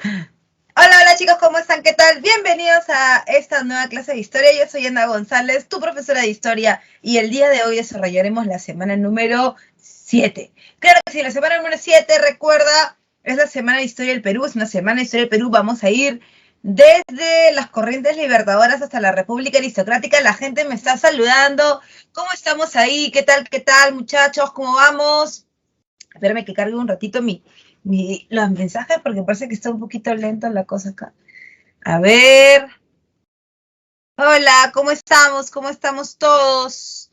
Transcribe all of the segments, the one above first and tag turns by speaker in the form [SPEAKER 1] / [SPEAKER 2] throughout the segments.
[SPEAKER 1] Hola, hola chicos, ¿cómo están? ¿Qué tal? Bienvenidos a esta nueva clase de historia. Yo soy Ana González, tu profesora de historia, y el día de hoy desarrollaremos la semana número 7. Claro que sí, la semana número 7, recuerda, es la semana de historia del Perú, es una semana de historia del Perú. Vamos a ir desde las corrientes libertadoras hasta la República Aristocrática. La gente me está saludando. ¿Cómo estamos ahí? Qué tal, muchachos? ¿Cómo vamos? Espérame que cargue un ratito los mensajes porque parece que está un poquito lento la cosa acá. A ver. Hola, ¿cómo estamos? ¿Cómo estamos todos?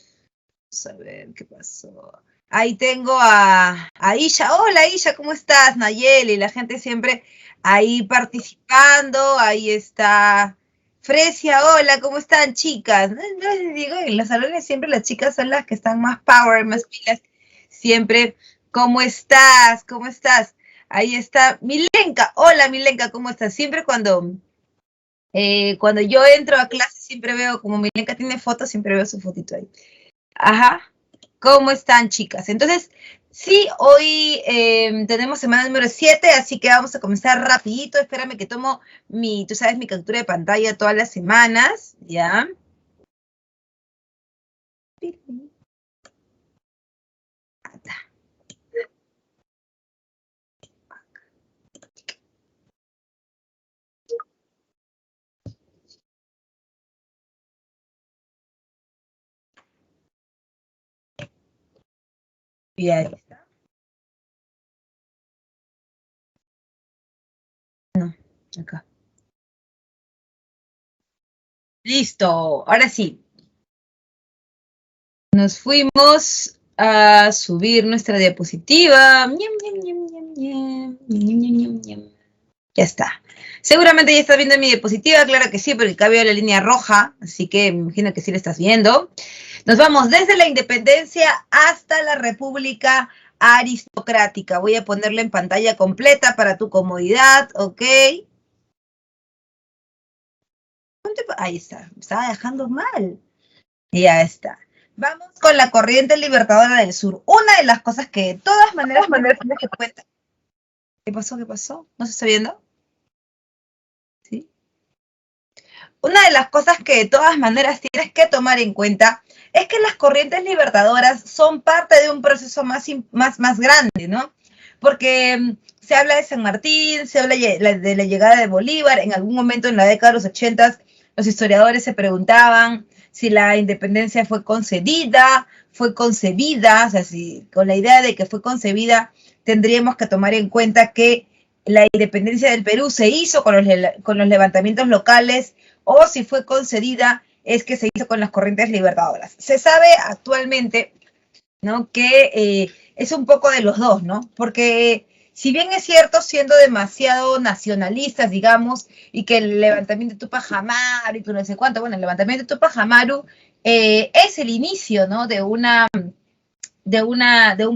[SPEAKER 1] Vamos a ver qué pasó. Ahí tengo a Isha. Hola, Isha, ¿cómo estás? Nayeli, la gente siempre ahí participando. Ahí está Fresia. Hola, ¿cómo están, chicas? No les digo, en los salones siempre las chicas son las que están más power, más pilas. Siempre, ¿cómo estás? ¿Cómo estás? Ahí está Milenka. Hola, Milenka, ¿cómo estás? Siempre cuando yo entro a clase siempre veo, como Milenka tiene fotos, siempre veo su fotito ahí. Ajá. ¿Cómo están, chicas? Entonces, sí, hoy tenemos semana número 7, así que vamos a comenzar rapidito. Espérame que tomo tú sabes, mi captura de pantalla todas las semanas, ¿ya? Y ahí está. No, acá. Listo, ahora sí. Nos fuimos a subir nuestra diapositiva. Ya está. Seguramente ya estás viendo mi diapositiva, claro que sí, porque acá veo la línea roja, así que me imagino que sí la estás viendo. Nos vamos desde la independencia hasta la República Aristocrática. Voy a ponerla en pantalla completa para tu comodidad, ¿ok? Ahí está, me estaba dejando mal. Ya está. Vamos con la corriente libertadora del sur. Una de las cosas que de todas maneras tienes que cuenta. ¿Qué pasó? ¿Qué pasó? ¿No se está viendo? ¿Sí? Una de las cosas que de todas maneras tienes que tomar en cuenta es que las corrientes libertadoras son parte de un proceso más grande, ¿no? Porque se habla de San Martín, se habla de la llegada de Bolívar. En algún momento en la década de los 80 los historiadores se preguntaban si la independencia fue concebida, o sea, si con la idea de que fue concebida, tendríamos que tomar en cuenta que la independencia del Perú se hizo con los levantamientos locales, o si fue concedida es que se hizo con las corrientes libertadoras. Se sabe actualmente, ¿no?, que es un poco de los dos, ¿no? Porque si bien es cierto, siendo demasiado nacionalistas, digamos, y que el levantamiento de Tupac Amaru y que no sé cuánto, bueno, el levantamiento de Tupac Amaru es el inicio, ¿no?, de un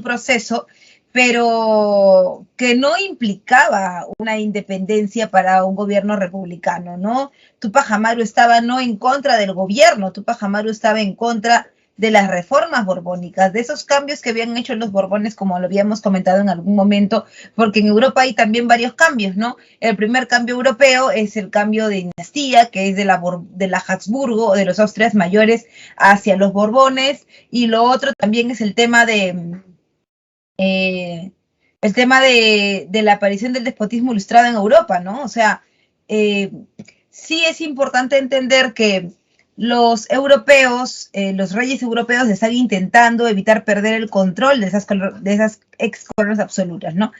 [SPEAKER 1] proceso, pero que no implicaba una independencia para un gobierno republicano, ¿no? Tupac Amaru estaba no en contra del gobierno, Tupac Amaru estaba en contra de las reformas borbónicas, de esos cambios que habían hecho los borbones, como lo habíamos comentado en algún momento, porque en Europa hay también varios cambios, ¿no? El primer cambio europeo es el cambio de dinastía, que es de la Habsburgo, de los Austrias mayores, hacia los borbones, y lo otro también es eh, el tema de la aparición del despotismo ilustrado en Europa, ¿no? O sea, eh, sí es importante entender que los europeos, los reyes europeos están intentando evitar perder el control de esas ex coronas absolutas, ¿no?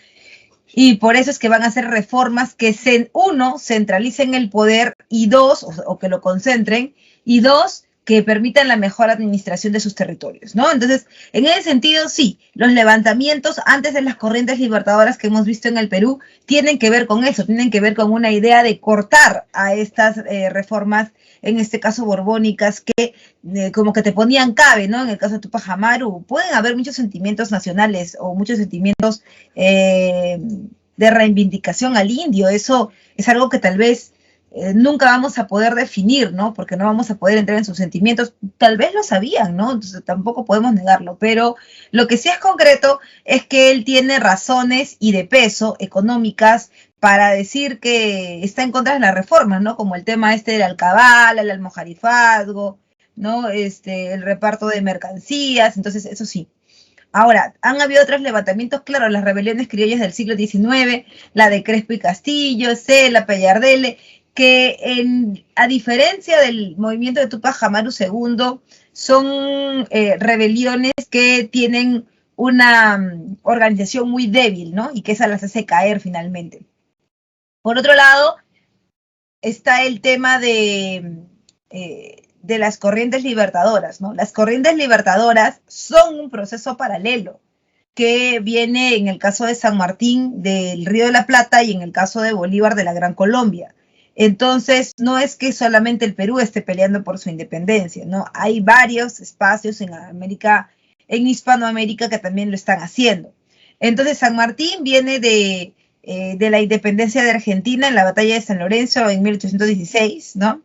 [SPEAKER 1] Y por eso es que van a hacer reformas que, uno, centralicen el poder, y dos, o que lo concentren, y dos, que permitan la mejor administración de sus territorios, ¿no? Entonces, en ese sentido, sí, los levantamientos antes de las corrientes libertadoras que hemos visto en el Perú tienen que ver con eso, tienen que ver con una idea de cortar a estas reformas, en este caso borbónicas, que como que te ponían cabe, ¿no? En el caso de Tupac Amaru, pueden haber muchos sentimientos nacionales o muchos sentimientos de reivindicación al indio. Eso es algo que tal vez nunca vamos a poder definir, ¿no? Porque no vamos a poder entrar en sus sentimientos. Tal vez lo sabían, ¿no? Entonces tampoco podemos negarlo, pero lo que sí es concreto es que él tiene razones y de peso económicas para decir que está en contra de las reformas, ¿no? Como el tema este del alcabala, el almojarifazgo, ¿no? El reparto de mercancías, entonces eso sí. Ahora, han habido otros levantamientos, claro, las rebeliones criollas del siglo XIX, la de Crespo y Castillo, Cela, Pellardele, que a diferencia del movimiento de Tupac Amaru II, son rebeliones que tienen una organización muy débil, ¿no? Y que esa las hace caer finalmente. Por otro lado, está el tema de las corrientes libertadoras, ¿no? Las corrientes libertadoras son un proceso paralelo que viene en el caso de San Martín del Río de la Plata y en el caso de Bolívar de la Gran Colombia. Entonces, no es que solamente el Perú esté peleando por su independencia, ¿no? Hay varios espacios en América, en Hispanoamérica, que también lo están haciendo. Entonces, San Martín viene de la independencia de Argentina en la batalla de San Lorenzo en 1816, ¿no?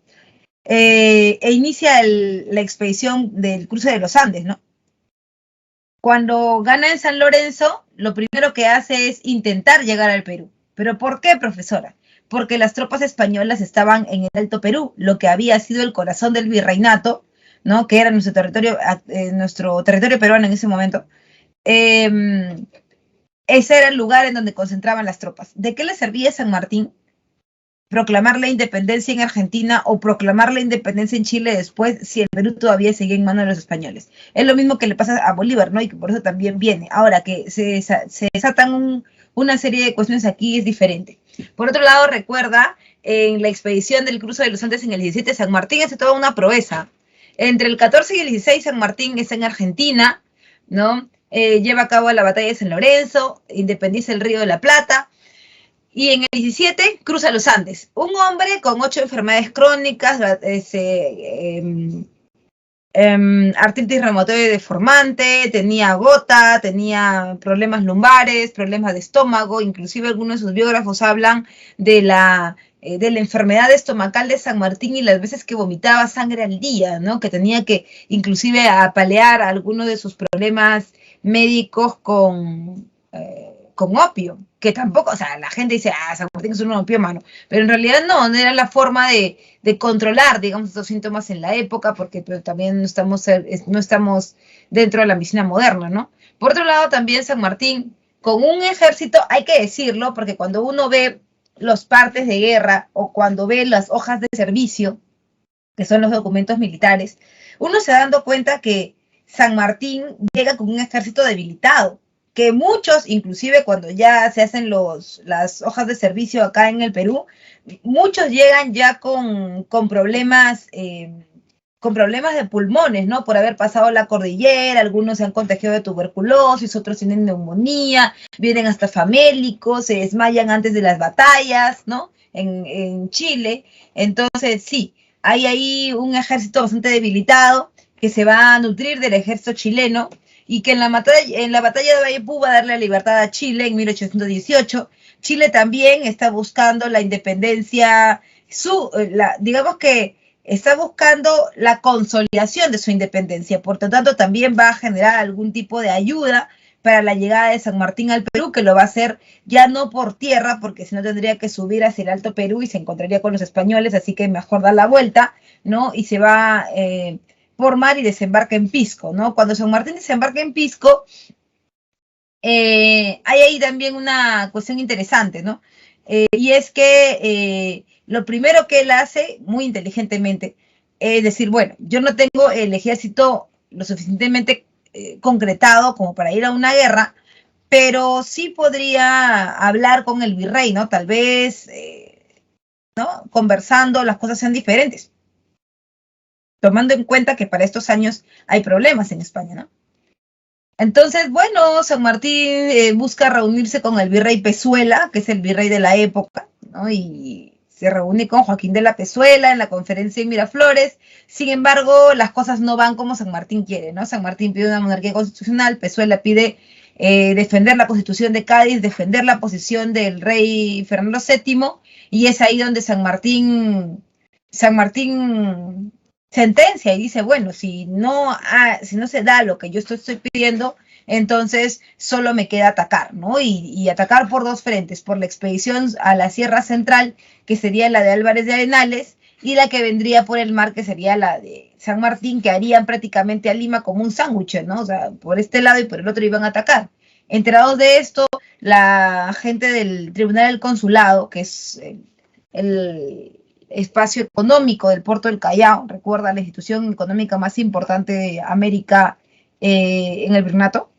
[SPEAKER 1] E inicia la expedición del cruce de los Andes, ¿no? Cuando gana en San Lorenzo, lo primero que hace es intentar llegar al Perú. ¿Pero por qué, profesora? Porque las tropas españolas estaban en el Alto Perú, lo que había sido el corazón del virreinato, ¿no? Que era nuestro territorio peruano en ese momento. Ese era el lugar en donde concentraban las tropas. ¿De qué le servía San Martín proclamar la independencia en Argentina o proclamar la independencia en Chile después si el Perú todavía seguía en manos de los españoles? Es lo mismo que le pasa a Bolívar, ¿no? Y que por eso también viene. Ahora que se desatan una serie de cuestiones aquí es diferente. Por otro lado, recuerda, en la expedición del cruce de los Andes en el 17, San Martín hace toda una proeza. Entre el 14 y el 16, San Martín está en Argentina, ¿no? Lleva a cabo la batalla de San Lorenzo, independiza el Río de la Plata, y en el 17 cruza los Andes. Un hombre con 8 enfermedades crónicas, artritis reumatoide deformante, tenía gota, tenía problemas lumbares, problemas de estómago, inclusive algunos de sus biógrafos hablan de la enfermedad estomacal de San Martín y las veces que vomitaba sangre al día, ¿no? Que tenía que inclusive apalear algunos de sus problemas médicos con opio, que tampoco, o sea, la gente dice, San Martín es un opio, mano, pero en realidad no era la forma de controlar, digamos, estos síntomas en la época, porque pero también no estamos dentro de la medicina moderna, ¿no? Por otro lado, también San Martín, con un ejército, hay que decirlo, porque cuando uno ve los partes de guerra o cuando ve las hojas de servicio, que son los documentos militares, uno se va dando cuenta que San Martín llega con un ejército debilitado, que muchos, inclusive cuando ya se hacen las hojas de servicio acá en el Perú, muchos llegan ya con problemas de pulmones, ¿no? Por haber pasado la cordillera, algunos se han contagiado de tuberculosis, otros tienen neumonía, vienen hasta famélicos, se desmayan antes de las batallas, ¿no? En Chile. Entonces, sí, hay ahí un ejército bastante debilitado que se va a nutrir del ejército chileno, y que en la batalla de Maipú va a darle la libertad a Chile en 1818. Chile también está buscando la independencia, digamos que está buscando la consolidación de su independencia, por lo tanto también va a generar algún tipo de ayuda para la llegada de San Martín al Perú, que lo va a hacer ya no por tierra, porque si no tendría que subir hacia el Alto Perú y se encontraría con los españoles, así que mejor dar la vuelta, ¿no? Y se va por mar y desembarca en Pisco, ¿no? Cuando San Martín desembarca en Pisco, hay ahí también una cuestión interesante, ¿no? Y es que lo primero que él hace, muy inteligentemente, es decir, bueno, yo no tengo el ejército lo suficientemente concretado como para ir a una guerra, pero sí podría hablar con el virrey, ¿no? Tal vez, ¿no? Conversando, las cosas sean diferentes, tomando en cuenta que para estos años hay problemas en España, ¿no? Entonces, bueno, San Martín busca reunirse con el virrey Pezuela, que es el virrey de la época, ¿no? Y se reúne con Joaquín de la Pezuela en la conferencia en Miraflores. Sin embargo, las cosas no van como San Martín quiere, ¿no? San Martín pide una monarquía constitucional, Pezuela pide defender la Constitución de Cádiz, defender la posición del rey Fernando VII, y es ahí donde San Martín sentencia y dice, bueno, si no se da lo que yo estoy pidiendo, Entonces, solo me queda atacar, ¿no? Y atacar por dos frentes, por la expedición a la Sierra Central, que sería la de Álvarez de Arenales, y la que vendría por el mar, que sería la de San Martín, que harían prácticamente a Lima como un sándwich, ¿no? O sea, por este lado y por el otro iban a atacar. Enterados de esto, la gente del Tribunal del Consulado, que es el espacio económico del puerto del Callao, recuerda la institución económica más importante de América en el virreinato.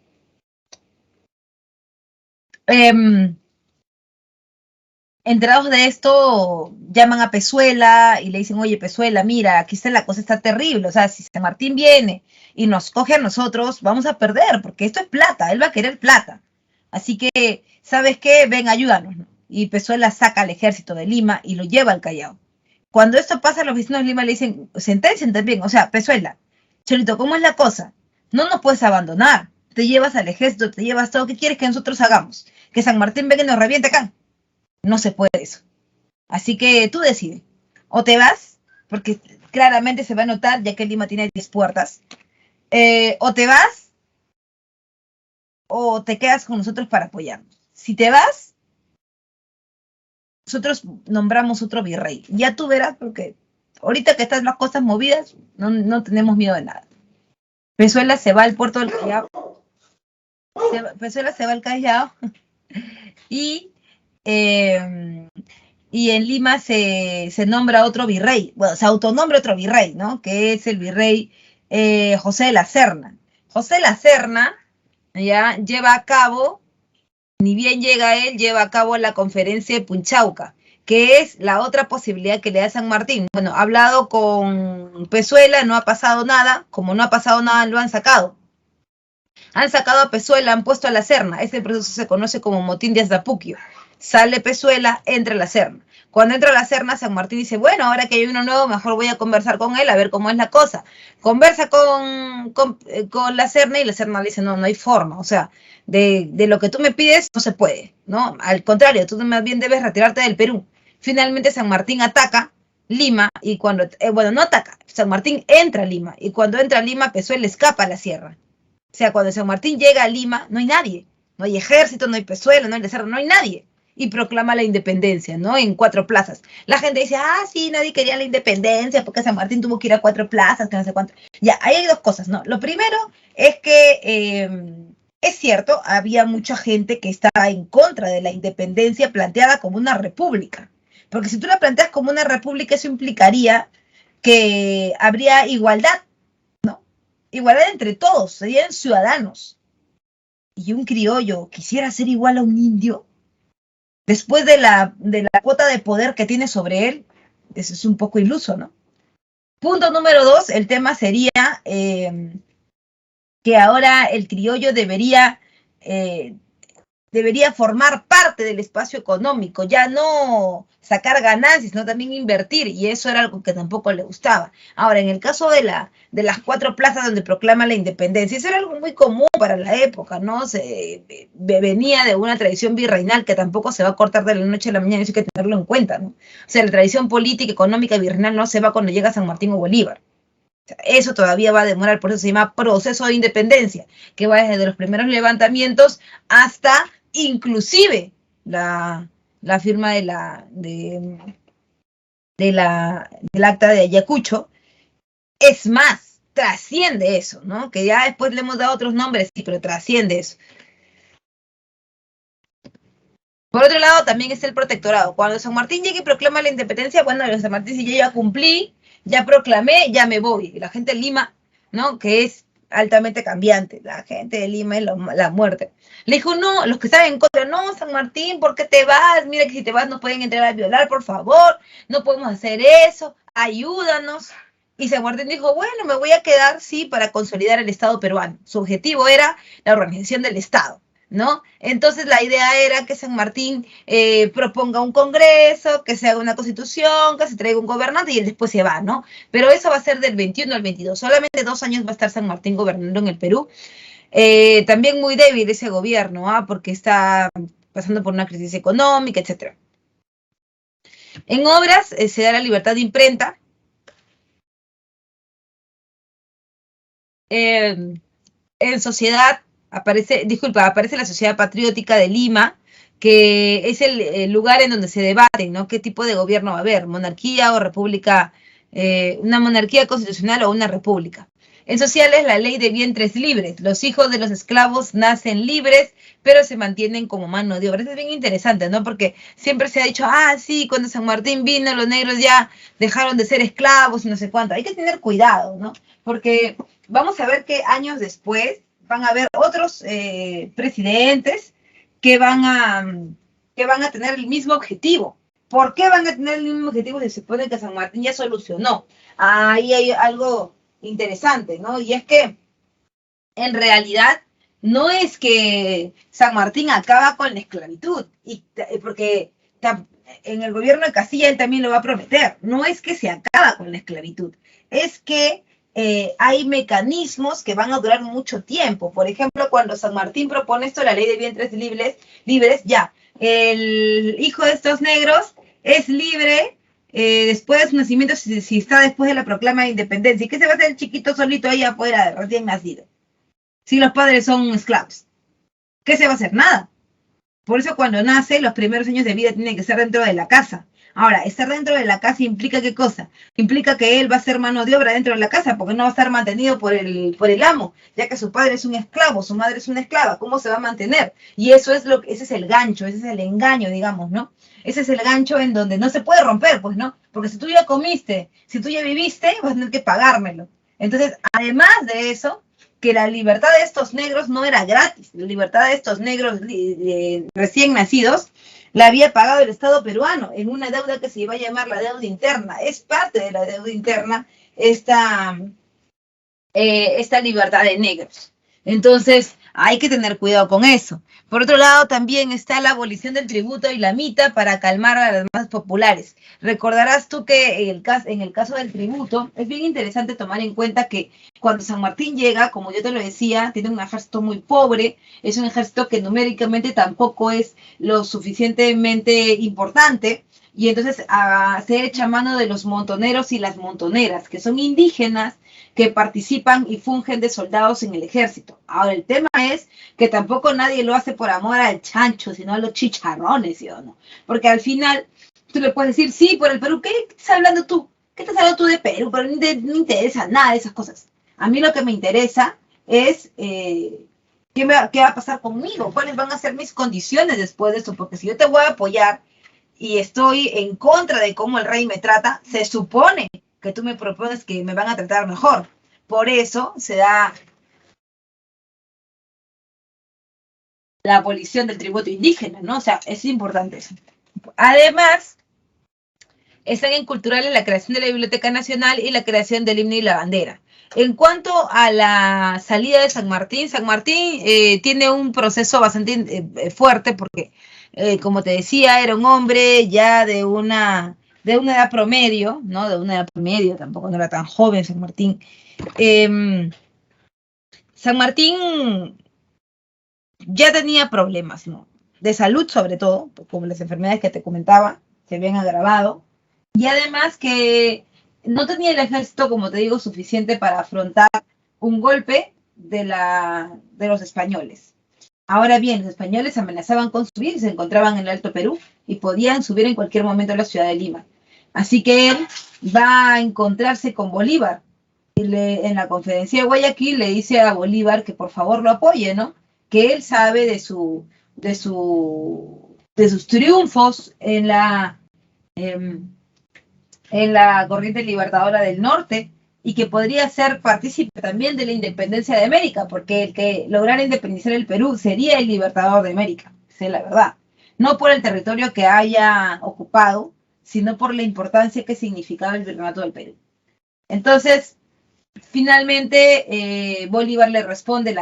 [SPEAKER 1] Enterados de esto, llaman a Pezuela y le dicen, oye, Pezuela, mira, aquí está la cosa, está terrible, o sea, si San Martín viene y nos coge a nosotros, vamos a perder, porque esto es plata, él va a querer plata. Así que, ¿sabes qué? Ven, ayúdanos, ¿no? Y Pezuela saca al ejército de Lima y lo lleva al Callao. Cuando esto pasa, los vecinos de Lima le dicen, sentencien también, o sea, Pezuela, Cholito, ¿cómo es la cosa? No nos puedes abandonar, te llevas al ejército, te llevas todo, ¿qué quieres que nosotros hagamos? ¿Que San Martín venga y nos reviente acá? No se puede eso. Así que tú decides. O te vas, porque claramente se va a notar, ya que Lima tiene 10 puertas. O te vas, o te quedas con nosotros para apoyarnos. Si te vas, nosotros nombramos otro virrey. Ya tú verás, porque ahorita que están las cosas movidas, no tenemos miedo de nada. Pezuela se va al puerto del Callao. Pezuela se va al Callao y en Lima se nombra otro virrey, bueno, se autonombra otro virrey, ¿no? Que es el virrey José de la Serna. José de la Serna ya lleva a cabo, ni bien llega él, lleva a cabo la conferencia de Punchauca, que es la otra posibilidad que le da San Martín. Bueno, ha hablado con Pezuela, no ha pasado nada, como no ha pasado nada, lo han sacado. Han sacado a Pezuela, han puesto a la Serna. Este proceso se conoce como motín de Azapuquio. Sale Pezuela, entra la Serna. Cuando entra la Serna, San Martín dice, bueno, ahora que hay uno nuevo, mejor voy a conversar con él, a ver cómo es la cosa. Conversa con la Serna y la Serna le dice, no hay forma. O sea, de lo que tú me pides, no se puede, ¿no? Al contrario, tú más bien debes retirarte del Perú. Finalmente San Martín ataca Lima y cuando, no ataca, San Martín entra a Lima y cuando entra a Lima, Pezuela escapa a la sierra. O sea, cuando San Martín llega a Lima, no hay nadie. No hay ejército, no hay Pezuela, no hay Lezardo, no hay nadie. Y proclama la independencia, ¿no? En 4 plazas. La gente dice, sí, nadie quería la independencia porque San Martín tuvo que ir a 4 plazas, que no sé cuánto. Ya, ahí hay 2 cosas, ¿no? Lo primero es que es cierto, había mucha gente que estaba en contra de la independencia planteada como una república. Porque si tú la planteas como una república, eso implicaría que habría igualdad. Igualdad entre todos, serían ciudadanos. Y un criollo quisiera ser igual a un indio, después de la cuota de poder que tiene sobre él, eso es un poco iluso, ¿no? Punto número 2, el tema sería que ahora el criollo debería formar parte del espacio económico, ya no sacar ganancias, sino también invertir, y eso era algo que tampoco le gustaba. Ahora, en el caso de las 4 plazas donde proclama la independencia, eso era algo muy común para la época, ¿no? Venía de una tradición virreinal que tampoco se va a cortar de la noche a la mañana, eso hay que tenerlo en cuenta, ¿no? O sea, la tradición política, económica virreinal no se va cuando llega San Martín o Bolívar. Eso todavía va a demorar, por eso se llama proceso de independencia, que va desde los primeros levantamientos hasta inclusive la firma del acta de Ayacucho. Es más, trasciende eso, ¿no? Que ya después le hemos dado otros nombres, sí, pero trasciende eso. Por otro lado, también está el protectorado. Cuando San Martín llega y proclama la independencia, bueno, San Martín dice, yo ya cumplí, ya proclamé, ya me voy. Y la gente de Lima, ¿no? Que es altamente cambiante, la gente de Lima es la muerte. Le dijo, no, los que estaban en contra, no, San Martín, ¿por qué te vas? Mira que si te vas nos pueden entrar a violar, por favor, no podemos hacer eso, ayúdanos. Y San Martín dijo, bueno, me voy a quedar, sí, para consolidar el Estado peruano. Su objetivo era la organización del Estado, ¿no? Entonces la idea era que San Martín proponga un congreso, que se haga una constitución, que se traiga un gobernante y él después se va, ¿no? Pero eso va a ser del 21 al 22, solamente 2 años va a estar San Martín gobernando en el Perú. También muy débil ese gobierno, porque está pasando por una crisis económica, etc. En obras se da la libertad de imprenta. En sociedad aparece la Sociedad Patriótica de Lima, que es el lugar en donde se debate, ¿no? ¿Qué tipo de gobierno va a haber? ¿Monarquía o república? ¿Una monarquía constitucional o una república? En sociales, la ley de vientres libres. Los hijos de los esclavos nacen libres, pero se mantienen como mano de obra. Eso es bien interesante, ¿no? Porque siempre se ha dicho, sí, cuando San Martín vino, los negros ya dejaron de ser esclavos y no sé cuánto. Hay que tener cuidado, ¿no? Porque vamos a ver que años después van a haber otros presidentes que van a tener el mismo objetivo. ¿Por qué van a tener el mismo objetivo si se supone que San Martín ya solucionó? Ahí hay algo interesante, ¿no? Y es que en realidad no es que San Martín acaba con la esclavitud, porque en el gobierno de Castilla él también lo va a prometer. No es que se acaba con la esclavitud, es que hay mecanismos que van a durar mucho tiempo. Por ejemplo, cuando San Martín propone esto, la ley de vientres libres, ya, el hijo de estos negros es libre después de su nacimiento si está después de la proclama de independencia. ¿Y qué se va a hacer el chiquito solito ahí afuera, recién nacido? Si los padres son esclavos. ¿Qué se va a hacer? Nada. Por eso cuando nace, los primeros años de vida tienen que ser dentro de la casa. Ahora, estar dentro de la casa implica ¿qué cosa? Implica que él va a ser mano de obra dentro de la casa, porque no va a estar mantenido por el amo, ya que su padre es un esclavo, su madre es una esclava. ¿Cómo se va a mantener? Y ese es el gancho, ese es el engaño, digamos, ¿no? Ese es el gancho en donde no se puede romper, pues, ¿no? Porque si tú ya comiste, si tú ya viviste, vas a tener que pagármelo. Entonces, además de eso, que la libertad de estos negros no era gratis. La libertad de estos negros recién nacidos la había pagado el Estado peruano en una deuda que se iba a llamar la deuda interna. Es parte de la deuda interna esta libertad de negros. Entonces, hay que tener cuidado con eso. Por otro lado, también está la abolición del tributo y la mita para calmar a las masas populares. Recordarás tú que en el caso del tributo, es bien interesante tomar en cuenta que cuando San Martín llega, como yo te lo decía, tiene un ejército muy pobre, es un ejército que numéricamente tampoco es lo suficientemente importante, y entonces se echa mano de los montoneros y las montoneras, que son indígenas que participan y fungen de soldados en el ejército. Ahora, el tema es que tampoco nadie lo hace por amor al chancho, sino a los chicharrones, ¿sí o no? Porque al final, tú le puedes decir, sí, por el Perú, ¿qué estás hablando tú? ¿Qué estás hablando tú de Perú? Pero no me interesa nada de esas cosas. A mí lo que me interesa es qué va a pasar conmigo, cuáles van a ser mis condiciones después de esto, porque si yo te voy a apoyar y estoy en contra de cómo el rey me trata, se supone que tú me propones que me van a tratar mejor. Por eso se da la abolición del tributo indígena, ¿no? O sea, es importante eso. Además, están en culturales la creación de la Biblioteca Nacional y la creación del himno y la bandera. En cuanto a la salida de San Martín tiene un proceso bastante fuerte porque, como te decía, era un hombre ya de una edad promedio, ¿no? De una edad promedio, tampoco no era tan joven San Martín. San Martín ya tenía problemas, ¿no? De salud sobre todo, como las enfermedades que te comentaba, se habían agravado. Y además que no tenía el ejército, como te digo, suficiente para afrontar un golpe de los españoles. Ahora bien, los españoles amenazaban con subir, se encontraban en el Alto Perú y podían subir en cualquier momento a la ciudad de Lima. Así que él va a encontrarse con Bolívar. En la conferencia de Guayaquil le dice a Bolívar que por favor lo apoye, ¿no? Que él sabe de sus triunfos en la corriente libertadora del norte y que podría ser partícipe también de la independencia de América, porque el que lograra independizar el Perú sería el libertador de América, esa es la verdad. No por el territorio que haya ocupado, sino por la importancia que significaba el virreinato del Perú. Entonces, finalmente, Bolívar le responde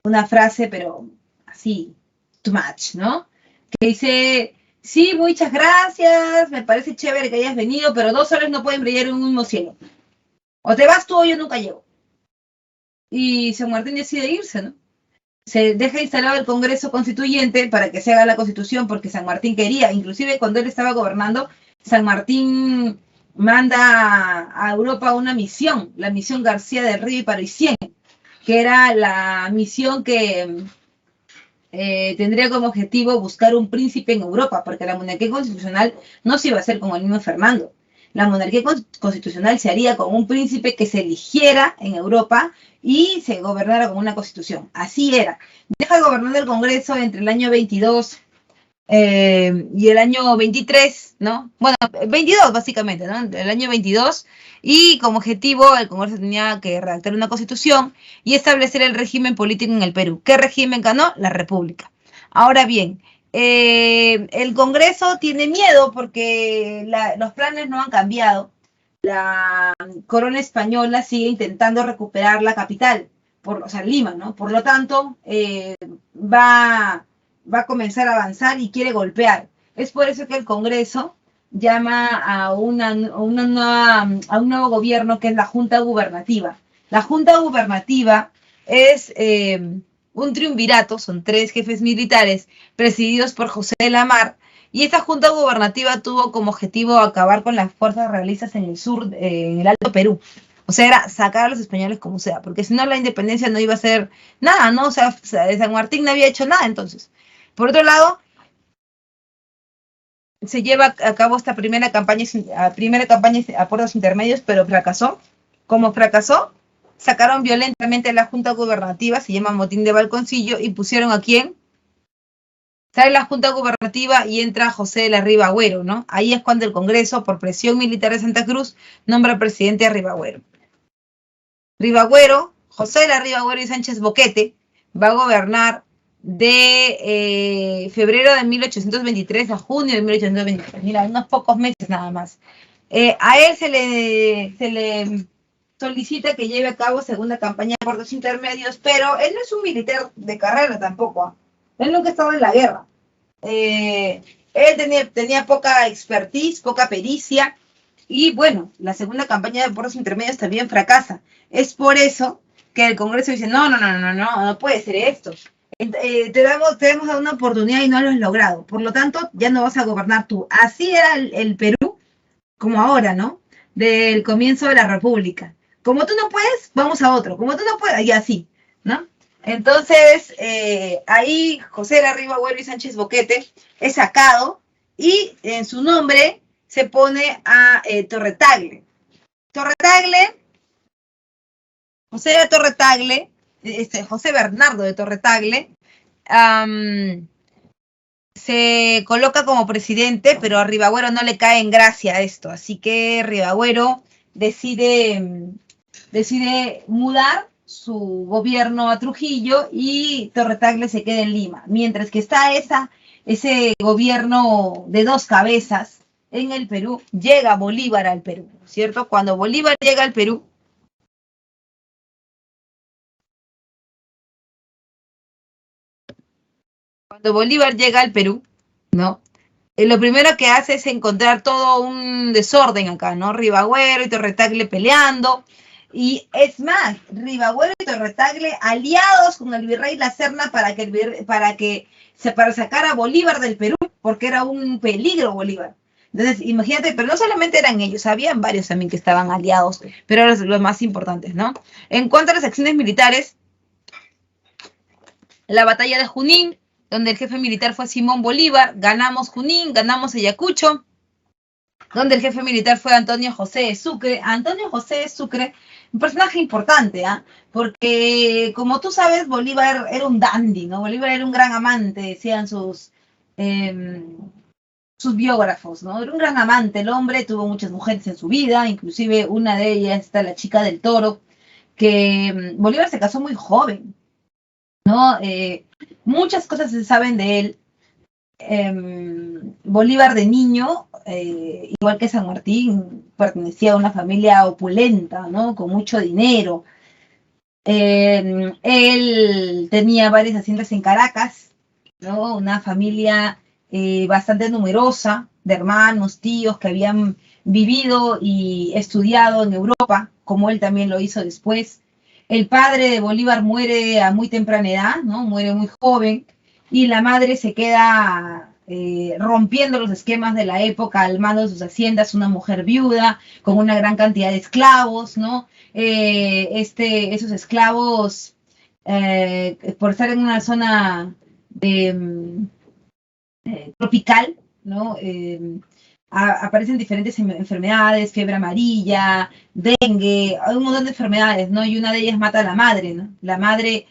[SPEAKER 1] una frase, pero así, too much, ¿no? Que dice, sí, muchas gracias, me parece chévere que hayas venido, pero 2 soles no pueden brillar en un mismo cielo. O te vas tú o yo nunca llego. Y San Martín decide irse, ¿no? Se deja instalado el Congreso Constituyente para que se haga la Constitución, porque San Martín quería, inclusive cuando él estaba gobernando, San Martín manda a Europa una misión, la misión García del Río y Parisien, que era la misión que tendría como objetivo buscar un príncipe en Europa, porque la monarquía constitucional no se iba a hacer con el mismo Fernando. La monarquía constitucional se haría con un príncipe que se eligiera en Europa y se gobernara con una constitución. Así era. Deja de gobernar el Congreso entre el año 22 y el año 23, ¿no? Bueno, 22 básicamente, ¿no? El año 22, y como objetivo el Congreso tenía que redactar una constitución y establecer el régimen político en el Perú. ¿Qué régimen ganó? La República. Ahora bien, el Congreso tiene miedo porque los planes no han cambiado. La corona española sigue intentando recuperar la capital, o sea, Lima, ¿no? Por lo tanto, va a comenzar a avanzar y quiere golpear. Es por eso que el Congreso llama a un nuevo gobierno, que es la Junta Gubernativa. La Junta Gubernativa es un triunvirato, son 3 jefes militares presididos por José de la Mar, y esta Junta Gubernativa tuvo como objetivo acabar con las fuerzas realistas en el sur, en el Alto Perú. O sea, era sacar a los españoles como sea, porque si no la independencia no iba a ser nada, ¿no? O sea, San Martín no había hecho nada entonces. Por otro lado, se lleva a cabo esta primera campaña de acuerdos intermedios, pero fracasó. Como fracasó, sacaron violentamente a la Junta Gubernativa, se llama Motín de Balconcillo, y pusieron ¿a quién? Sale la Junta Gubernativa y entra José de la Riva Agüero, ¿no? Ahí es cuando el Congreso, por presión militar de Santa Cruz, nombra presidente a Ribagüero. Ribagüero, José de la Riva Agüero y Sánchez Boquete, va a gobernar de febrero de 1823 a junio de 1823. Mira, unos pocos meses nada más. A él se le solicita que lleve a cabo segunda campaña de acuerdos intermedios, pero él no es un militar de carrera tampoco. Él nunca ha estado en la guerra. Él tenía poca expertise, poca pericia, y bueno, la segunda campaña de acuerdos intermedios también fracasa. Es por eso que el Congreso dice, no puede ser esto. Te hemos dado una oportunidad y no lo has logrado. Por lo tanto, ya no vas a gobernar tú. Así era el Perú, como ahora, ¿no? Del comienzo de la República. Como tú no puedes, vamos a otro. Como tú no puedes, y así, ¿no? Entonces, ahí José de la Riva Agüero y Sánchez Boquete es sacado y en su nombre se pone a Torretagle. José Bernardo de Torretagle, se coloca como presidente, pero a Ribagüero no le cae en gracia esto, así que Ribagüero decide mudar su gobierno a Trujillo y Torretagle se queda en Lima, mientras que está ese gobierno de 2 cabezas en el Perú. Llega Bolívar al Perú, ¿cierto? Cuando Bolívar llega al Perú, ¿no? Lo primero que hace es encontrar todo un desorden acá, ¿no? Ribagüero y Torretagle peleando. Y es más, Ribagüero y Torretagle aliados con el virrey La Serna para sacar a Bolívar del Perú, porque era un peligro Bolívar. Entonces, imagínate, pero no solamente eran ellos, habían varios también que estaban aliados, pero eran los más importantes, ¿no? En cuanto a las acciones militares, la batalla de Junín, donde el jefe militar fue Simón Bolívar, ganamos Junín, ganamos Ayacucho, donde el jefe militar fue Antonio José de Sucre. Antonio José de Sucre, un personaje importante, porque como tú sabes, Bolívar era un dandy, ¿no? Bolívar era un gran amante, decían sus biógrafos, ¿no? Era un gran amante, el hombre tuvo muchas mujeres en su vida, inclusive una de ellas está la chica del Toro, que Bolívar se casó muy joven, ¿no? Muchas cosas se saben de él. Bolívar de niño, igual que San Martín, pertenecía a una familia opulenta, ¿no? Con mucho dinero. Él tenía varias haciendas en Caracas, ¿no? Una familia bastante numerosa de hermanos, tíos que habían vivido y estudiado en Europa, como él también lo hizo después. El padre de Bolívar muere a muy temprana edad, ¿no? Muere muy joven, y la madre se queda rompiendo los esquemas de la época al mando de sus haciendas, una mujer viuda con una gran cantidad de esclavos, ¿no? Esos esclavos por estar en una zona de, tropical, ¿no? Aparecen diferentes enfermedades, fiebre amarilla, dengue, hay un montón de enfermedades, ¿no? Y una de ellas mata a la madre, ¿no? La madre,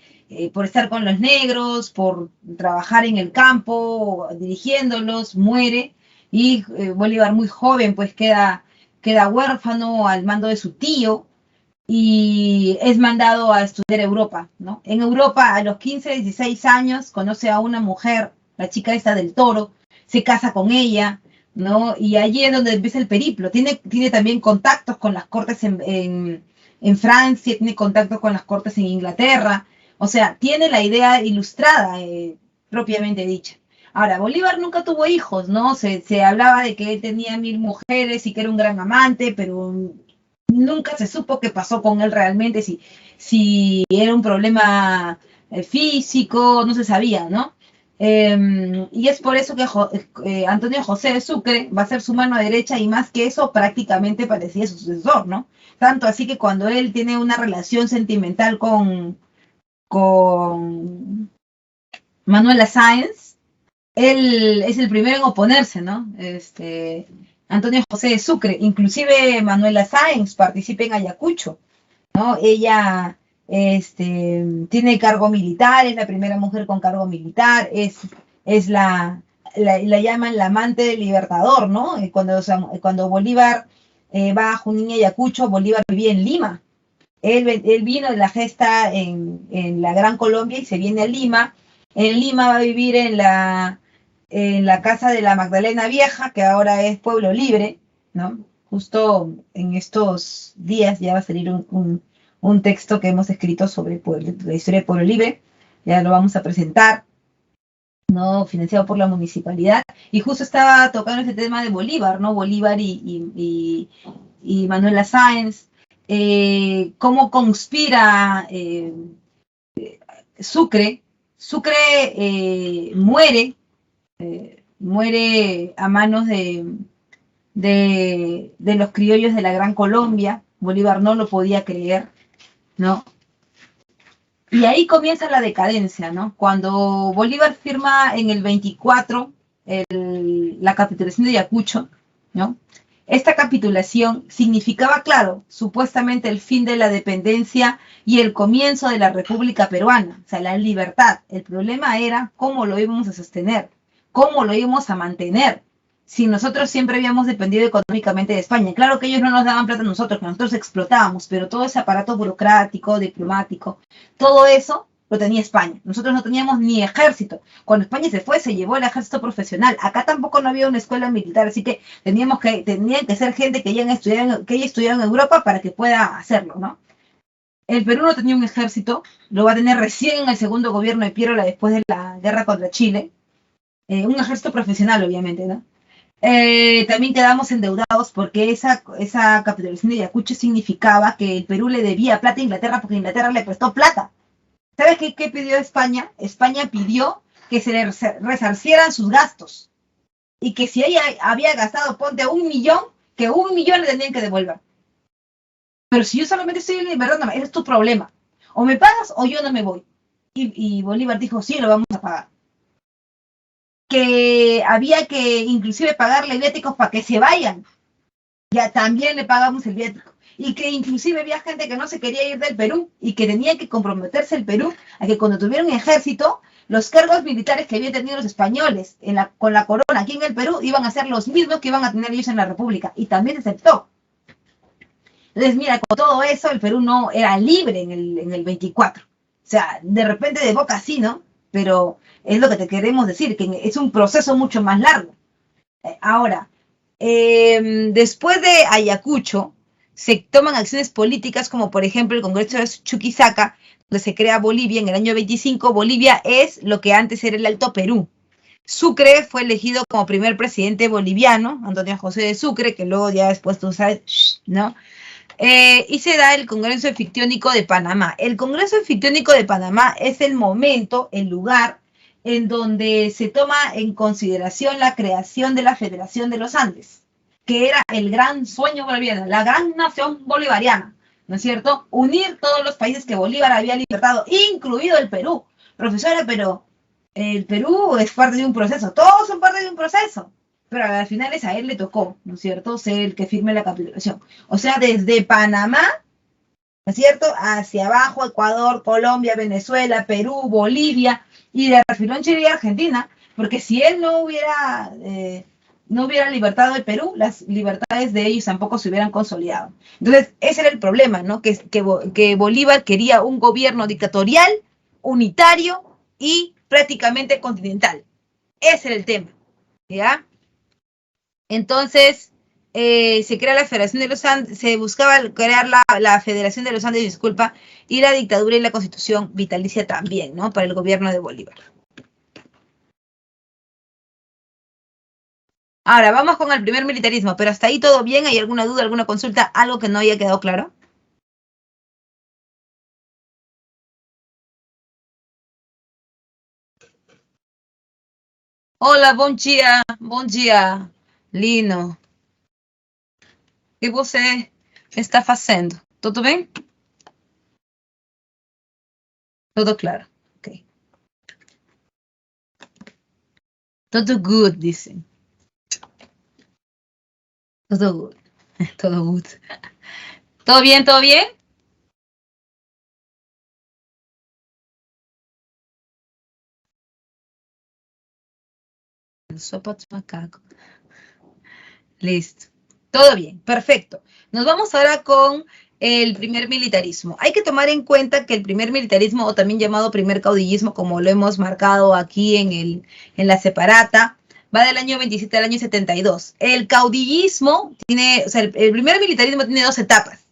[SPEAKER 1] por estar con los negros, por trabajar en el campo, dirigiéndolos, muere. Y Bolívar, muy joven, pues queda huérfano al mando de su tío y es mandado a estudiar a Europa, ¿no? En Europa, a los 15, 16 años, conoce a una mujer, la chica esta del Toro, se casa con ella, ¿no? Y allí es donde empieza el periplo. Tiene también contactos con las cortes en Francia, tiene contactos con las cortes en Inglaterra, o sea, tiene la idea ilustrada, propiamente dicha. Ahora, Bolívar nunca tuvo hijos, ¿no? Se hablaba de que él tenía 1000 mujeres y que era un gran amante, pero nunca se supo qué pasó con él realmente, si era un problema físico, no se sabía, ¿no? Y es por eso que Antonio José de Sucre va a ser su mano derecha y más que eso prácticamente parecía su sucesor, ¿no? Tanto así que cuando él tiene una relación sentimental con Manuela Sáenz, él es el primero en oponerse, ¿no? Antonio José de Sucre, inclusive Manuela Sáenz participa en Ayacucho, ¿no? Ella tiene cargo militar, es la primera mujer con cargo militar, es la llaman la amante del libertador, ¿no? Cuando Bolívar va a Junín y Ayacucho, Bolívar vivía en Lima. Él vino de la gesta en la Gran Colombia y se viene a Lima. En Lima va a vivir en la casa de la Magdalena Vieja, que ahora es Pueblo Libre, ¿no? Justo en estos días ya va a salir un texto que hemos escrito sobre la historia de Pueblo Libre, ya lo vamos a presentar, ¿no? Financiado por la municipalidad, y justo estaba tocando este tema de Bolívar, ¿no? Bolívar y Manuela Sáenz, cómo conspira Sucre. Sucre muere a manos de los criollos de la Gran Colombia. Bolívar no lo podía creer, ¿no? Y ahí comienza la decadencia, ¿no? Cuando Bolívar firma en el 24 la capitulación de Ayacucho, ¿no? Esta capitulación significaba, claro, supuestamente el fin de la dependencia y el comienzo de la República Peruana, o sea, la libertad. El problema era cómo lo íbamos a sostener, cómo lo íbamos a mantener, si nosotros siempre habíamos dependido económicamente de España. Claro que ellos no nos daban plata a nosotros, que nosotros explotábamos, pero todo ese aparato burocrático, diplomático, todo eso lo tenía España. Nosotros no teníamos ni ejército. Cuando España se fue, se llevó el ejército profesional. Acá tampoco no había una escuela militar, así que tenían que ser gente que haya estudiado en Europa para que pueda hacerlo, ¿no? El Perú no tenía un ejército, lo va a tener recién en el segundo gobierno de Piérola después de la guerra contra Chile. Un ejército profesional, obviamente, ¿no? También quedamos endeudados porque esa capitulación de Ayacucho significaba que el Perú le debía plata a Inglaterra porque Inglaterra le prestó plata. ¿Sabes qué pidió España? España pidió que se le resarcieran sus gastos y que si ella había gastado, ponte 1 millón, que 1 millón le tenían que devolver. Pero si yo solamente estoy liberándome, ese es tu problema. O me pagas o yo no me voy. Y Bolívar dijo, sí, lo vamos a pagar. Que había que inclusive pagarle viáticos para que se vayan. Ya también le pagamos el viático. Y que inclusive había gente que no se quería ir del Perú y que tenía que comprometerse el Perú a que cuando tuviera un ejército, los cargos militares que habían tenido los españoles con la corona aquí en el Perú iban a ser los mismos que iban a tener ellos en la República. Y también aceptó. Entonces, mira, con todo eso, el Perú no era libre en el 24. O sea, de repente de boca sí, ¿no? Pero es lo que te queremos decir, que es un proceso mucho más largo. Ahora, después de Ayacucho, se toman acciones políticas como por ejemplo el Congreso de Chuquisaca, donde se crea Bolivia en el año 25. Bolivia es lo que antes era el Alto Perú. Sucre fue elegido como primer presidente boliviano, Antonio José de Sucre, que luego ya después tú sabes, ¿no? Y se da el Congreso Anfictiónico de Panamá. El Congreso Anfictiónico de Panamá es el momento, el lugar en donde se toma en consideración la creación de la Federación de los Andes, que era el gran sueño boliviano, la gran nación bolivariana. ¿no es cierto? Unir todos los países que Bolívar había libertado, incluido el Perú. Profesora, pero el Perú es parte de un proceso, todos son parte de un proceso, pero al final es a él le tocó, ¿no es cierto?, ser el que firme la capitulación. O sea, desde Panamá, ¿no es cierto?, hacia abajo, Ecuador, Colombia, Venezuela, Perú, Bolivia, y de refilón Chile y Argentina, porque si él no hubiera libertado el Perú, las libertades de ellos tampoco se hubieran consolidado. Entonces, ese era el problema, ¿no? Que Bolívar quería un gobierno dictatorial, unitario y prácticamente continental. Ese era el tema, ¿ya? Entonces, se crea la Federación de los Andes, se buscaba crear la Federación de los Andes, disculpa, y la dictadura y la constitución vitalicia también, ¿no? Para el gobierno de Bolívar. Ahora, vamos con el primer militarismo, pero hasta ahí todo bien, ¿hay alguna duda, alguna consulta, algo que no haya quedado claro? Hola, bom dia, Lino. O que você está fazendo? Tudo bem? Tudo claro, ok. Tudo good, dicen. Todo good. Todo good. ¿Todo bien? ¿Todo bien? Sopa de macaco. Listo. Todo bien, perfecto. Nos vamos ahora con el primer militarismo. Hay que tomar en cuenta que el primer militarismo, o también llamado primer caudillismo, como lo hemos marcado aquí en la separata, va del año 27 al año 72. El caudillismo tiene, o sea, el primer militarismo tiene dos etapas.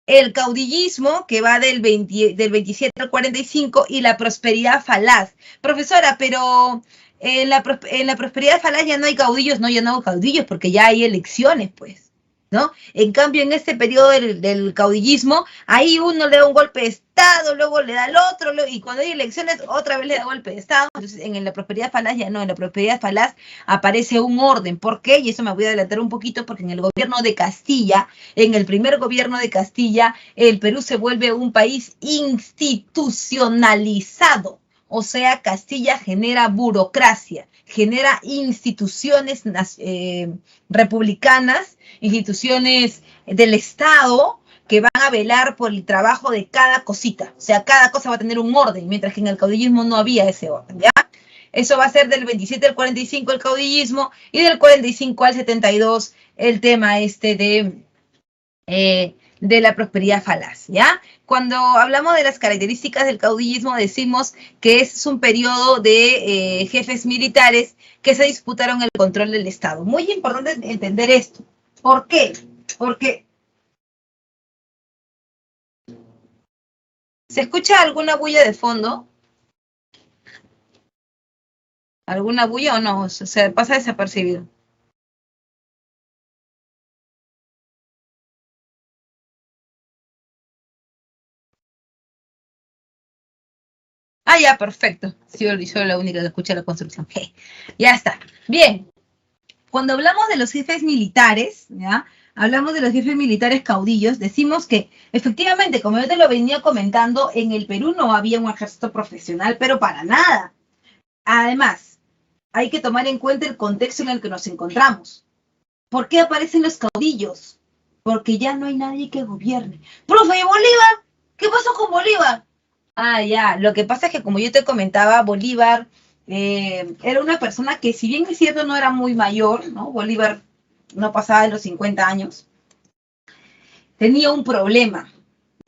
[SPEAKER 1] El caudillismo, que va del 27 al 45, y la prosperidad falaz. Profesora, pero en la prosperidad falaz ya no hay caudillos, no, ya no hay caudillos, porque ya hay elecciones, pues, ¿no? En cambio, en este periodo del caudillismo, ahí uno le da un golpe de Estado, luego le da al otro, y cuando hay elecciones, otra vez le da golpe de Estado. Entonces, en la prosperidad falaz ya no, en la prosperidad falaz aparece un orden. ¿Por qué? Y eso me voy a adelantar un poquito, porque en el gobierno de Castilla, en el primer gobierno de Castilla, el Perú se vuelve un país institucionalizado. O sea, Castilla genera burocracia, genera instituciones republicanas, instituciones del Estado que van a velar por el trabajo de cada cosita. O sea, cada cosa va a tener un orden, mientras que en el caudillismo no había ese orden, ¿ya? Eso va a ser del 27 al 45 el caudillismo, y del 45 al 72 el tema de la prosperidad falaz, ¿ya? Cuando hablamos de las características del caudillismo, decimos que es un periodo de jefes militares que se disputaron el control del Estado. Muy importante entender esto. ¿Por qué? Porque ¿se escucha alguna bulla de fondo? ¿Alguna bulla o no? Se pasa desapercibido. Ah, ya, perfecto. Sí, soy la única que escucha la construcción. Ya está. Bien. Cuando hablamos de los jefes militares, ¿ya? Hablamos de los jefes militares caudillos, decimos que efectivamente, como yo te lo venía comentando, en el Perú no había un ejército profesional, pero para nada. Además, hay que tomar en cuenta el contexto en el que nos encontramos. ¿Por qué aparecen los caudillos? Porque ya no hay nadie que gobierne. ¡Profe, Bolívar! ¿Qué pasó con Bolívar? Ah, ya. Lo que pasa es que, como yo te comentaba, Bolívar era una persona que, si bien es cierto, no era muy mayor, ¿no? Bolívar no pasaba de los 50 años, tenía un problema.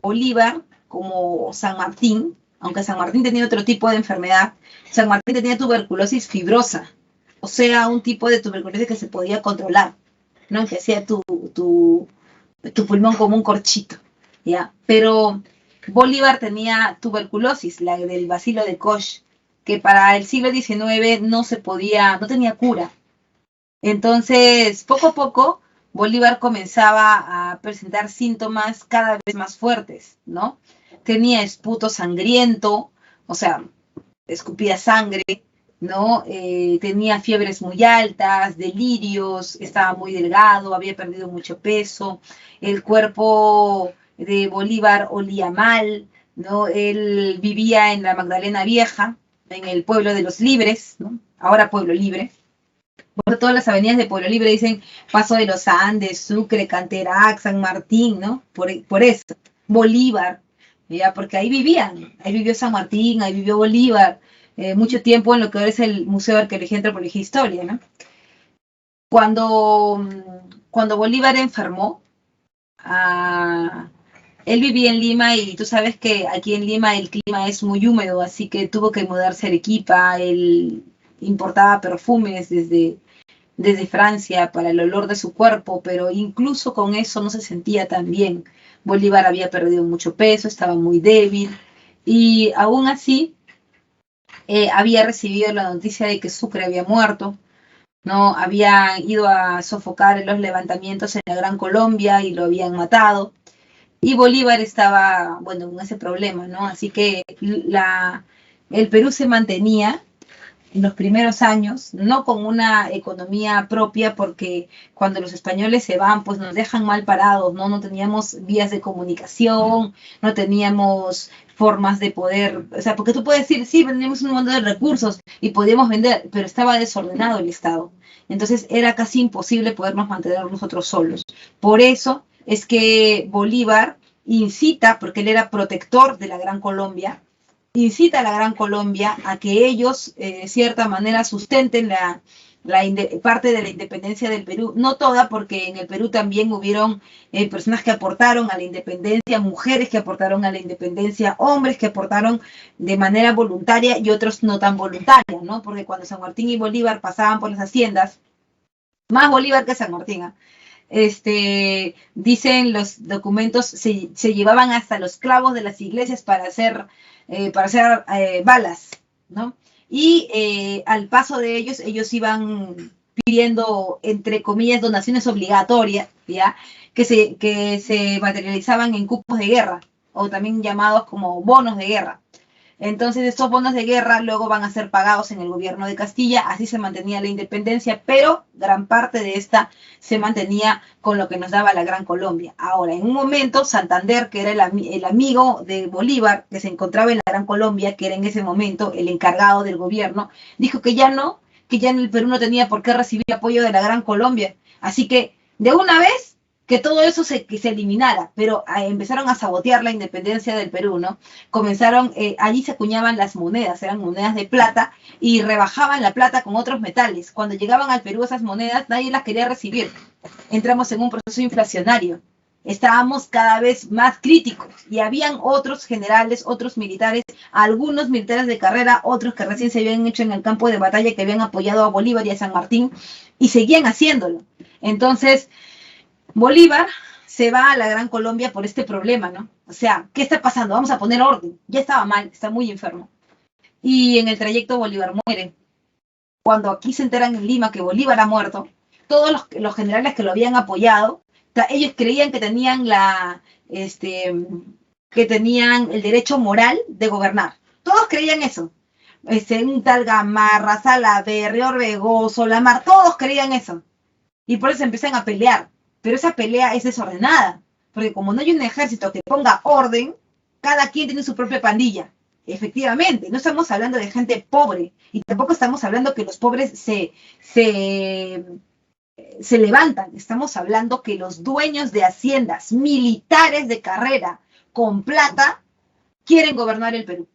[SPEAKER 1] Bolívar, como San Martín, aunque San Martín tenía otro tipo de enfermedad, San Martín tenía tuberculosis fibrosa, o sea, un tipo de tuberculosis que se podía controlar, ¿no? Que hacía tu pulmón como un corchito, ¿ya? Pero Bolívar tenía tuberculosis, la del bacilo de Koch, que para el siglo XIX no se podía, no tenía cura. Entonces, poco a poco, Bolívar comenzaba a presentar síntomas cada vez más fuertes, ¿no? Tenía esputo sangriento, o sea, escupía sangre, ¿no? Tenía fiebres muy altas, delirios, estaba muy delgado, había perdido mucho peso, el cuerpo de Bolívar olía mal, ¿no? Él vivía en la Magdalena Vieja, en el pueblo de los Libres, ¿no? Ahora Pueblo Libre. Por todas las avenidas de Pueblo Libre dicen Paso de los Andes, Sucre, Canterac, San Martín, ¿no? Por eso. Bolívar, ¿ya? Porque ahí vivían, ahí vivió San Martín, ahí vivió Bolívar, mucho tiempo en lo que ahora es el Museo de Arqueología y Antropología e Historia, ¿no? Cuando Bolívar enfermó, él vivía en Lima y tú sabes que aquí en Lima el clima es muy húmedo, así que tuvo que mudarse a Arequipa, él importaba perfumes desde Francia para el olor de su cuerpo, pero incluso con eso no se sentía tan bien. Bolívar había perdido mucho peso, estaba muy débil y aún así había recibido la noticia de que Sucre había muerto, ¿no? Habían ido a sofocar los levantamientos en la Gran Colombia y lo habían matado. Y Bolívar estaba, bueno, con ese problema, ¿no? Así que el Perú se mantenía en los primeros años, no con una economía propia, porque cuando los españoles se van, pues nos dejan mal parados, ¿no? No teníamos vías de comunicación, no teníamos formas de poder, o sea, porque tú puedes decir, sí, teníamos un montón de recursos y podíamos vender, pero estaba desordenado el Estado. Entonces era casi imposible podernos mantener nosotros solos. Por eso es que Bolívar incita, porque él era protector de la Gran Colombia, incita a la Gran Colombia a que ellos, de cierta manera, sustenten parte de la independencia del Perú. No toda, porque en el Perú también hubieron personas que aportaron a la independencia, mujeres que aportaron a la independencia, hombres que aportaron de manera voluntaria y otros no tan voluntaria, ¿no? Porque cuando San Martín y Bolívar pasaban por las haciendas, más Bolívar que San Martín, dicen los documentos, se llevaban hasta los clavos de las iglesias para hacer balas, ¿no? Y al paso de ellos iban pidiendo, entre comillas, donaciones obligatorias, ¿ya? Que se materializaban en cupos de guerra, o también llamados como bonos de guerra. Entonces estos bonos de guerra luego van a ser pagados en el gobierno de Castilla, así se mantenía la independencia, pero gran parte de esta se mantenía con lo que nos daba la Gran Colombia. Ahora, en un momento, Santander, que era el amigo de Bolívar, que se encontraba en la Gran Colombia, que era en ese momento el encargado del gobierno, dijo que ya en el Perú no tenía por qué recibir apoyo de la Gran Colombia. Así que, de una vez, que todo eso que se eliminara, pero empezaron a sabotear la independencia del Perú, ¿no? Comenzaron, allí se acuñaban las monedas, eran monedas de plata, y rebajaban la plata con otros metales. Cuando llegaban al Perú esas monedas, nadie las quería recibir. Entramos en un proceso inflacionario. Estábamos cada vez más críticos, y habían otros generales, otros militares, algunos militares de carrera, otros que recién se habían hecho en el campo de batalla, que habían apoyado a Bolívar y a San Martín, y seguían haciéndolo. Entonces, Bolívar se va a la Gran Colombia por este problema, ¿no? O sea, ¿qué está pasando? Vamos a poner orden. Ya estaba mal, está muy enfermo. Y en el trayecto Bolívar muere. Cuando aquí se enteran en Lima que Bolívar ha muerto, todos los generales que lo habían apoyado, ellos creían que tenían que tenían el derecho moral de gobernar. Todos creían eso. Un tal Gamarra, Salaverry, Orbegoso, Lamar, todos creían eso. Y por eso empiezan a pelear. Pero esa pelea es desordenada, porque como no hay un ejército que ponga orden, cada quien tiene su propia pandilla. Efectivamente, no estamos hablando de gente pobre, y tampoco estamos hablando que los pobres se levantan. Estamos hablando que los dueños de haciendas, militares de carrera, con plata, quieren gobernar el Perú.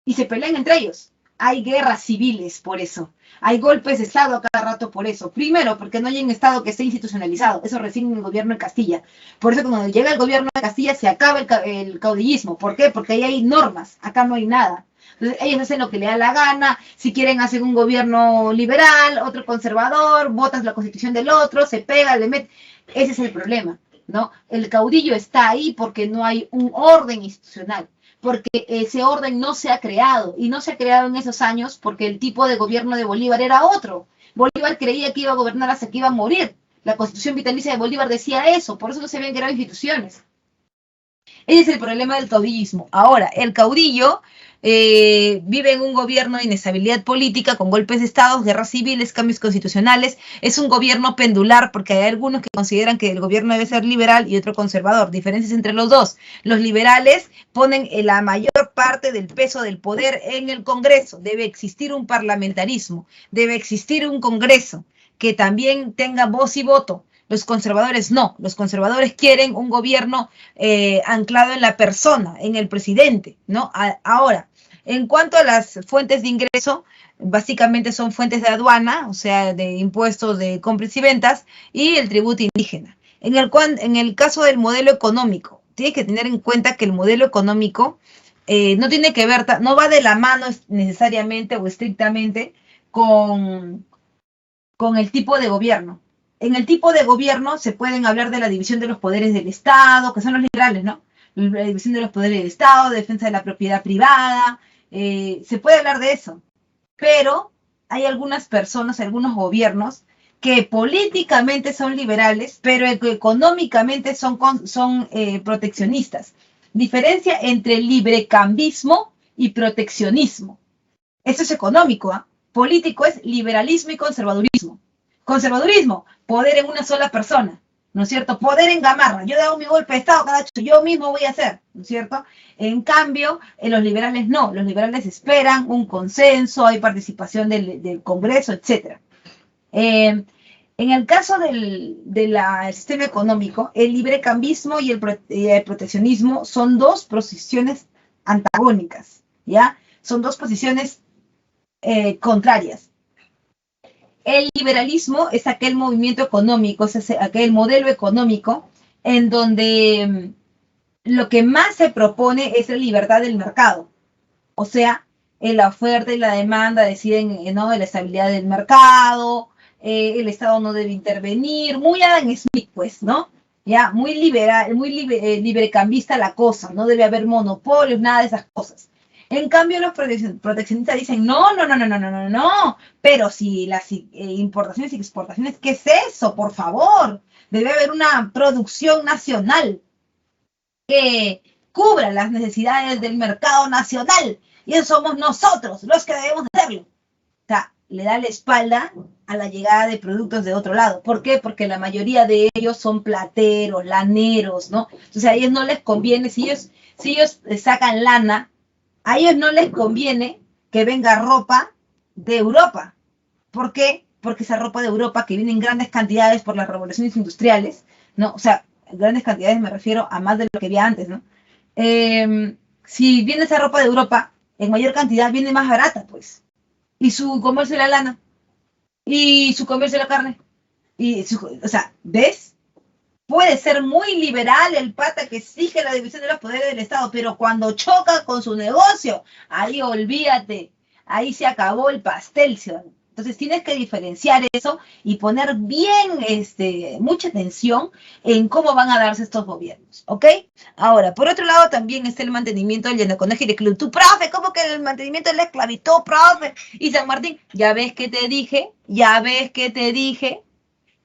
[SPEAKER 1] Y se pelean entre ellos. Hay guerras civiles por eso. Hay golpes de Estado a cada rato por eso. Primero, porque no hay un Estado que esté institucionalizado. Eso recién en el gobierno de Castilla. Por eso cuando llega el gobierno de Castilla se acaba el caudillismo. ¿Por qué? Porque ahí hay normas. Acá no hay nada. Entonces ellos hacen lo que le da la gana. Si quieren hacer un gobierno liberal, otro conservador, votas la constitución del otro, se pega, le mete. Ese es el problema, ¿no? El caudillo está ahí porque no hay un orden institucional, porque ese orden no se ha creado, y no se ha creado en esos años porque el tipo de gobierno de Bolívar era otro. Bolívar creía que iba a gobernar hasta que iba a morir. La constitución vitalicia de Bolívar decía eso, por eso no se habían creado instituciones. Ese es el problema del caudillismo. Ahora, el caudillo vive en un gobierno de inestabilidad política, con golpes de Estado, guerras civiles, cambios constitucionales. Es un gobierno pendular, porque hay algunos que consideran que el gobierno debe ser liberal y otro conservador. Diferencias entre los dos. Los liberales ponen la mayor parte del peso del poder en el Congreso. Debe existir un parlamentarismo, debe existir un Congreso que también tenga voz y voto. Los conservadores no, los conservadores quieren un gobierno anclado en la persona, en el presidente, ¿no? Ahora, en cuanto a las fuentes de ingreso, básicamente son fuentes de aduana, o sea, de impuestos de compras y ventas, y el tributo indígena. En el caso del modelo económico, tienes que tener en cuenta que el modelo económico no tiene que ver, no va de la mano necesariamente o estrictamente con el tipo de gobierno. En el tipo de gobierno se pueden hablar de la división de los poderes del Estado, que son los liberales, ¿no? La división de los poderes del Estado, defensa de la propiedad privada, se puede hablar de eso. Pero hay algunas personas, algunos gobiernos, que políticamente son liberales, pero económicamente son proteccionistas. Diferencia entre librecambismo y proteccionismo. Eso es económico, ¿eh? Político es liberalismo y conservadurismo. Conservadurismo, poder en una sola persona, ¿no es cierto? Poder en gamarra. Yo hago mi golpe de Estado, caracho, yo mismo voy a hacer, ¿no es cierto? En cambio, los liberales no. Los liberales esperan un consenso, hay participación del Congreso, etc. En el caso del sistema económico, el librecambismo y el proteccionismo son dos posiciones antagónicas, ¿ya? Son dos posiciones contrarias. El liberalismo es aquel movimiento económico, es aquel modelo económico en donde lo que más se propone es la libertad del mercado. O sea, la oferta y la demanda deciden, ¿no?, de la estabilidad del mercado, el Estado no debe intervenir, muy Adam Smith, pues, ¿no? Ya, muy liberal, muy librecambista la cosa, no debe haber monopolios, nada de esas cosas. En cambio, los proteccionistas dicen, no, pero si las importaciones y exportaciones, ¿qué es eso? Por favor, debe haber una producción nacional que cubra las necesidades del mercado nacional, y eso somos nosotros los que debemos hacerlo. O sea, le da la espalda a la llegada de productos de otro lado. ¿Por qué? Porque la mayoría de ellos son plateros, laneros, ¿no? Entonces a ellos no les conviene, si ellos sacan lana, a ellos no les conviene que venga ropa de Europa. ¿Por qué? Porque esa ropa de Europa, que viene en grandes cantidades por las revoluciones industriales, ¿no? O sea, en grandes cantidades me refiero a más de lo que había antes, ¿no? Si viene esa ropa de Europa, en mayor cantidad viene más barata, pues. Y su comercio de la lana, y su comercio de la carne, o sea, ¿ves? Puede ser muy liberal el pata que exige la división de los poderes del Estado, pero cuando choca con su negocio, ahí olvídate, ahí se acabó el pastel, ¿sí? Entonces tienes que diferenciar eso y poner bien, mucha atención en cómo van a darse estos gobiernos, ¿ok? Ahora, por otro lado, también está el mantenimiento del Yanaconejo de Club. Tu profe, ¿cómo que el mantenimiento de la esclavitud, profe? Y San Martín, ya ves que te dije,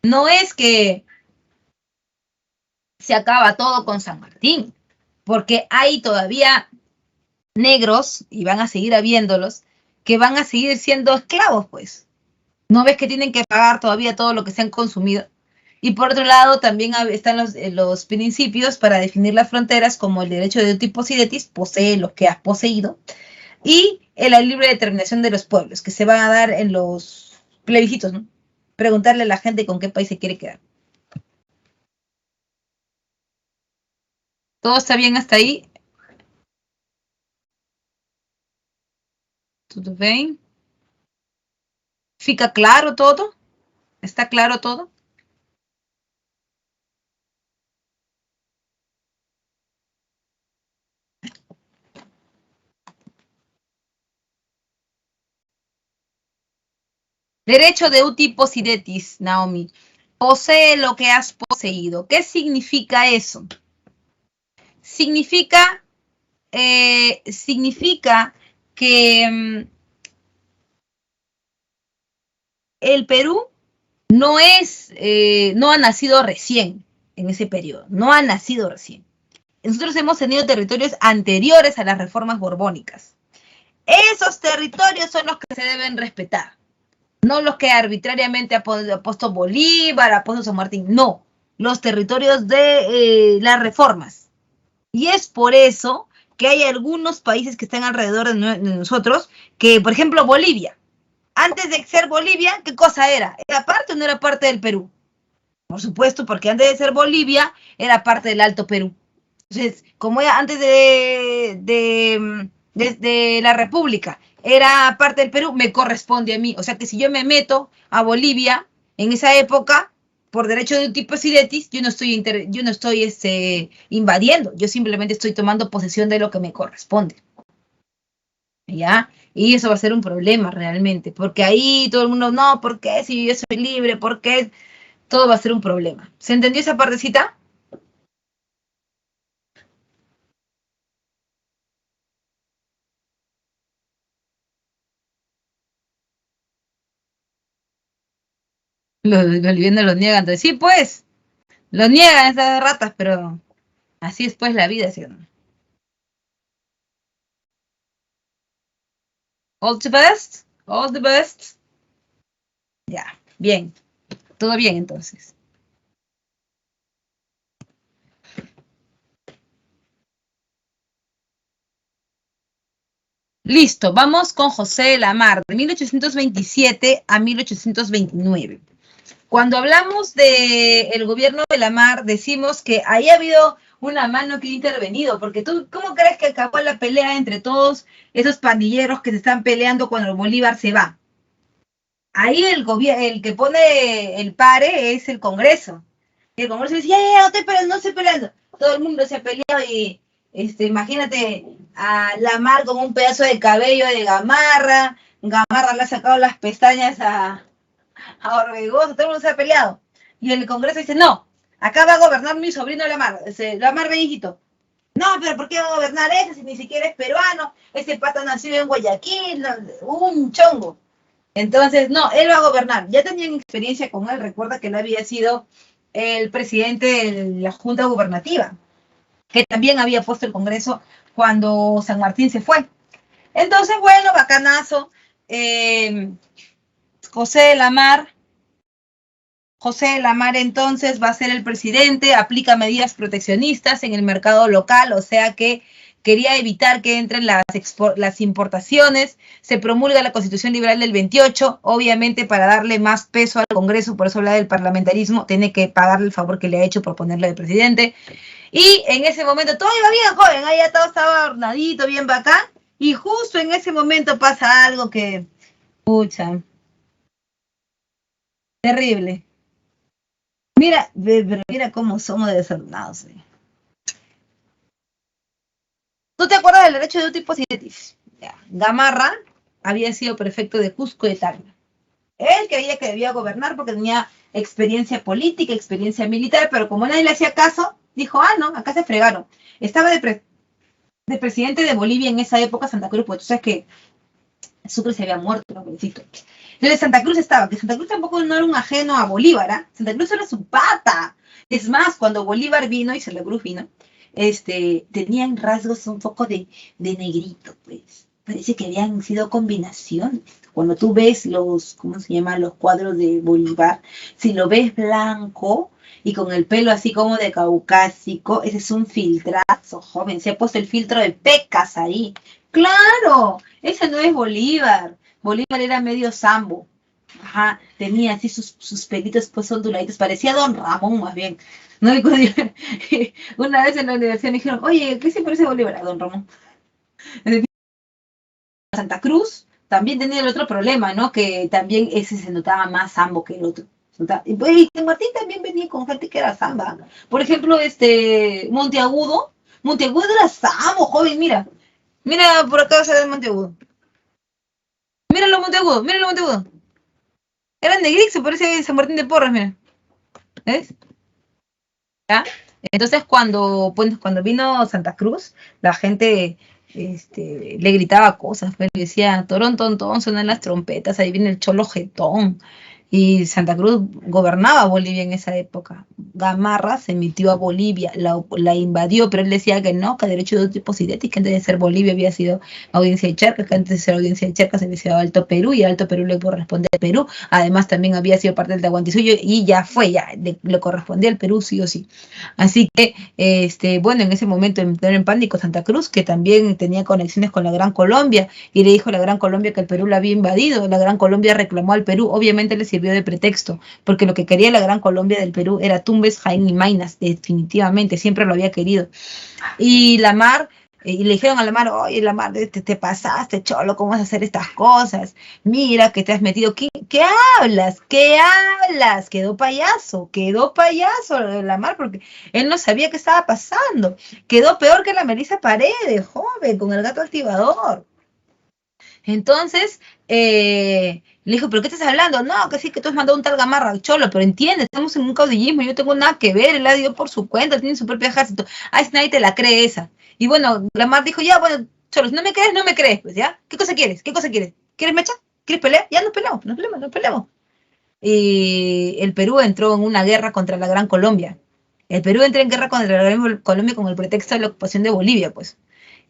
[SPEAKER 1] no es que se acaba todo con San Martín, porque hay todavía negros, y van a seguir habiéndolos, que van a seguir siendo esclavos, pues. ¿No ves que tienen que pagar todavía todo lo que se han consumido? Y por otro lado, también están los principios para definir las fronteras, como el derecho de tipo sidetis, posee lo que has poseído, y la libre determinación de los pueblos, que se van a dar en los plebiscitos, ¿no? Preguntarle a la gente con qué país se quiere quedar. ¿Todo está bien hasta ahí? ¿Tudo bem? ¿Fica claro todo? ¿Está claro todo? Derecho de uti possidetis, Naomi. Posee lo que has poseído. ¿Qué significa eso? Significa que el Perú no ha nacido recién en ese periodo, no ha nacido recién. nosotros hemos tenido territorios anteriores a las reformas borbónicas. Esos territorios son los que se deben respetar, no los que arbitrariamente ha puesto Bolívar, ha puesto San Martín, no, los territorios de las reformas. Y es por eso que hay algunos países que están alrededor de nosotros, que por ejemplo Bolivia, antes de ser Bolivia, ¿qué cosa era? ¿Era parte o no era parte del Perú? Por supuesto, porque antes de ser Bolivia, era parte del Alto Perú. Entonces, como era antes de la República, era parte del Perú, me corresponde a mí. O sea que si yo me meto a Bolivia en esa época, por derecho de un tipo sidetis, yo no estoy invadiendo, yo simplemente estoy tomando posesión de lo que me corresponde. ¿Ya? Y eso va a ser un problema realmente, porque ahí todo el mundo, no, ¿por qué? Si yo soy libre, ¿por qué? Todo va a ser un problema. ¿Se entendió esa partecita? Los bolivianos lo niegan. Entonces, sí, pues, lo niegan esas ratas, pero así es pues la vida, ¿sí o no? All the best, all the best. Ya, bien, todo bien entonces. Listo, vamos con José de la Mar, de 1827 a 1829. Cuando hablamos del gobierno de la Mar, decimos que ahí ha habido una mano que ha intervenido, porque tú, ¿cómo crees que acabó la pelea entre todos esos pandilleros que se están peleando cuando Bolívar se va? Ahí el que pone el pare es el Congreso. Y el Congreso dice, ya, no estoy peleando, no estoy peleando. Todo el mundo se ha peleado y imagínate a Lamar con un pedazo de cabello de Gamarra, Gamarra le ha sacado las pestañas a Orbegoso, todo el mundo se ha peleado. Y el Congreso dice, no, acá va a gobernar mi sobrino Lamar. Lamar, ven, hijito. No, pero ¿por qué va a gobernar ese si ni siquiera es peruano? Ese pata nació en Guayaquil, un chongo. Entonces, no, él va a gobernar. Ya tenían experiencia con él. Recuerda que él había sido el presidente de la Junta Gubernativa, que también había puesto el Congreso cuando San Martín se fue. Entonces, bueno, bacanazo. José de la Mar. José de la Mar entonces va a ser el presidente, aplica medidas proteccionistas en el mercado local, o sea que quería evitar que entren las importaciones, se promulga la Constitución Liberal del 28, obviamente para darle más peso al Congreso, por eso habla del parlamentarismo, tiene que pagarle el favor que le ha hecho por ponerle de presidente, y en ese momento todo iba bien, joven, ahí ya todo estaba ordenadito, bien bacán, y justo en ese momento pasa algo que, pucha, terrible. Mira, pero mira cómo somos desordenados. ¿Tú te acuerdas del derecho de un tipo sidetis? Gamarra había sido prefecto de Cusco de Tacna. Él creía que debía gobernar porque tenía experiencia política, experiencia militar, pero como nadie le hacía caso, dijo, no, acá se fregaron. Estaba de presidente de Bolivia en esa época, Santa Cruz, porque tú sabes que Sucre se había muerto, ¿no? Entonces Santa Cruz estaba, que Santa Cruz tampoco no era un ajeno a Bolívar, ¿eh? Santa Cruz era su pata. Es más, cuando Bolívar vino y Santa Cruz vino, tenían rasgos un poco de negrito, pues. Parece que habían sido combinaciones. Cuando tú ves ¿cómo se llama? Los cuadros de Bolívar, si lo ves blanco y con el pelo así como de caucásico, ese es un filtrazo, joven. Se ha puesto el filtro de pecas ahí. ¡Claro! Ese no es Bolívar. Bolívar era medio sambo. Ajá, tenía así sus pelitos pues onduladitos, parecía Don Ramón más bien. ¿No? Una vez en la universidad me dijeron, oye, ¿qué se parece a Bolívar? A Don Ramón. Santa Cruz también tenía el otro problema, ¿no? Que también ese se notaba más sambo que el otro. Y San Martín también venía con gente que era samba. Por ejemplo, Monteagudo. Monteagudo era sambo, joven, mira. Mira por acá sale el Monteagudo. Míralo Monteagudo, míralo Monteagudo. Era negrito, parece San Martín de Porres, mira. ¿Ves? ¿Ya? Entonces cuando vino Santa Cruz, la gente le gritaba cosas, pero decía, torón, tontón, suenan las trompetas, ahí viene el cholo jetón. y Santa Cruz gobernaba Bolivia en esa época. Gamarra se metió a Bolivia, la invadió, pero él decía que no, que derecho de tipos idénticos, que antes de ser Bolivia había sido audiencia de Charcas, que antes de ser audiencia de Charcas había sido Alto Perú, y Alto Perú le corresponde al Perú. Además también había sido parte del Tahuantinsuyo y ya fue, le correspondía al Perú sí o sí. Así que, bueno, en ese momento entraron en pánico Santa Cruz, que también tenía conexiones con la Gran Colombia, y le dijo a la Gran Colombia que el Perú la había invadido. La Gran Colombia reclamó al Perú, obviamente le sirvió de pretexto, porque lo que quería la Gran Colombia del Perú era Tumbes, Jaén y Maynas, definitivamente, siempre lo había querido. Y la Mar, y le dijeron a la Mar, oye, la Mar, te pasaste, cholo, ¿cómo vas a hacer estas cosas? Mira que te has metido, ¿qué hablas? ¿Qué hablas? Quedó payaso la Mar, porque él no sabía qué estaba pasando. Quedó peor que la Melissa Paredes, joven, con el gato activador. Entonces, le dijo, ¿pero qué estás hablando? No, que sí, que tú has mandado un tal Gamarra, cholo, pero entiende, estamos en un caudillismo, yo no tengo nada que ver, él ha ido por su cuenta, tiene su propio ejército. Ay, nadie te la cree esa. Y bueno, Gamarra dijo, ya, bueno, cholo, si no me crees, no me crees, pues, ¿ya? ¿Qué cosa quieres? ¿Qué cosa quieres? ¿Quieres mecha? ¿Quieres pelear? Ya nos peleamos. Y el Perú entró en una guerra contra la Gran Colombia. El Perú entró en guerra contra la Gran Colombia con el pretexto de la ocupación de Bolivia, pues.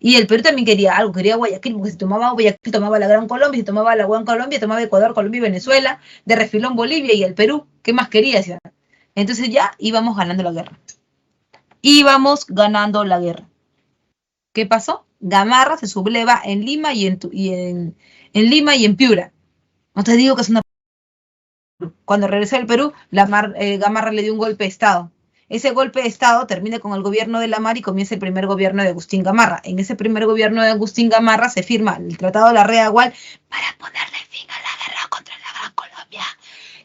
[SPEAKER 1] Y el Perú también quería algo, quería Guayaquil, porque si tomaba Guayaquil, tomaba la Gran Colombia, si tomaba la Gran Colombia, tomaba Ecuador, Colombia y Venezuela, de refilón Bolivia y el Perú, ¿qué más quería? Entonces ya íbamos ganando la guerra. Íbamos ganando la guerra. ¿Qué pasó? Gamarra se subleva en Lima y en Lima y en Piura. No te digo que es una... Cuando regresó al Perú, Gamarra le dio un golpe de Estado. Ese golpe de Estado termina con el gobierno de la Mar y comienza el primer gobierno de Agustín Gamarra. En ese primer gobierno de Agustín Gamarra se firma el Tratado de la Reagual para ponerle fin a la guerra contra la Gran Colombia.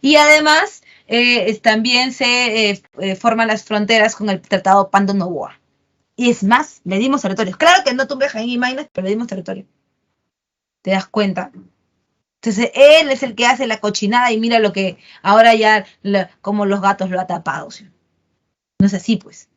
[SPEAKER 1] Y además también se forman las fronteras con el Tratado Pando Novoa. Y es más, le dimos territorios. Claro que no tumbé Jaén y Maynas, pero le dimos territorio. ¿Te das cuenta? Entonces, él es el que hace la cochinada y mira lo que ahora ya, como los gatos lo ha tapado. ¿Sí? No es así, pues.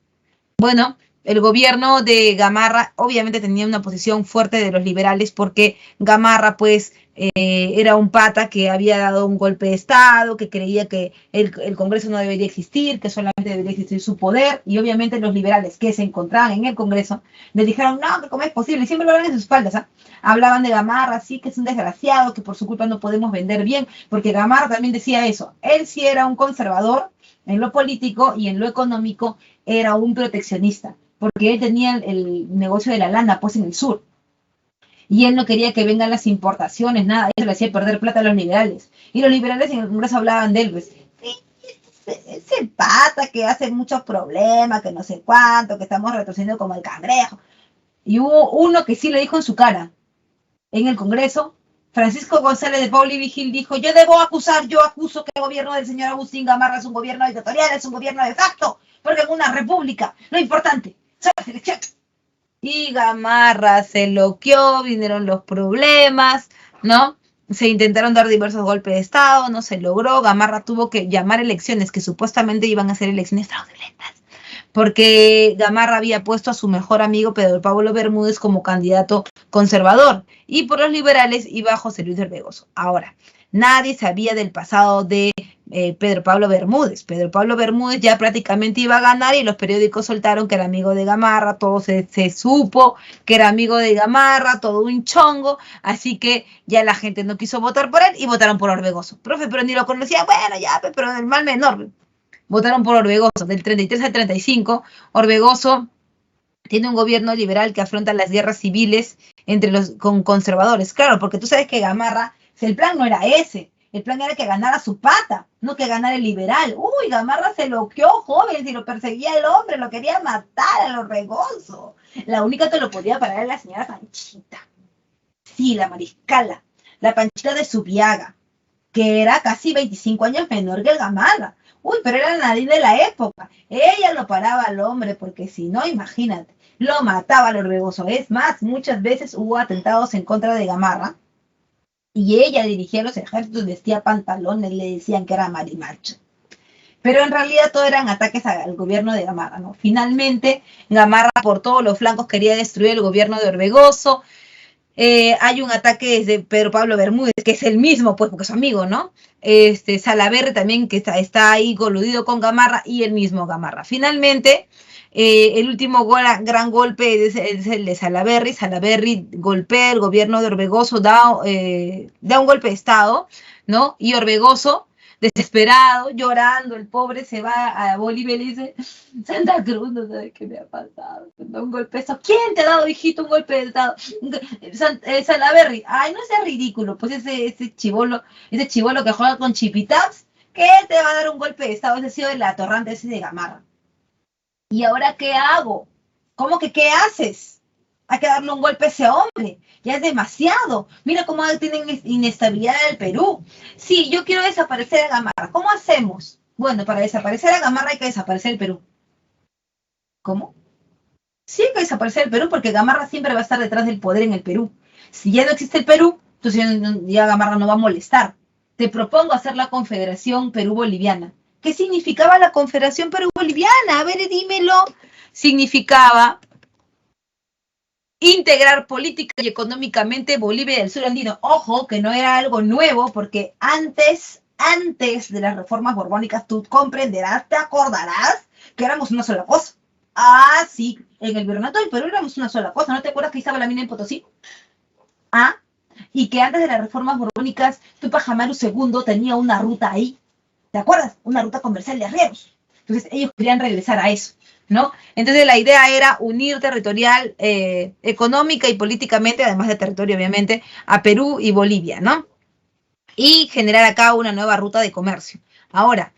[SPEAKER 1] Bueno, el gobierno de Gamarra obviamente tenía una posición fuerte de los liberales porque Gamarra, pues, era un pata que había dado un golpe de Estado, que creía que el Congreso no debería existir, que solamente debería existir su poder, y obviamente los liberales que se encontraban en el Congreso le dijeron, no, que cómo es posible, y siempre lo hablan en sus espaldas, ¿eh? Hablaban de Gamarra, sí, que es un desgraciado, que por su culpa no podemos vender bien, porque Gamarra también decía eso, él sí era un conservador en lo político y en lo económico era un proteccionista, porque él tenía el negocio de la lana, pues en el sur. Y él no quería que vengan las importaciones, nada, eso le hacía perder plata a los liberales. Y los liberales en el Congreso hablaban de él, pues, ese pata que hace muchos problemas, que no sé cuánto, que estamos retrocediendo como el cangrejo. Y hubo uno que sí le dijo en su cara, en el Congreso, Francisco González de Pauli Vigil dijo, yo acuso que el gobierno del señor Agustín Gamarra es un gobierno dictatorial, es un gobierno de facto, porque en una república, lo importante, son las elecciones. Y Gamarra se loqueó, vinieron los problemas, ¿no? Se intentaron dar diversos golpes de Estado, no se logró, Gamarra tuvo que llamar elecciones que supuestamente iban a ser elecciones fraudulentas, porque Gamarra había puesto a su mejor amigo Pedro Pablo Bermúdez como candidato conservador, y por los liberales iba José Luis Orbegoso. Ahora, nadie sabía del pasado de Pedro Pablo Bermúdez. Pedro Pablo Bermúdez ya prácticamente iba a ganar y los periódicos soltaron que era amigo de Gamarra, todo se supo que era amigo de Gamarra, todo un chongo, así que ya la gente no quiso votar por él y votaron por Orbegoso. Profe, pero ni lo conocía, bueno, ya, pero el mal menor. Votaron por Orbegoso, del 33 al 35, Orbegoso tiene un gobierno liberal que afronta las guerras civiles con conservadores. Claro, porque tú sabes que Gamarra, el plan no era ese, el plan era que ganara su pata, no que ganara el liberal. Uy, Gamarra se loqueó, joven, si lo perseguía el hombre, lo quería matar al Orbegoso. La única que lo podía parar era la señora Panchita. Sí, la mariscala, la Panchita de Subiaga, que era casi 25 años menor que el Gamarra. Uy, pero era nadie de la época. Ella lo paraba al hombre, porque si no, imagínate, lo mataba al Orbegoso. Es más, muchas veces hubo atentados en contra de Gamarra, y ella dirigía los ejércitos, vestía pantalones, le decían que era marimacho. Pero en realidad todo eran ataques al gobierno de Gamarra, ¿no? Finalmente, Gamarra por todos los flancos quería destruir el gobierno de Orbegoso. Hay un ataque desde Pedro Pablo Bermúdez, que es el mismo, pues, porque es su amigo, ¿no? Salaverry también, que está ahí coludido con Gamarra, y el mismo Gamarra. Finalmente, el último gran golpe es el de Salaverry. Salaverry golpea el gobierno de Orbegoso, da un golpe de Estado, ¿no? Y Orbegoso, desesperado, llorando, el pobre se va a Bolivia y le dice: Santa Cruz, no sabes qué me ha pasado, me da un golpe de Estado. ¿Quién te ha dado, hijito, un golpe de Estado? Salaverry. Ay, no seas ridículo, pues ese chivolo que juega con Chipitaps, ¿qué te va a dar un golpe de Estado? Ese ha sido el atorrante ese de Gamarra. ¿Y ahora qué hago? ¿Cómo que qué haces? Hay que darle un golpe a ese hombre. Ya es demasiado. Mira cómo tienen inestabilidad en el Perú. Sí, yo quiero desaparecer a Gamarra. ¿Cómo hacemos? Bueno, para desaparecer a Gamarra hay que desaparecer el Perú. ¿Cómo? Sí hay que desaparecer el Perú porque Gamarra siempre va a estar detrás del poder en el Perú. Si ya no existe el Perú, entonces ya Gamarra no va a molestar. Te propongo hacer la Confederación Perú-Boliviana. ¿Qué significaba la Confederación Perú-Boliviana? A ver, dímelo. Significaba integrar política y económicamente Bolivia y el sur andino. Ojo, que no era algo nuevo, porque antes de las reformas borbónicas, tú comprenderás, te acordarás que éramos una sola cosa. Ah, sí, en el virreinato del Perú éramos una sola cosa. ¿No te acuerdas que ahí estaba la mina en Potosí? Ah, y que antes de las reformas borbónicas, Tupac Amaru II tenía una ruta ahí. ¿Te acuerdas? Una ruta comercial de arrieros. Entonces ellos querían regresar a eso, ¿no? Entonces la idea era unir territorial, económica y políticamente, además de territorio obviamente, a Perú y Bolivia, ¿no? Y generar acá una nueva ruta de comercio. Ahora,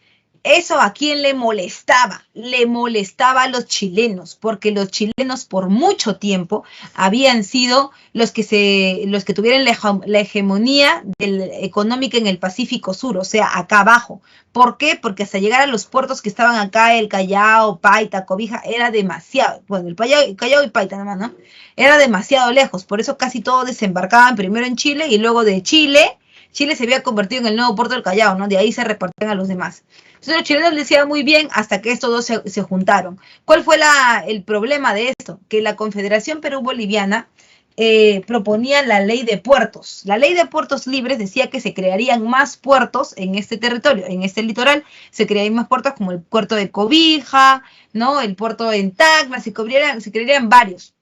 [SPEAKER 1] ¿eso a quién le molestaba? Le molestaba a los chilenos, porque los chilenos por mucho tiempo habían sido los que tuvieron la hegemonía económica en el Pacífico Sur, o sea, acá abajo. ¿Por qué? Porque hasta llegar a los puertos que estaban acá, el Callao, Paita, Cobija, era demasiado. Bueno, el Callao y Paita nada más, ¿no? Era demasiado lejos, por eso casi todos desembarcaban primero en Chile y luego de Chile se había convertido en el nuevo puerto del Callao, ¿no? De ahí se repartían a los demás. Entonces los chilenos les iba muy bien hasta que estos dos se juntaron. ¿Cuál fue el problema de esto? Que la Confederación Perú-Boliviana proponía la ley de puertos. La ley de puertos libres decía que se crearían más puertos en este territorio, en este litoral, se crearían más puertos como el puerto de Cobija, ¿no? El puerto de Tacna, se crearían varios.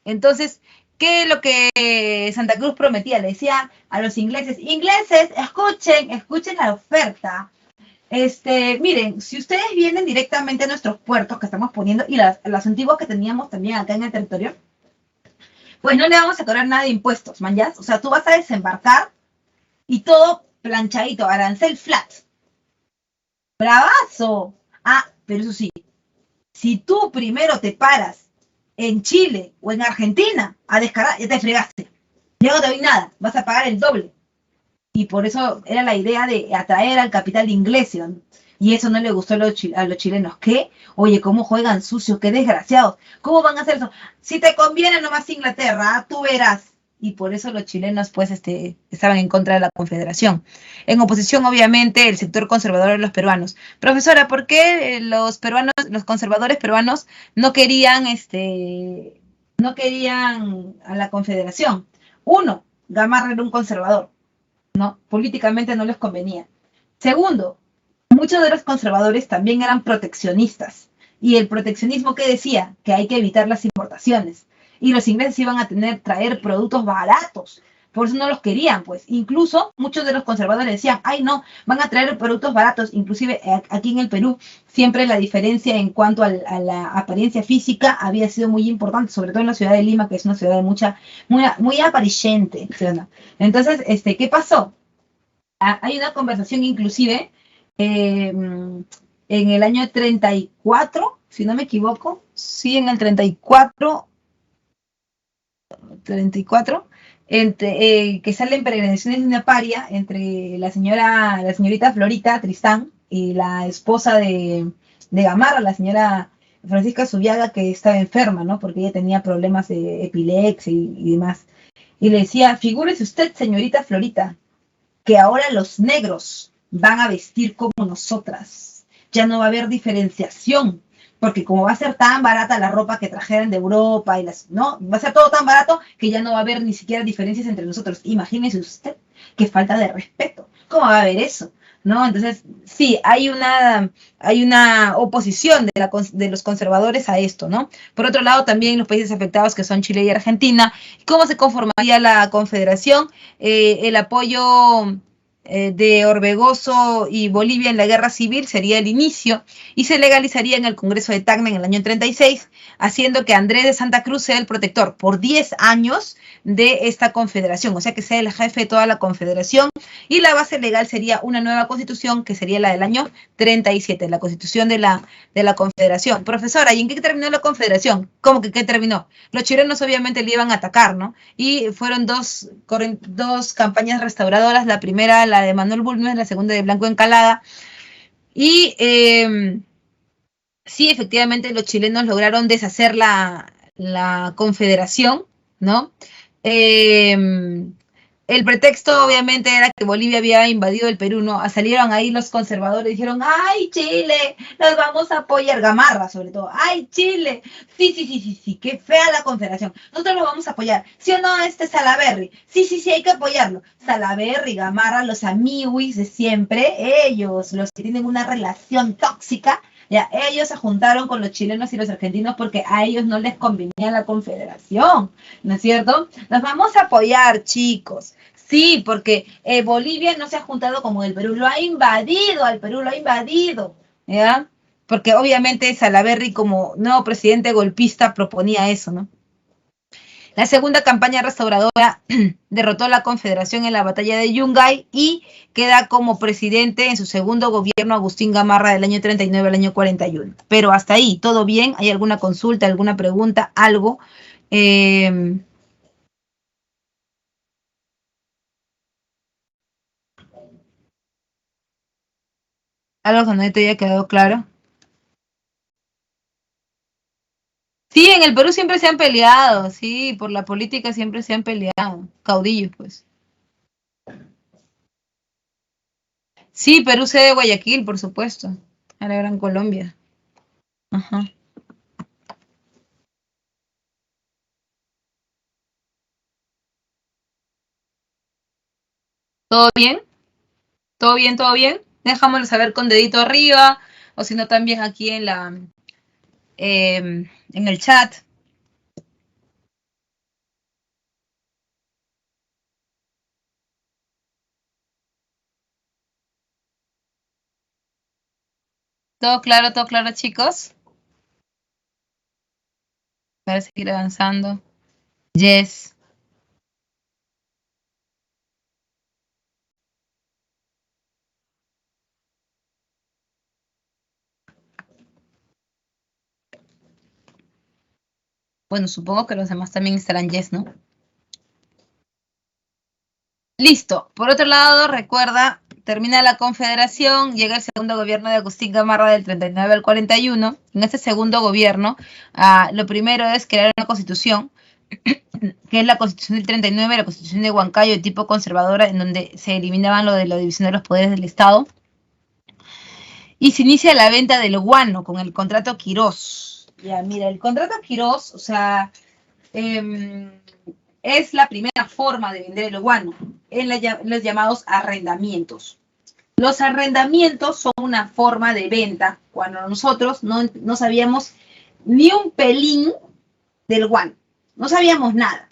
[SPEAKER 1] Entonces, ¿qué es lo que Santa Cruz prometía? Le decía a los ingleses, escuchen la oferta. Miren, si ustedes vienen directamente a nuestros puertos que estamos poniendo y las antiguas que teníamos también acá en el territorio, pues no le vamos a cobrar nada de impuestos, man, ¿ya? O sea, tú vas a desembarcar y todo planchadito, arancel flat. ¡Bravazo! Ah, pero eso sí, si tú primero te paras en Chile o en Argentina a descargar, ya te fregaste. Ya no te doy nada, vas a pagar el doble. Y por eso era la idea de atraer al capital inglés. Y eso no le gustó a los chilenos. ¿Qué? Oye, ¿cómo juegan sucios? ¡Qué desgraciados! ¿Cómo van a hacer eso? Si te conviene nomás Inglaterra, tú verás. Y por eso los chilenos, pues, estaban en contra de la Confederación. En oposición, obviamente, el sector conservador de los peruanos. Profesora, ¿por qué los conservadores peruanos no querían a la Confederación? Uno, Gamarra era un conservador, ¿no? Políticamente no les convenía. Segundo, muchos de los conservadores también eran proteccionistas. Y el proteccionismo, ¿qué decía? Que hay que evitar las importaciones. Y los ingleses iban a traer productos baratos. Por eso no los querían, pues. Incluso muchos de los conservadores decían, ay no, van a traer productos baratos. Inclusive aquí en el Perú, siempre la diferencia en cuanto a la apariencia física había sido muy importante, sobre todo en la ciudad de Lima, que es una ciudad de muy apareciente. Entonces, ¿qué pasó? Hay una conversación inclusive en el año 34, si no me equivoco, sí, en el 34, que sale en Peregrinaciones de una paria entre la señorita Florita Tristán y la esposa de Gamarra, la señora Francisca Zubiaga, que estaba enferma, ¿no? Porque ella tenía problemas de epilepsia y demás. Y le decía, figúrese usted, señorita Florita, que ahora los negros van a vestir como nosotras. Ya no va a haber diferenciación. porque como va a ser tan barata la ropa que trajeran de Europa y ¿no? Va a ser todo tan barato que ya no va a haber ni siquiera diferencias entre nosotros. Imagínese usted qué falta de respeto. ¿Cómo va a haber eso? ¿No? Entonces, sí, hay una oposición de los conservadores a esto, ¿no? Por otro lado, también los países afectados que son Chile y Argentina, ¿cómo se conformaría la confederación? El apoyo de Orbegoso y Bolivia en la guerra civil sería el inicio y se legalizaría en el Congreso de Tacna en el año 36, haciendo que Andrés de Santa Cruz sea el protector por 10 años de esta confederación, o sea que sea el jefe de toda la confederación, y la base legal sería una nueva constitución que sería la del año 37, la constitución de la confederación. Profesora, ¿y en qué terminó la confederación? ¿Cómo que qué terminó? Los chilenos obviamente le iban a atacar, ¿no? Y fueron dos campañas restauradoras, la primera la de Manuel Bulnes, la segunda de Blanco Encalada, y sí, efectivamente los chilenos lograron deshacer la confederación, ¿no? El pretexto obviamente era que Bolivia había invadido el Perú, ¿no? Salieron ahí los conservadores y dijeron, ¡ay, Chile! Nos vamos a apoyar, Gamarra sobre todo, ¡ay, Chile! Sí, qué fea la confederación. Nosotros lo vamos a apoyar. ¿Sí o no, Salaverry? Sí, hay que apoyarlo. Salaverry, Gamarra, los amiguis de siempre, ellos, los que tienen una relación tóxica, ya, ellos se juntaron con los chilenos y los argentinos porque a ellos no les convenía la confederación, ¿no es cierto? Nos vamos a apoyar, chicos. Sí, porque Bolivia no se ha juntado como el Perú, lo ha invadido, al Perú lo ha invadido, ¿ya? Porque obviamente Salaverry como nuevo presidente golpista proponía eso, ¿no? La segunda campaña restauradora derrotó a la Confederación en la batalla de Yungay y queda como presidente en su segundo gobierno Agustín Gamarra del año 39 al año 41. Pero hasta ahí, ¿todo bien? ¿Hay alguna consulta, alguna pregunta, algo? ¿Algo que no te haya quedado claro? Sí, en el Perú siempre se han peleado, sí, por la política siempre se han peleado, caudillos, pues. Sí, Perú sede Guayaquil, por supuesto, a la Gran Colombia. Ajá. ¿Todo bien? ¿Todo bien? ¿Todo bien? Déjamelo saber con dedito arriba, o si no también aquí en el chat. todo claro, chicos. Para seguir avanzando. Yes. Bueno, supongo que los demás también estarán yes, ¿no? Listo. Por otro lado, recuerda, termina la confederación, llega el segundo gobierno de Agustín Gamarra del 39 al 41. En este segundo gobierno, lo primero es crear una constitución, que es la constitución del 39, la constitución de Huancayo de tipo conservadora, en donde se eliminaban lo de la división de los poderes del Estado. Y se inicia la venta del guano con el contrato Quirós. Ya, mira, el contrato Quirós, o sea, es la primera forma de vender el guano en los llamados arrendamientos. Los arrendamientos son una forma de venta cuando nosotros no sabíamos ni un pelín del guano, no sabíamos nada.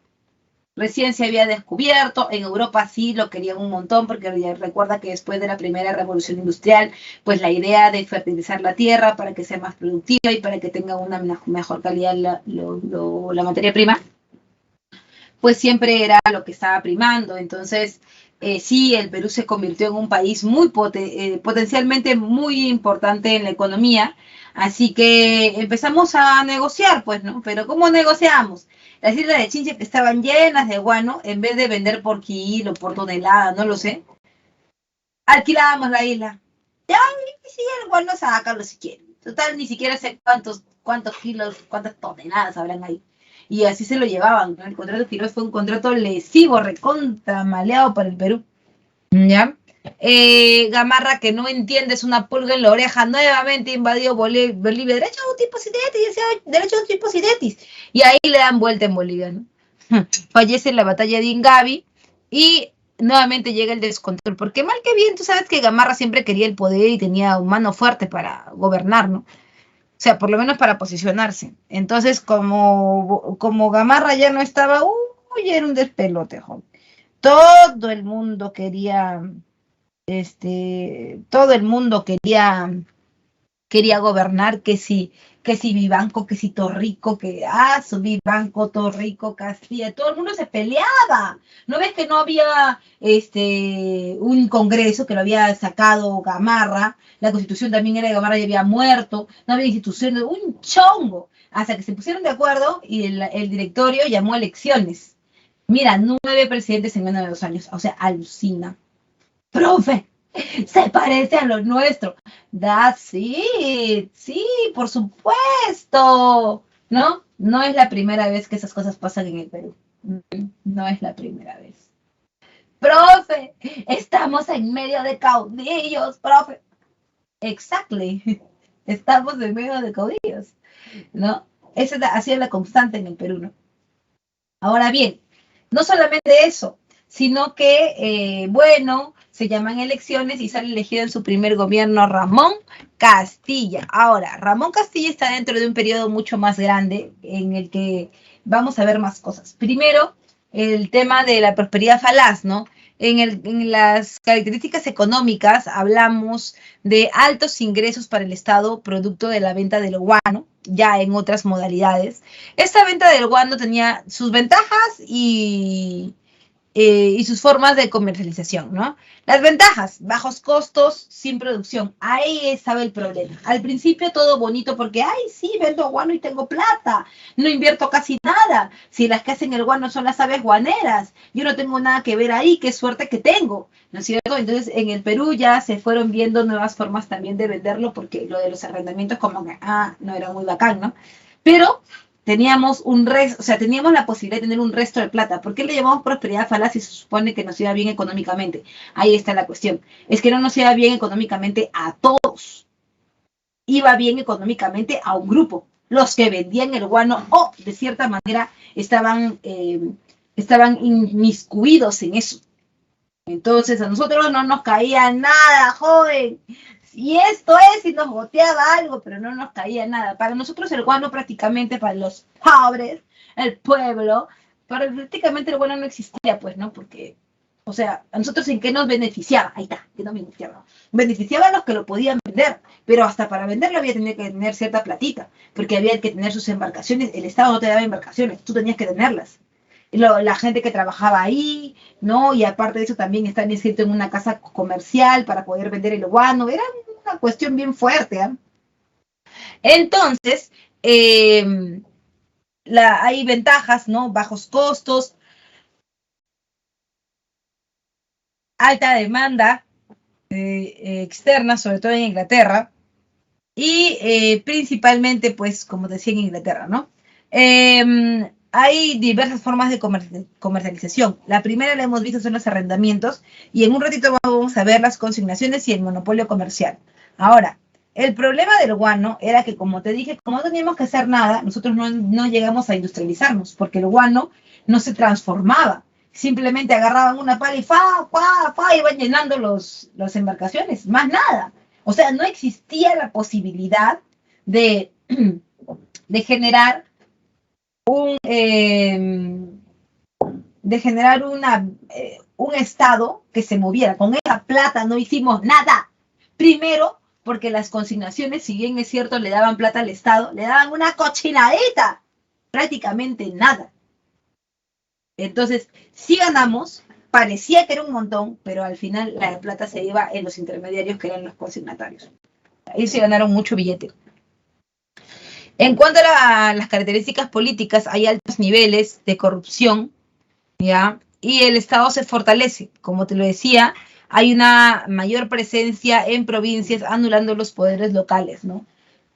[SPEAKER 1] Recién se había descubierto, en Europa sí lo querían un montón, porque recuerda que después de la primera revolución industrial, pues la idea de fertilizar la tierra para que sea más productiva y para que tenga una mejor calidad la materia prima, pues siempre era lo que estaba primando. Entonces, sí, el Perú se convirtió en un país potencialmente muy importante en la economía, así que empezamos a negociar, pues, ¿no? Pero ¿cómo negociamos? Las islas de Chinche que estaban llenas de guano, en vez de vender por kilo, por tonelada, no lo sé, alquilábamos la isla. Ya, sí, el guano sácalo si quieren. Total, ni siquiera sé cuántos kilos, cuántas toneladas habrán ahí. Y así se lo llevaban. El contrato Quirós fue un contrato lesivo, recontra, maleado para el Perú. ¿Ya? Gamarra, que no entiendes, una pulga en la oreja, nuevamente invadió Bolivia. Derecho a un tipo sidetis, derecho a un tipo sidetis. Y ahí le dan vuelta en Bolivia, ¿no? Fallece en la batalla de Ingavi y nuevamente llega el descontrol. Porque mal que bien, tú sabes que Gamarra siempre quería el poder y tenía un mano fuerte para gobernar, ¿no? O sea, por lo menos para posicionarse. Entonces, como Gamarra ya no estaba, uy, era un despelote, joven. Todo el mundo quería, todo el mundo quería gobernar, que si Vivanco, que si Torrico, su Vivanco, Torrico, Castilla, todo el mundo se peleaba. ¿No ves que no había un congreso que lo había sacado Gamarra? La constitución también era de Gamarra y había muerto, no había instituciones, un chongo, hasta que se pusieron de acuerdo y el directorio llamó a elecciones. Mira, 9 presidentes en menos de 2 años, o sea, alucina. Profe, se parece a lo nuestro. Sí, sí, por supuesto. ¿No? No es la primera vez que esas cosas pasan en el Perú. No es la primera vez. Profe, estamos en medio de caudillos, profe. Exactly. Estamos en medio de caudillos, ¿no? Esa ha sido la constante en el Perú, ¿no? Ahora bien, no solamente eso, sino que, bueno, se llaman elecciones y sale elegido en su primer gobierno Ramón Castilla. Ahora, Ramón Castilla está dentro de un periodo mucho más grande en el que vamos a ver más cosas. Primero, el tema de la prosperidad falaz, ¿no? En las características económicas hablamos de altos ingresos para el Estado producto de la venta del guano, ya en otras modalidades. Esta venta del guano tenía sus ventajas y sus formas de comercialización, ¿no? Las ventajas, bajos costos, sin producción. Ahí estaba el problema. Al principio todo bonito porque, ay, sí, vendo guano y tengo plata. No invierto casi nada. Si las que hacen el guano son las aves guaneras, yo no tengo nada que ver ahí, qué suerte que tengo, ¿no es cierto? Entonces, en el Perú ya se fueron viendo nuevas formas también de venderlo porque lo de los arrendamientos como que, no era muy bacán, ¿no? Pero teníamos teníamos la posibilidad de tener un resto de plata. ¿Por qué le llamamos prosperidad falaz si se supone que nos iba bien económicamente? Ahí está la cuestión. Es que no nos iba bien económicamente a todos. Iba bien económicamente a un grupo. Los que vendían el guano o, de cierta manera, estaban inmiscuidos en eso. Entonces, a nosotros no nos caía nada, joven. Y esto es, si nos boteaba algo, pero no nos caía nada. Para nosotros el guano prácticamente, para los pobres, el pueblo, prácticamente el guano no existía, pues, ¿no? Porque, o sea, a nosotros en qué nos beneficiaba, ahí está, ¿qué nos beneficiaba? Beneficiaba a los que lo podían vender, pero hasta para venderlo había que tener cierta platita, porque había que tener sus embarcaciones, el Estado no te daba embarcaciones, tú tenías que tenerlas. La gente que trabajaba ahí, ¿no? Y aparte de eso también están inscritos en una casa comercial para poder vender el guano, era una cuestión bien fuerte, ¿eh? Entonces, hay ventajas, ¿no? Bajos costos, alta demanda externa, sobre todo en Inglaterra, y principalmente, pues, como decía en Inglaterra, ¿no? Hay diversas formas de comercialización. La primera la hemos visto son los arrendamientos y en un ratito vamos a ver las consignaciones y el monopolio comercial. Ahora, el problema del guano era que, como te dije, como no teníamos que hacer nada, nosotros no llegamos a industrializarnos porque el guano no se transformaba. Simplemente agarraban una pala y iban llenando las embarcaciones, más nada. O sea, no existía la posibilidad de, de generar un estado que se moviera. Con esa plata no hicimos nada. Primero, porque las consignaciones, si bien es cierto, le daban plata al Estado, le daban una cochinadita, prácticamente nada. Entonces, sí ganamos, parecía que era un montón, pero al final la plata se iba en los intermediarios que eran los consignatarios. Ahí se ganaron mucho billete. En cuanto a las características políticas, hay altos niveles de corrupción, ¿ya? Y el Estado se fortalece. Como te lo decía, hay una mayor presencia en provincias anulando los poderes locales, ¿no?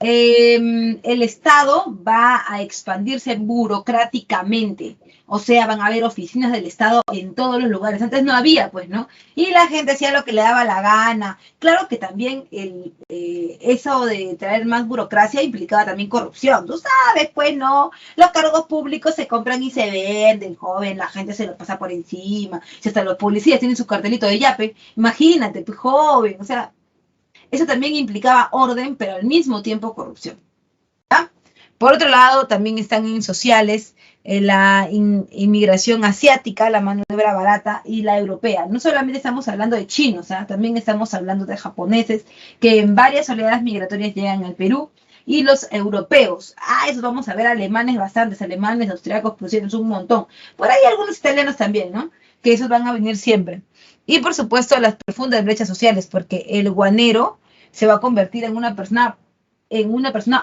[SPEAKER 1] el Estado va a expandirse burocráticamente. O sea, van a haber oficinas del Estado en todos los lugares. Antes no había, pues, ¿no? Y la gente hacía lo que le daba la gana. Claro que también eso de traer más burocracia implicaba también corrupción. Tú sabes, pues, ¿no? Los cargos públicos se compran y se venden, joven. La gente se lo pasa por encima. Si hasta los policías tienen su cartelito de yape, imagínate, pues, joven. O sea, eso también implicaba orden, pero al mismo tiempo corrupción. ¿Ya? Por otro lado, también están en sociales la inmigración asiática, la mano de obra barata y la europea. No solamente estamos hablando de chinos, ¿eh? También estamos hablando de japoneses que en varias oleadas migratorias llegan al Perú y los europeos. Eso vamos a ver alemanes bastantes, alemanes, austriacos, prusianos, un montón. Por ahí algunos italianos también, ¿no? Que esos van a venir siempre. Y por supuesto las profundas brechas sociales, porque el guanero se va a convertir en una persona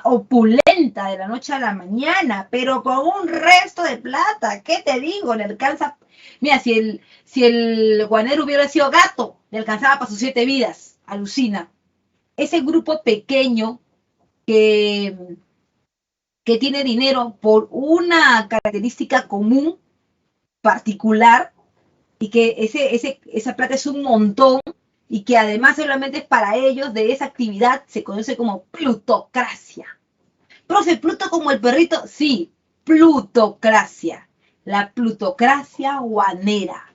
[SPEAKER 1] opulenta de la noche a la mañana, pero con un resto de plata. ¿Qué te digo? Le alcanza. Mira, si el guanero hubiera sido gato, le alcanzaba para sus 7 vidas. Alucina. Ese grupo pequeño que tiene dinero por una característica común, particular, y que esa plata es un montón, y que además solamente es para ellos de esa actividad, se conoce como plutocracia. Profe, ¿Pluto como el perrito? Sí, plutocracia. La plutocracia guanera.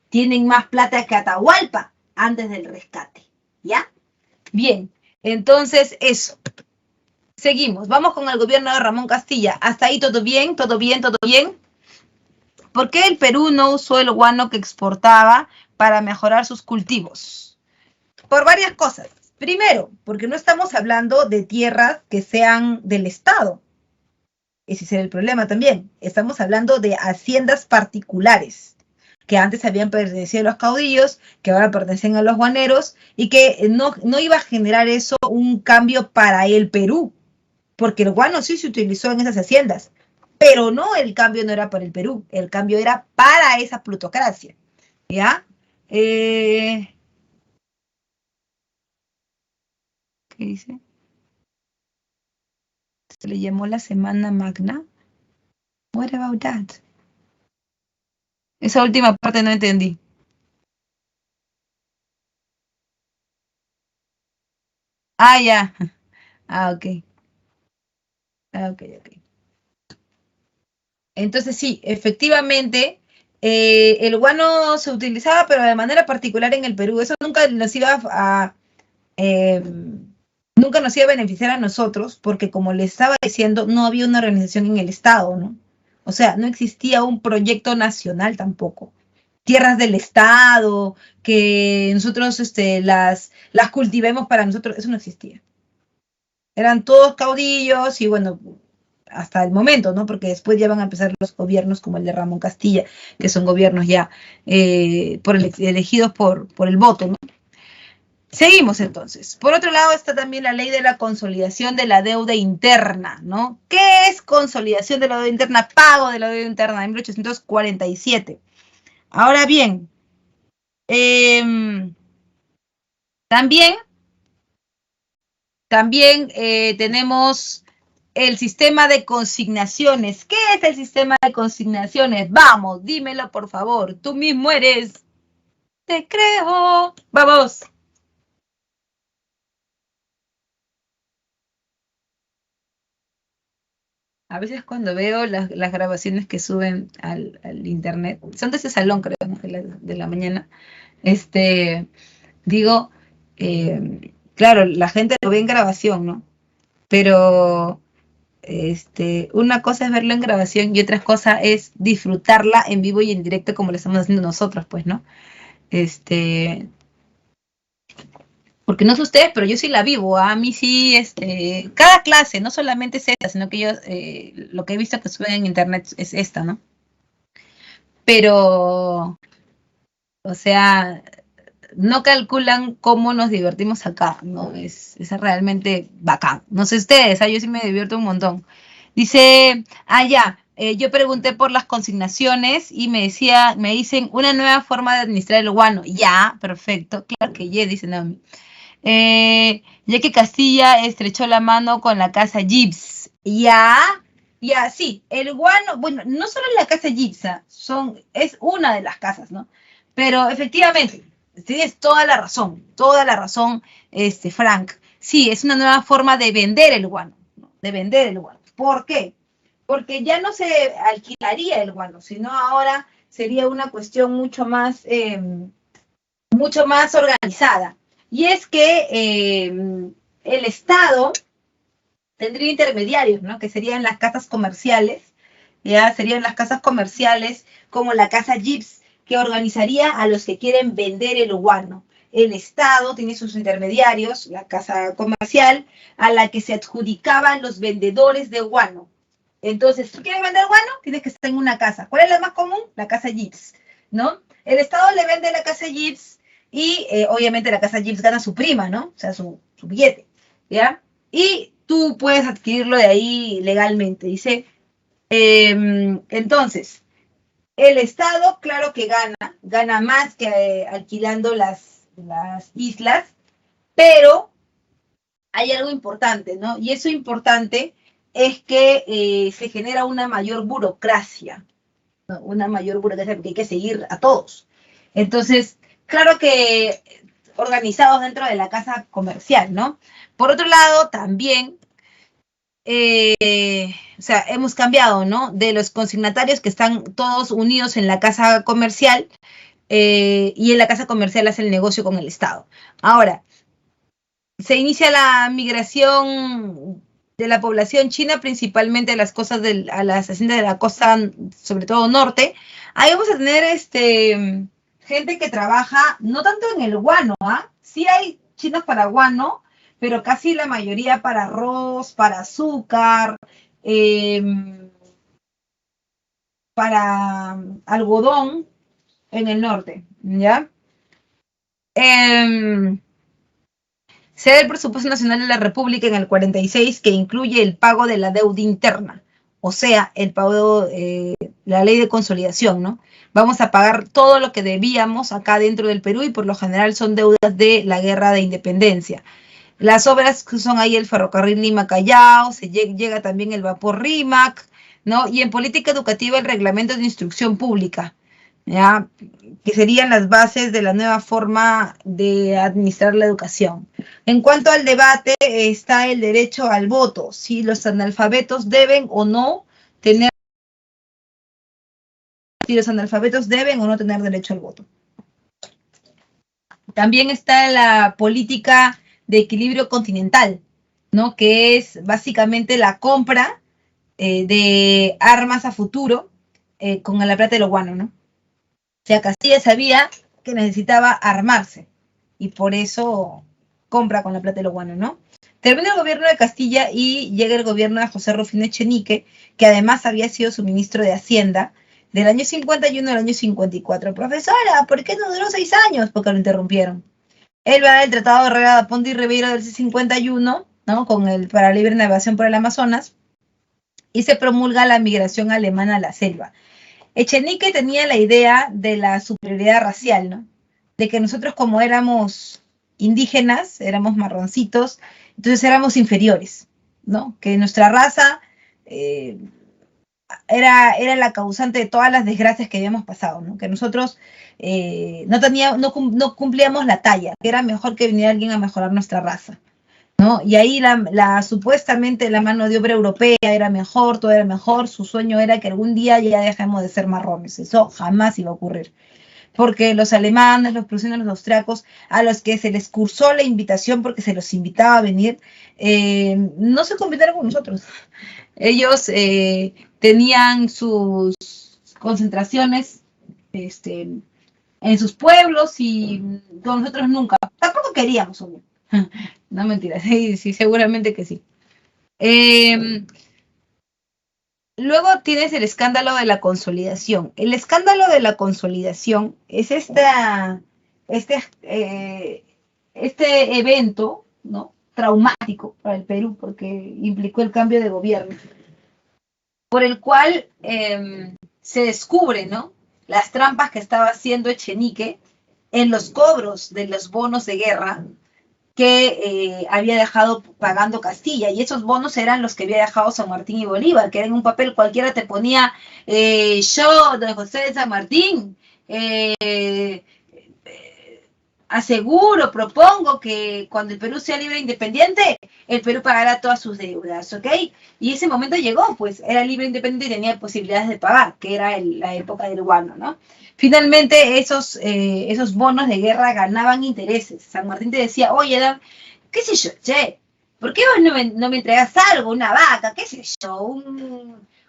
[SPEAKER 1] Tienen más plata que Atahualpa antes del rescate. ¿Ya? Bien, entonces eso. Seguimos, vamos con el gobierno de Ramón Castilla. Hasta ahí todo bien, todo bien, todo bien. ¿Por qué el Perú no usó el guano que exportaba para mejorar sus cultivos? Por varias cosas. Primero, porque no estamos hablando de tierras que sean del Estado. Ese es el problema también. Estamos hablando de haciendas particulares, que antes habían pertenecido a los caudillos, que ahora pertenecen a los guaneros, y que no iba a generar eso un cambio para el Perú, porque el guano sí se utilizó en esas haciendas, pero no, el cambio no era para el Perú, el cambio era para esa plutocracia. ¿Ya? ¿Qué dice? Se le llamó la Semana Magna. What about that? Esa última parte no entendí. Ya. Ok. Ok. Entonces sí, efectivamente, el guano se utilizaba, pero de manera particular en el Perú. Eso eh, nunca nos iba a beneficiar a nosotros, porque como les estaba diciendo, no había una organización en el Estado, ¿no? O sea, no existía un proyecto nacional tampoco. Tierras del Estado, que nosotros las cultivemos para nosotros, eso no existía. Eran todos caudillos y bueno, hasta el momento, ¿no? Porque después ya van a empezar los gobiernos como el de Ramón Castilla, que son gobiernos ya elegidos por el voto, ¿no? Seguimos entonces. Por otro lado está también la ley de la consolidación de la deuda interna, ¿no? ¿Qué es consolidación de la deuda interna? Pago de la deuda interna de 1847. Ahora bien, también tenemos el sistema de consignaciones. ¿Qué es el sistema de consignaciones? Vamos, dímelo por favor. Tú mismo eres. Te creo. Vamos. A veces cuando veo las grabaciones que suben al internet, son de ese salón, creo, ¿no? de la mañana, digo, claro, la gente lo ve en grabación, ¿no? Pero una cosa es verlo en grabación y otra cosa es disfrutarla en vivo y en directo como lo estamos haciendo nosotros, pues, ¿no? Porque no sé ustedes, pero yo sí la vivo. A mí sí, cada clase, no solamente es esta, sino que yo lo que he visto que suben en internet es esta, ¿no? Pero, o sea, no calculan cómo nos divertimos acá, ¿no? Es realmente bacán. No sé ustedes, yo sí me divierto un montón. Dice, ya, yo pregunté por las consignaciones y me dicen una nueva forma de administrar el guano. Ya, perfecto, claro que ya, dice Naomi. Ya que Castilla estrechó la mano con la casa Gibbs. Ya, sí, el guano, bueno, no solo la casa Gibbs, es una de las casas, ¿no? Pero efectivamente, tienes toda la razón, Frank. Sí, es una nueva forma de vender el guano, ¿no? De vender el guano. ¿Por qué? Porque ya no se alquilaría el guano, sino ahora sería una cuestión mucho más organizada. Y es que el Estado tendría intermediarios, ¿no? Que serían las casas comerciales, ya serían las casas comerciales como la casa Gibbs, que organizaría a los que quieren vender el guano. El Estado tiene sus intermediarios, la casa comercial, a la que se adjudicaban los vendedores de guano. Entonces, ¿tú quieres vender guano? Tienes que estar en una casa. ¿Cuál es la más común? La casa Gibbs, ¿no? El Estado le vende la casa Gibbs y obviamente la casa Gibbs gana su prima, ¿no? O sea, su billete, ¿ya? Y tú puedes adquirirlo de ahí legalmente. Dice, entonces, el Estado, claro que gana más que alquilando las islas, pero hay algo importante, ¿no? Y eso importante es que se genera una mayor burocracia, ¿no? Una mayor burocracia porque hay que seguir a todos. Entonces, claro que organizados dentro de la casa comercial, ¿no? Por otro lado, también o sea, hemos cambiado, ¿no? De los consignatarios que están todos unidos en la casa comercial y en la casa comercial hace el negocio con el Estado. Ahora, se inicia la migración de la población china, principalmente a a las haciendas de la costa, sobre todo norte. Ahí vamos a tener gente que trabaja, no tanto en el guano, ¿ah? Sí hay chinos para guano, pero casi la mayoría para arroz, para azúcar, eh, para algodón en el norte, ¿ya? Eh, Se da el presupuesto nacional de la República en el 46 que incluye el pago de la deuda interna, o sea, el pago, la ley de consolidación, ¿no? Vamos a pagar todo lo que debíamos acá dentro del Perú y por lo general son deudas de la guerra de independencia. Las obras que son ahí el ferrocarril Lima-Callao, llega también el vapor Rímac, ¿no? Y en política educativa el reglamento de instrucción pública, ¿ya? Que serían las bases de la nueva forma de administrar la educación. En cuanto al debate, está el derecho al voto, si los analfabetos deben o no tener, si los analfabetos deben o no tener derecho al voto. También está la política de equilibrio continental, ¿no? Que es básicamente la compra de armas a futuro con la plata de los guanos, ¿no? O sea, Castilla sabía que necesitaba armarse y por eso compra con la plata de los guanos, ¿no? Termina el gobierno de Castilla y llega el gobierno de José Rufino Echenique, que además había sido su ministro de Hacienda, del año 51 al año 54. Profesora, ¿por qué no duró 6 años? Porque lo interrumpieron. Él va al Tratado de Herrera de Ponte y Ribeiro del 51, ¿no? Para libre navegación por el Amazonas, y se promulga la migración alemana a la selva. Echenique tenía la idea de la superioridad racial, ¿no? De que nosotros como éramos indígenas, éramos marroncitos, entonces éramos inferiores, ¿no? Que nuestra raza era la causante de todas las desgracias que habíamos pasado, ¿no? Que nosotros no cumplíamos la talla, que era mejor que viniera alguien a mejorar nuestra raza, ¿no? Y ahí supuestamente la mano de obra europea era mejor, todo era mejor, su sueño era que algún día ya dejemos de ser marrones, eso jamás iba a ocurrir. Porque los alemanes, los prusianos, los austriacos, a los que se les cursó la invitación porque se los invitaba a venir, no se convirtieron con nosotros. Ellos tenían sus concentraciones en sus pueblos y con nosotros nunca. Tampoco queríamos, obvio. No, mentira, sí, sí, seguramente que sí. Luego tienes el escándalo de la consolidación. El escándalo de la consolidación es este evento, ¿no? Traumático para el Perú porque implicó el cambio de gobierno, por el cual se descubre, ¿no? Las trampas que estaba haciendo Echenique en los cobros de los bonos de guerra que había dejado pagando Castilla, y esos bonos eran los que había dejado San Martín y Bolívar, que en un papel cualquiera te ponía yo, don José de San Martín, aseguro, propongo que cuando el Perú sea libre e independiente, el Perú pagará todas sus deudas, ¿ok? Y ese momento llegó, pues era libre e independiente y tenía posibilidades de pagar, que era la época del guano, ¿no? Finalmente, esos bonos de guerra ganaban intereses. San Martín te decía, oye, Dan, qué sé yo, che, ¿por qué vos no me entregas algo, una vaca, qué sé yo,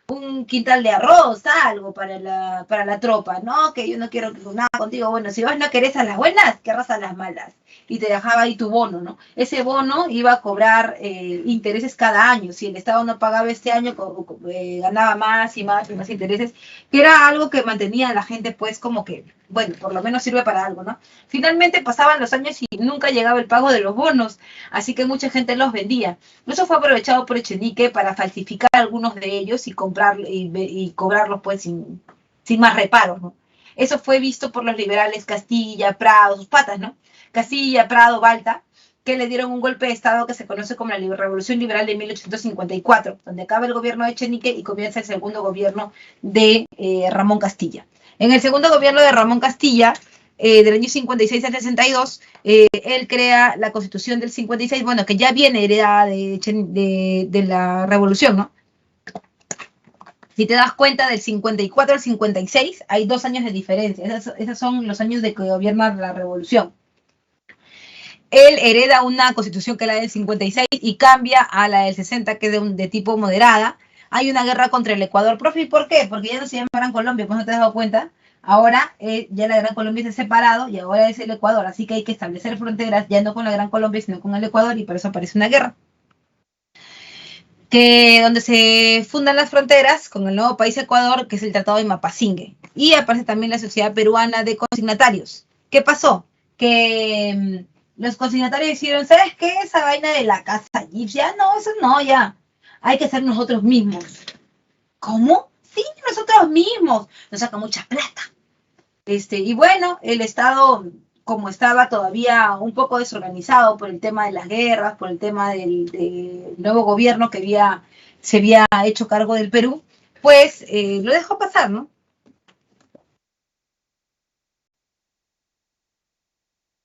[SPEAKER 1] un quintal de arroz, algo para la tropa, ¿no? Que yo no quiero nada contigo. Bueno, si vos no querés a las buenas, querrás a las malas. Y te dejaba ahí tu bono, ¿no? Ese bono iba a cobrar intereses cada año. Si el Estado no pagaba este año, ganaba más y más y más intereses, que era algo que mantenía a la gente, pues, como que, bueno, por lo menos sirve para algo, ¿no? Finalmente pasaban los años y nunca llegaba el pago de los bonos, así que mucha gente los vendía. Eso fue aprovechado por Echenique para falsificar algunos de ellos y cobrarlos pues sin más reparos, ¿no? Eso fue visto por los liberales Castilla, Prado, sus patas, ¿no? Castilla, Prado, Balta, que le dieron un golpe de Estado que se conoce como la Revolución Liberal de 1854, donde acaba el gobierno de Echenique y comienza el segundo gobierno de Ramón Castilla. En el segundo gobierno de Ramón Castilla, del año 56 al 62, él crea la Constitución del 56, bueno, que ya viene heredada de la Revolución, ¿no? Si te das cuenta, del 54 al 56 hay 2 años de diferencia. Esos son los años de que gobierna la Revolución. Él hereda una constitución que es la del 56 y cambia a la del 60, que es de tipo moderada. Hay una guerra contra el Ecuador. Profe, ¿y por qué? Porque ya no se llama Gran Colombia, pues no te has dado cuenta. Ahora ya la Gran Colombia se ha separado y ahora es el Ecuador. Así que hay que establecer fronteras ya no con la Gran Colombia, sino con el Ecuador, y por eso aparece una guerra. Que donde se fundan las fronteras con el nuevo país Ecuador, que es el Tratado de Mapasingue. Y aparece también la Sociedad Peruana de Consignatarios. ¿Qué pasó? Que los consignatarios dijeron, ¿sabes qué? Esa vaina de la casa egipcia, no, eso no, ya. Hay que ser nosotros mismos. ¿Cómo? Sí, nosotros mismos. Nos saca mucha plata. Y bueno, el Estado, como estaba todavía un poco desorganizado por el tema de las guerras, por el tema del nuevo gobierno que se había hecho cargo del Perú, pues lo dejó pasar, ¿no?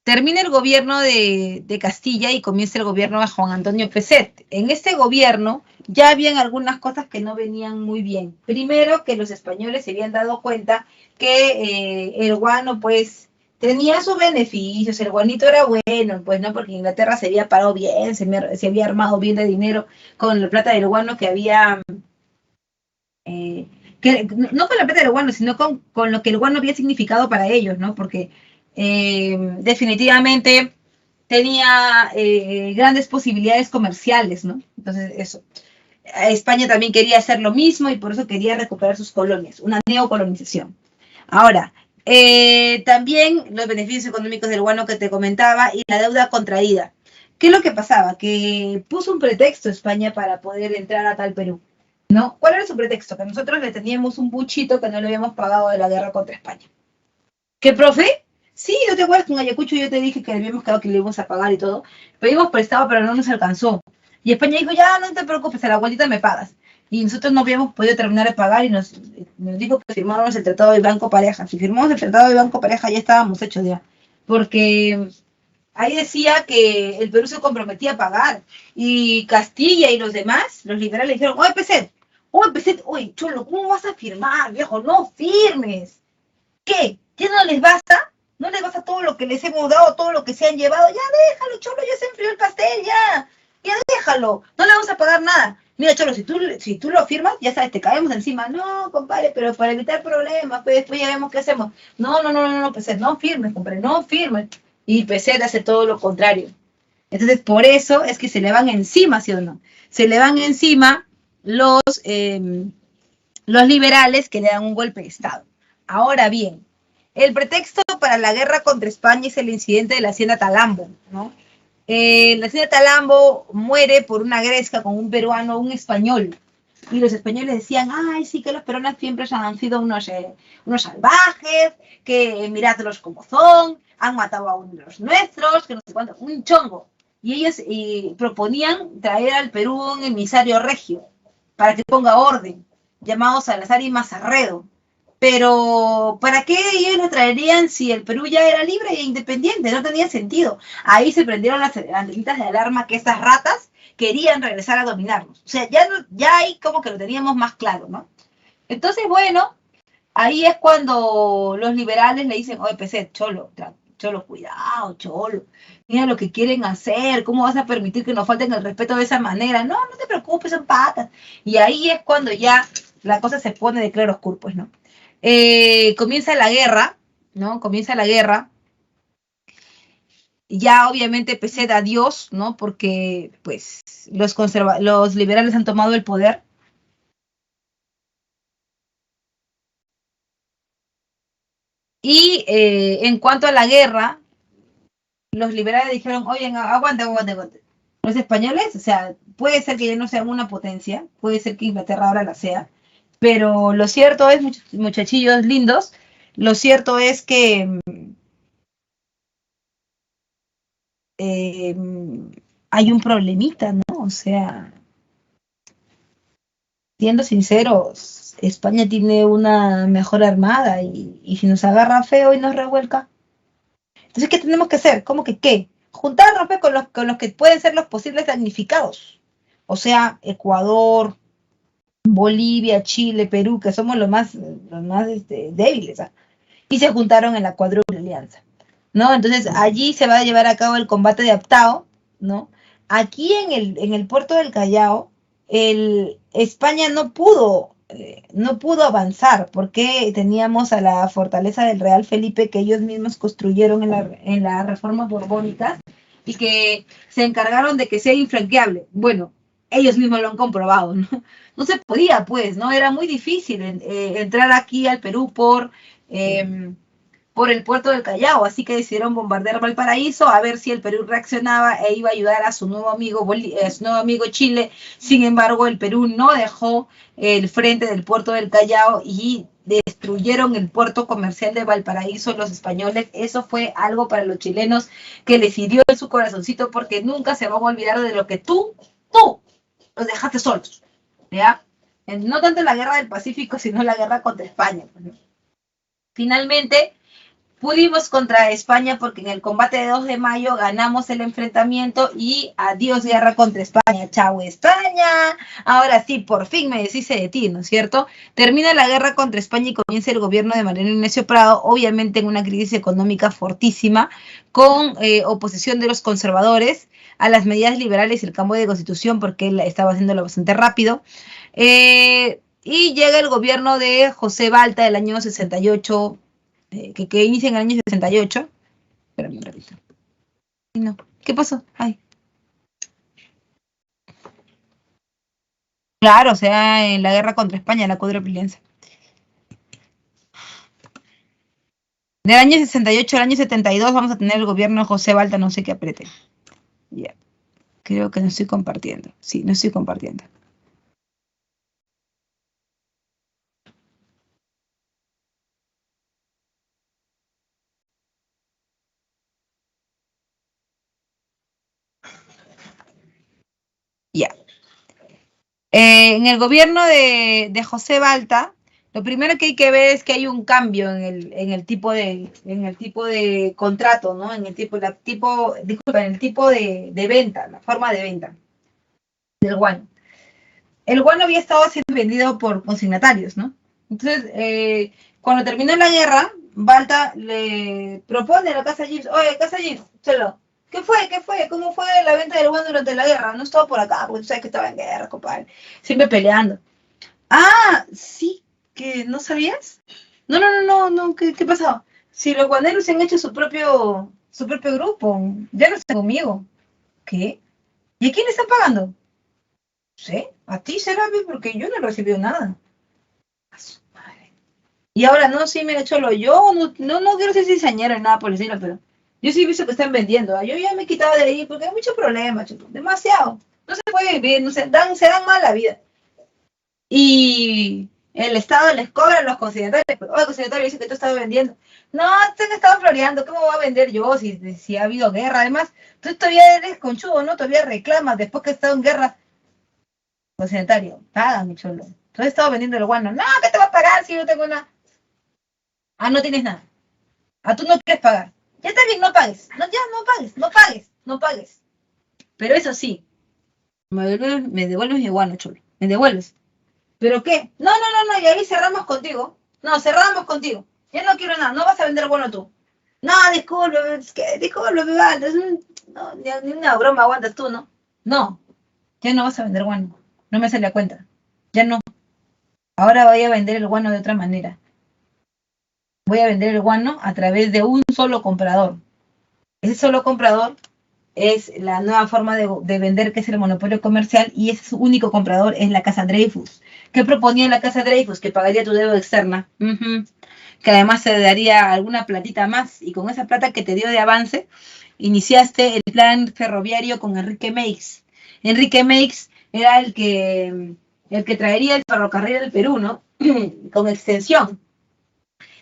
[SPEAKER 1] Termina el gobierno de Castilla y comienza el gobierno de Juan Antonio Peset. En este gobierno ya habían algunas cosas que no venían muy bien. Primero, que los españoles se habían dado cuenta que el guano, pues, tenía sus beneficios, el guanito era bueno, pues, ¿no? Porque Inglaterra se había parado bien, se había armado bien de dinero con la plata del guano que había... no con la plata del guano, sino con lo que el guano había significado para ellos, ¿no? Porque definitivamente tenía grandes posibilidades comerciales, ¿no? Entonces, eso. España también quería hacer lo mismo y por eso quería recuperar sus colonias, una neocolonización. Ahora, también los beneficios económicos del guano que te comentaba y la deuda contraída. ¿Qué es lo que pasaba? Que puso un pretexto España para poder entrar acá al Perú, ¿no? ¿Cuál era su pretexto? Que nosotros le teníamos un buchito que no le habíamos pagado de la guerra contra España. ¿Qué, profe? Sí, ¿no te acuerdas que en Ayacucho yo te dije que habíamos quedado que le íbamos a pagar y todo? Pedimos prestado, pero no nos alcanzó. Y España dijo, ya, no te preocupes, a la vueltita me pagas. Y nosotros no habíamos podido terminar de pagar y nos dijo que firmáramos el Tratado de Banco Pareja. Si firmamos el Tratado de Banco Pareja ya estábamos hechos ya. Porque ahí decía que el Perú se comprometía a pagar. Y Castilla y los demás, los liberales, dijeron, oye, Peset, oye, cholo, ¿cómo vas a firmar, viejo? No firmes. ¿Qué? ¿Ya no les basta? ¿No les basta todo lo que les hemos dado, todo lo que se han llevado? Ya déjalo, Cholo, ya se enfrió el pastel, ya. Ya déjalo, no le vamos a pagar nada. Mira, Cholo, si tú lo firmas, ya sabes, te caemos encima. No, compadre, pero para evitar problemas, pues después ya vemos qué hacemos. No, Peset, no firmes, compadre, no firmes. Y Peset hace todo lo contrario. Entonces, por eso es que se le van encima, ¿sí o no? Se le van encima los liberales que le dan un golpe de Estado. Ahora bien, el pretexto para la guerra contra España es el incidente de la hacienda Talambo, ¿no? La hacienda Talambo muere por una gresca con un peruano, un español. Y los españoles decían, ay, sí, que los peruanos siempre han sido unos salvajes, que miradlos como son, han matado a uno de los nuestros, que no sé cuánto, un chongo. y ellos proponían traer al Perú un emisario regio para que ponga orden, llamado Salazar y Mazarredo. Pero, ¿para qué ellos lo traerían si el Perú ya era libre e independiente? No tenía sentido. Ahí se prendieron las antenitas de alarma que estas ratas querían regresar a dominarnos. O sea, ya, no, ya ahí como que lo teníamos más claro, ¿no? Entonces, bueno, ahí es cuando los liberales le dicen, oye, PC, cholo, cholo, cuidado, cholo, mira lo que quieren hacer, ¿cómo vas a permitir que nos falten el respeto de esa manera? No, no te preocupes, son patas. Y ahí es cuando ya la cosa se pone de claro oscuro, pues, ¿no? Comienza la guerra, ¿no? Comienza la guerra. Ya obviamente PC da Dios, ¿no? Porque, pues, los liberales han tomado el poder. Y en cuanto a la guerra, los liberales dijeron, oye, aguante, aguante, aguante. Los españoles, o sea, puede ser que ya no sean una potencia, puede ser que Inglaterra ahora la sea, pero lo cierto es, muchachillos lindos, lo cierto es que eh, hay un problemita, ¿no? O sea, siendo sinceros, España tiene una mejor armada y si nos agarra feo y nos revuelca, entonces, ¿qué tenemos que hacer? ¿Cómo que qué? Juntarnos pues, con los que pueden ser los posibles damnificados. O sea, Ecuador, Bolivia, Chile, Perú, que somos los más débiles. ¿Ah? Y se juntaron en la cuádruple alianza. ¿No? Entonces, allí se va a llevar a cabo el combate de Aptao, ¿no? Aquí en el puerto del Callao, España no pudo avanzar porque teníamos a la fortaleza del Real Felipe que ellos mismos construyeron en las reformas borbónicas y que se encargaron de que sea infranqueable. Bueno, ellos mismos lo han comprobado, ¿no? No se podía, pues, ¿no? Era muy difícil entrar aquí al Perú por el puerto del Callao, así que decidieron bombardear Valparaíso a ver si el Perú reaccionaba e iba a ayudar a su nuevo amigo Chile. Sin embargo, el Perú no dejó el frente del puerto del Callao y destruyeron el puerto comercial de Valparaíso los españoles. Eso fue algo para los chilenos que les hirió en su corazoncito porque nunca se van a olvidar de lo que tú los dejaste solos, ¿ya? No tanto en la guerra del Pacífico, sino la guerra contra España. Finalmente, pudimos contra España porque en el combate de 2 de mayo ganamos el enfrentamiento y adiós guerra contra España. Chau España. Ahora sí, por fin me deshice de ti, ¿no es cierto? Termina la guerra contra España y comienza el gobierno de Mariano Ignacio Prado, obviamente en una crisis económica fortísima, con oposición de los conservadores a las medidas liberales y el cambio de constitución porque él estaba haciéndolo bastante rápido. Y llega el gobierno de José Balta del año 68, que inicia en el año 68. Espérame un ratito. No. ¿Qué pasó? Ay. Claro, o sea, en la guerra contra España, la cuádruple alianza. Del año 68 al año 72 vamos a tener el gobierno de José Balta, no sé qué apriete. Ya. Yeah. Creo que no estoy compartiendo. Sí, no estoy compartiendo. Ya. Yeah. En el gobierno de José Balta, lo primero que hay que ver es que hay un cambio en el tipo de contrato, ¿no? En el tipo de venta, la forma de venta del guano. El guano había estado siendo vendido por consignatarios, ¿no? Entonces, cuando terminó la guerra, Balta le propone a la Casa Gibbs, oye, Casa Gibbs, chelo, ¿qué fue? ¿Qué fue? ¿Cómo fue la venta del guano durante la guerra? No estaba por acá, porque tú sabes que estaba en guerra, compadre. Siempre peleando. Ah, sí, que no sabías. No, ¿qué pasó? Si los guaneros se han hecho su propio grupo, ya no están conmigo. ¿Qué? ¿Y a quién le están pagando? Sí, a ti será, porque yo no he recibido nada. A su madre. Y ahora, no, sí, mira, cholo, yo no quiero ser cizañero ni nada por el estilo, pero yo sí he visto que están vendiendo. Yo ya me he quitado de ahí porque hay mucho problema, cholo, demasiado. No se puede vivir, se dan mal la vida. Y El Estado les cobra a los consignatarios. Oye, consignatario dice que tú estás vendiendo. No, te han estado floreando. ¿Cómo voy a vender yo si ha habido guerra? Además, tú todavía eres conchudo, ¿no? Todavía reclamas después que has estado en guerra. Consignatario, paga, mi cholo. Tú has estado vendiendo el guano. No, ¿qué te va a pagar si yo no tengo nada? Ah, no tienes nada. Ah, tú no quieres pagar. Ya está bien, no pagues. No, ya, no pagues, no pagues, no pagues. Pero eso sí, me devuelves mi guano, cholo. Me devuelves. ¿Pero qué? No, no, no, no, y ahí cerramos contigo. No, cerramos contigo. Ya no quiero nada, no vas a vender bueno tú. No, disculpe, es que, disculpe, vale, no, ni una broma aguantas tú, ¿no? No, ya no vas a vender guano. No me sale a cuenta. Ya no. Ahora voy a vender el guano de otra manera. Voy a vender el guano a través de un solo comprador. Ese solo comprador es la nueva forma de vender, que es el monopolio comercial, y ese único comprador es la Casa Dreyfus. ¿Qué proponía la Casa Dreyfus? Que pagaría tu deuda externa, que además te daría alguna platita más, y con esa plata que te dio de avance, iniciaste el plan ferroviario con Enrique Meix. Enrique Meix era el que traería el ferrocarril del Perú, ¿no? Con extensión.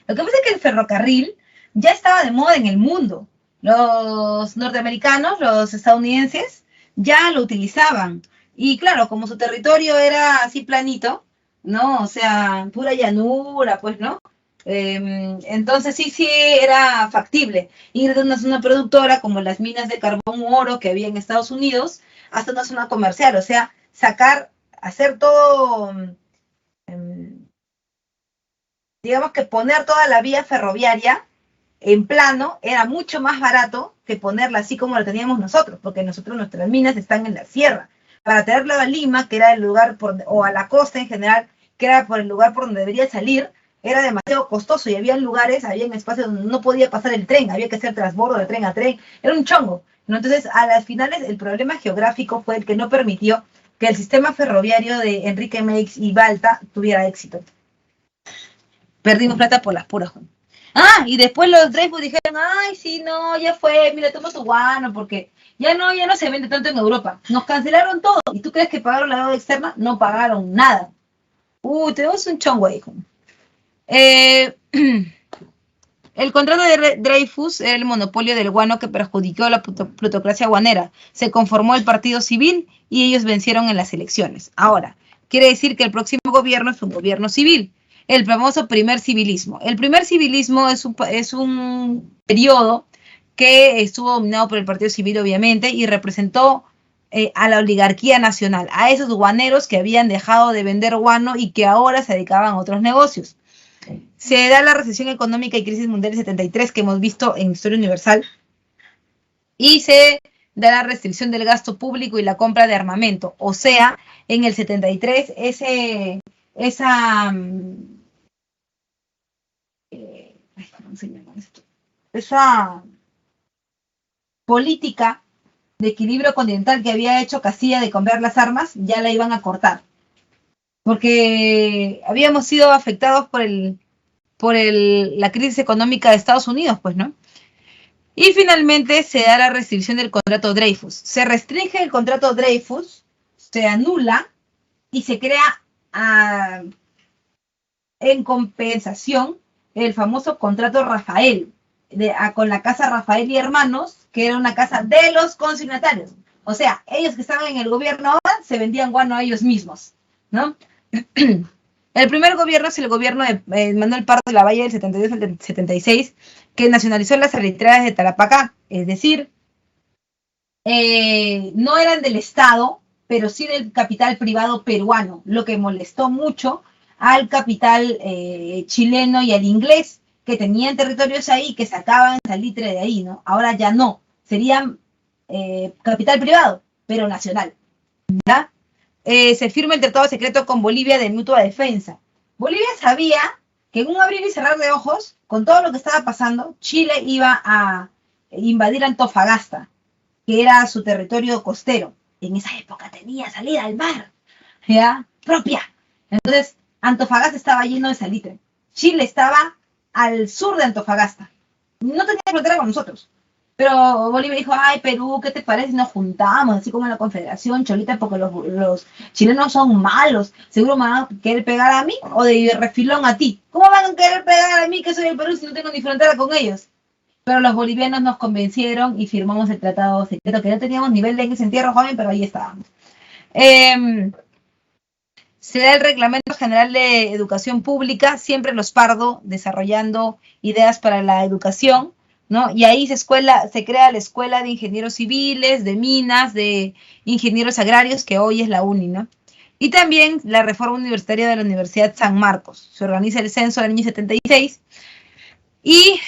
[SPEAKER 1] Lo que pasa es que el ferrocarril ya estaba de moda en el mundo. Los norteamericanos, los estadounidenses, ya lo utilizaban. Y claro, como su territorio era así planito, ¿no? O sea, pura llanura, pues, ¿no? Entonces sí era factible ir de una zona productora como las minas de carbón oro que había en Estados Unidos hasta una zona comercial. O sea, hacer todo, digamos que poner toda la vía ferroviaria en plano era mucho más barato que ponerla así como la teníamos nosotros, porque nuestras minas están en la sierra. Para traerla a Lima, que era el lugar, o a la costa en general, que era por el lugar por donde debería salir, era demasiado costoso y había lugares, había espacios donde no podía pasar el tren, había que hacer transbordo de tren a tren, era un chongo. ¿No? Entonces, a las finales, el problema geográfico fue el que no permitió que el sistema ferroviario de Enrique Meix y Balta tuviera éxito. Perdimos plata por las puras. Ah, y después los Dreyfus dijeron, ay, sí, no, ya fue, mira, toma tu guano, porque ya no se vende tanto en Europa. Nos cancelaron todo. ¿Y tú crees que pagaron la deuda externa? No pagaron nada. Tenemos un chongo, hijo. El contrato de Dreyfus era el monopolio del guano que perjudicó a la plutocracia guanera. Se conformó el partido civil y ellos vencieron en las elecciones. Ahora, quiere decir que el próximo gobierno es un gobierno civil. El famoso primer civilismo. El primer civilismo es un periodo que estuvo dominado por el Partido Civil, obviamente, y representó a la oligarquía nacional, a esos guaneros que habían dejado de vender guano y que ahora se dedicaban a otros negocios. Se da la recesión económica y crisis mundial del 73 que hemos visto en Historia Universal, y se da la restricción del gasto público y la compra de armamento. O sea, en el 73 esa política de equilibrio continental que había hecho Castilla de comprar las armas, ya la iban a cortar. Porque habíamos sido afectados por la crisis económica de Estados Unidos, pues, ¿no? Y finalmente se da la restricción del contrato Dreyfus. Se restringe el contrato Dreyfus, se anula y se crea en compensación el famoso contrato Rafael, con la casa Rafael y Hermanos, que era una casa de los consignatarios. O sea, ellos que estaban en el gobierno ahora se vendían guano a ellos mismos, ¿no? El primer gobierno es el gobierno de Manuel Pardo de la Valle del 72 al 76, que nacionalizó las salitreras de Tarapacá, es decir, no eran del Estado, pero sí del capital privado peruano, lo que molestó mucho al capital chileno y al inglés, que tenían territorios ahí, que sacaban salitre de ahí, ¿no? Ahora ya no, serían capital privado, pero nacional, ¿ya? Se firma el tratado secreto con Bolivia de mutua defensa. Bolivia sabía que en un abrir y cerrar de ojos, con todo lo que estaba pasando, Chile iba a invadir Antofagasta, que era su territorio costero. En esa época tenía salida al mar, ¿ya? Propia. Entonces, Antofagasta estaba lleno de salitre. Chile estaba al sur de Antofagasta. No tenía frontera con nosotros. Pero Bolivia dijo, ay, Perú, ¿qué te parece si nos juntamos? Así como en la Confederación Cholita, porque los chilenos son malos. Seguro me van a querer pegar a mí o de refilón a ti. ¿Cómo van a querer pegar a mí que soy del Perú si no tengo ni frontera con ellos? Pero los bolivianos nos convencieron y firmamos el tratado secreto, que no teníamos nivel de ese entierro joven, pero ahí estábamos. Se da el Reglamento General de Educación Pública, siempre los Pardo desarrollando ideas para la educación, ¿no? Y ahí se crea la Escuela de Ingenieros Civiles, de Minas, de Ingenieros Agrarios, que hoy es la UNI, ¿no? Y también la reforma universitaria de la Universidad San Marcos. Se organiza el censo del año 76 y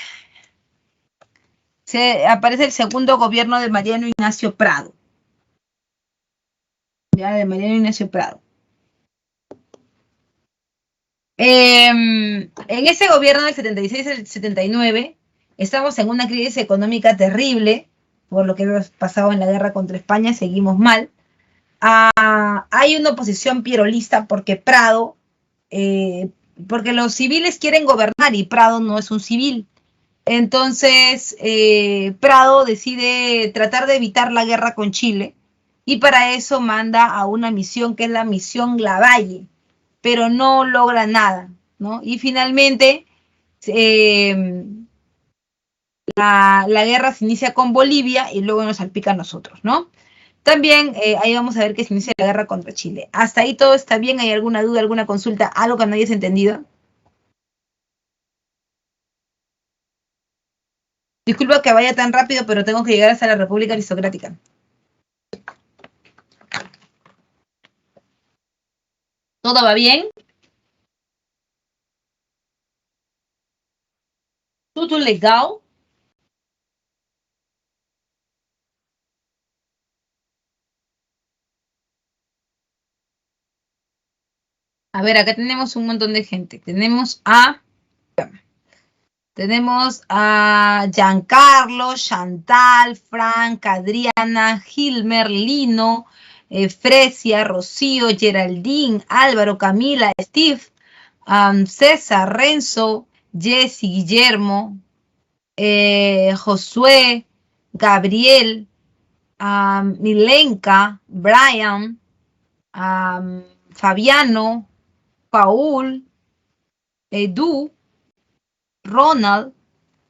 [SPEAKER 1] aparece el segundo gobierno de Mariano Ignacio Prado. Ya, de Mariano Ignacio Prado. En ese gobierno del 76 al 79, estamos en una crisis económica terrible, por lo que hemos pasado en la guerra contra España, seguimos mal. Hay una oposición pirolista porque Prado, porque los civiles quieren gobernar y Prado no es un civil. Entonces, Prado decide tratar de evitar la guerra con Chile y para eso manda a una misión que es la misión Lavalle, pero no logra nada, ¿no? Y finalmente la guerra se inicia con Bolivia y luego nos salpica a nosotros, ¿no? También ahí vamos a ver que se inicia la guerra contra Chile. ¿Hasta ahí todo está bien? ¿Hay alguna duda, alguna consulta, algo que no hayas entendido? Disculpa que vaya tan rápido, pero tengo que llegar hasta la República Aristocrática. ¿Todo va bien? ¿Tudo legal? A ver, acá tenemos un montón de gente. Tenemos a Giancarlo, Chantal, Frank, Adriana, Gilmer, Lino, Fresia, Rocío, Geraldine, Álvaro, Camila, Steve, César, Renzo, Jesse, Guillermo, Josué, Gabriel, Milenka, Brian, Fabiano, Paul, Edu, Ronald,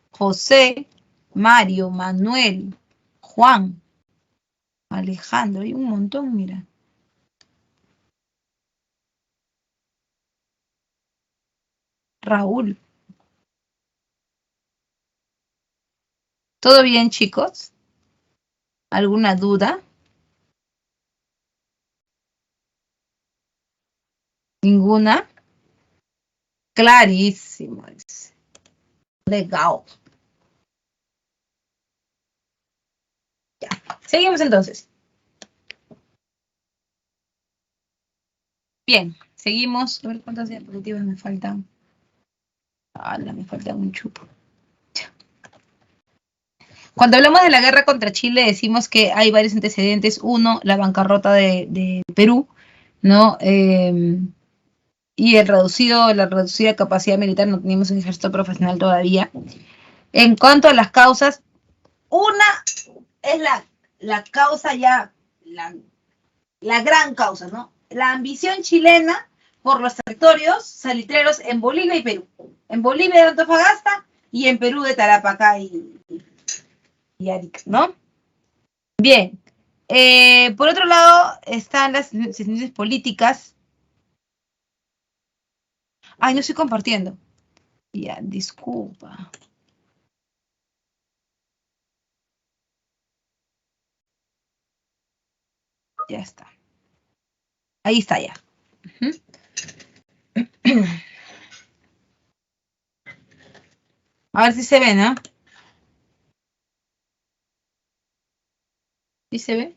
[SPEAKER 1] José, Mario, Manuel, Juan, Alejandro, hay un montón, mira. Raúl. ¿Todo bien, chicos? ¿Alguna duda? ¿Ninguna? Clarísimo. Legal. Ya. Seguimos entonces. Bien, seguimos. A ver cuántas diapositivas me faltan. Me falta un chupo. Cuando hablamos de la guerra contra Chile, decimos que hay varios antecedentes. Uno, la bancarrota de Perú, ¿no? Y la reducida capacidad militar, no teníamos un ejército profesional todavía. En cuanto a las causas, una es la causa ya, la gran causa, ¿no? La ambición chilena por los territorios salitreros en Bolivia y Perú. En Bolivia de Antofagasta y en Perú de Tarapacá y Arica, ¿no? Bien. Por otro lado, están las decisiones políticas. Ay, no estoy compartiendo. Ya, disculpa. Ya está. Ahí está ya. A ver si se ve, ¿no? ¿Sí se ve?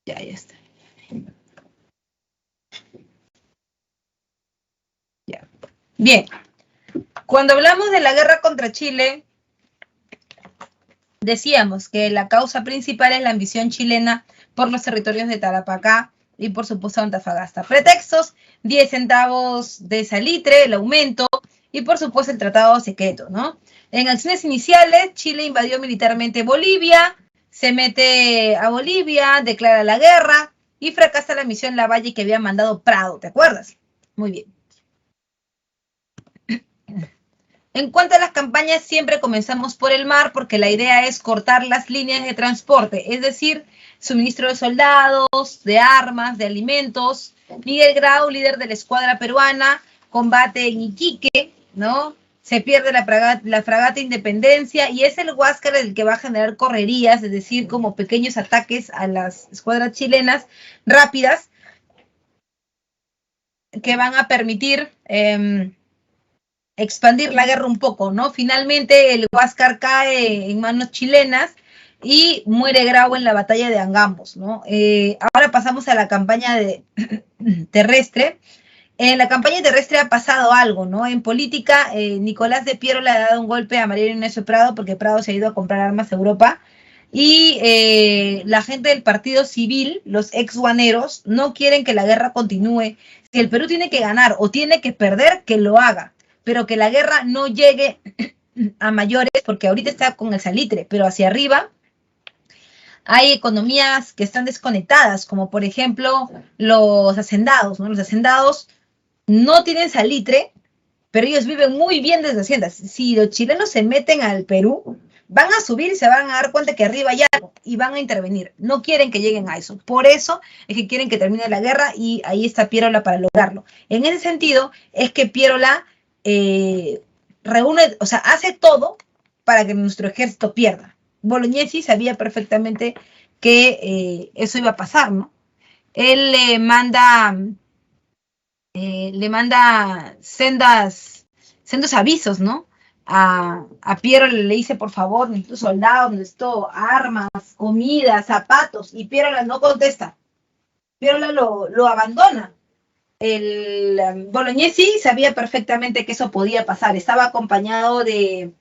[SPEAKER 1] Ya está. Ya. Bien. Cuando hablamos de la guerra contra Chile, decíamos que la causa principal es la ambición chilena por los territorios de Tarapacá y por supuesto Antofagasta. Pretextos, 10 centavos de salitre, el aumento, y por supuesto el tratado secreto, ¿no? En acciones iniciales, Chile invadió militarmente Bolivia, se mete a Bolivia, declara la guerra y fracasa la misión Lavalle que había mandado Prado, ¿te acuerdas? Muy bien. En cuanto a las campañas, siempre comenzamos por el mar porque la idea es cortar las líneas de transporte, es decir, suministro de soldados, de armas, de alimentos. Miguel Grau, líder de la escuadra peruana, combate en Iquique, ¿no? Se pierde la fragata Independencia y es el Huáscar el que va a generar correrías, es decir, como pequeños ataques a las escuadras chilenas rápidas que van a permitir expandir la guerra un poco, ¿no? Finalmente el Huáscar cae en manos chilenas y muere Grau en la batalla de Angamos, ¿no? Ahora pasamos a la campaña terrestre. En la campaña terrestre ha pasado algo, ¿no? En política, Nicolás de Piero le ha dado un golpe a Mariano Ignacio Prado porque Prado se ha ido a comprar armas a Europa y la gente del partido civil, los ex-guaneros, no quieren que la guerra continúe. Si el Perú tiene que ganar o tiene que perder, que lo haga, pero que la guerra no llegue a mayores, porque ahorita está con el salitre, pero hacia arriba hay economías que están desconectadas, como por ejemplo los hacendados, ¿no? Los hacendados no tienen salitre, pero ellos viven muy bien desde haciendas. Si los chilenos se meten al Perú, van a subir y se van a dar cuenta que arriba hay algo y van a intervenir. No quieren que lleguen a eso. Por eso es que quieren que termine la guerra y ahí está Pierola para lograrlo. En ese sentido es que Pierola reúne, o sea, hace todo para que nuestro ejército pierda. Bolognesi sabía perfectamente que eso iba a pasar, ¿no? Él le manda sendos avisos, ¿no? A Piero le dice, por favor, necesito soldados, necesito armas, comida, zapatos, y Piero no contesta. Piero lo abandona. El Bolognesi sabía perfectamente que eso podía pasar. Estaba acompañado de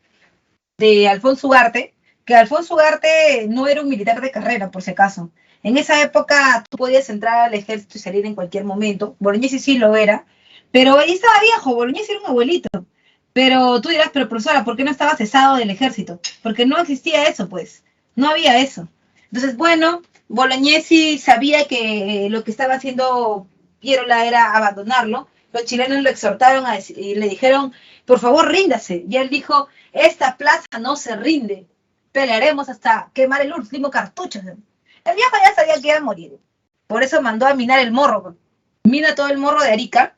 [SPEAKER 1] Alfonso Ugarte, que Alfonso Ugarte no era un militar de carrera, por si acaso. En esa época tú podías entrar al ejército y salir en cualquier momento. Bolognesi sí lo era, pero ahí estaba viejo, Bolognesi era un abuelito. Pero tú dirás, pero profesora, ¿por qué no estaba cesado del ejército? Porque no existía eso, pues. No había eso. Entonces, bueno, Bolognesi sabía que lo que estaba haciendo Pierola era abandonarlo. Los chilenos lo exhortaron y le dijeron, por favor, ríndase. Y él dijo, esta plaza no se rinde. Pelearemos hasta quemar el último cartucho. El viejo ya sabía que iba a morir. Por eso mandó a minar el morro. Mina todo el morro de Arica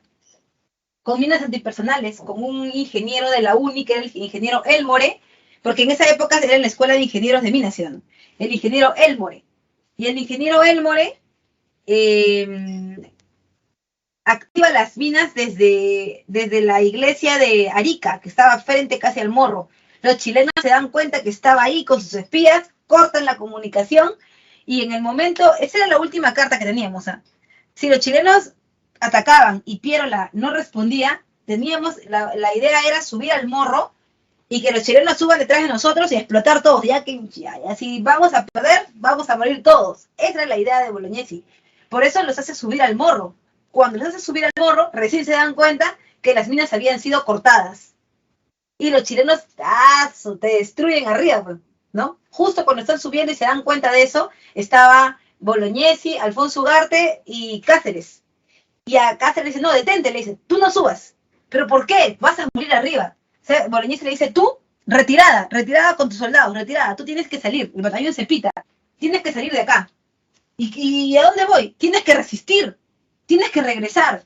[SPEAKER 1] con minas antipersonales, con un ingeniero de la UNI, que era el ingeniero Elmore, porque en esa época era en la escuela de ingenieros de minas, ¿sí? El ingeniero Elmore. Y el ingeniero Elmore activa las minas desde la iglesia de Arica, que estaba frente casi al morro. Los chilenos se dan cuenta que estaba ahí con sus espías, cortan la comunicación, y en el momento, esa era la última carta que teníamos, ¿eh? Si los chilenos atacaban y Pierola no respondía, teníamos, la idea era subir al morro y que los chilenos suban detrás de nosotros y explotar todos, ya si vamos a perder, vamos a morir todos. Esa era la idea de Bolognesi. Por eso los hace subir al morro. Cuando los hace subir al morro, recién se dan cuenta que las minas habían sido cortadas. Y los chilenos, te destruyen arriba, ¿no? Justo cuando están subiendo y se dan cuenta de eso, estaba Bolognesi, Alfonso Ugarte y Cáceres. Y a Cáceres le dice, no, detente, le dice, tú no subas. ¿Pero por qué? Vas a morir arriba. O sea, Bolognesi le dice, tú, retirada con tus soldados, retirada, tú tienes que salir, el batallón se pita, tienes que salir de acá. ¿Y a dónde voy? Tienes que resistir, tienes que regresar.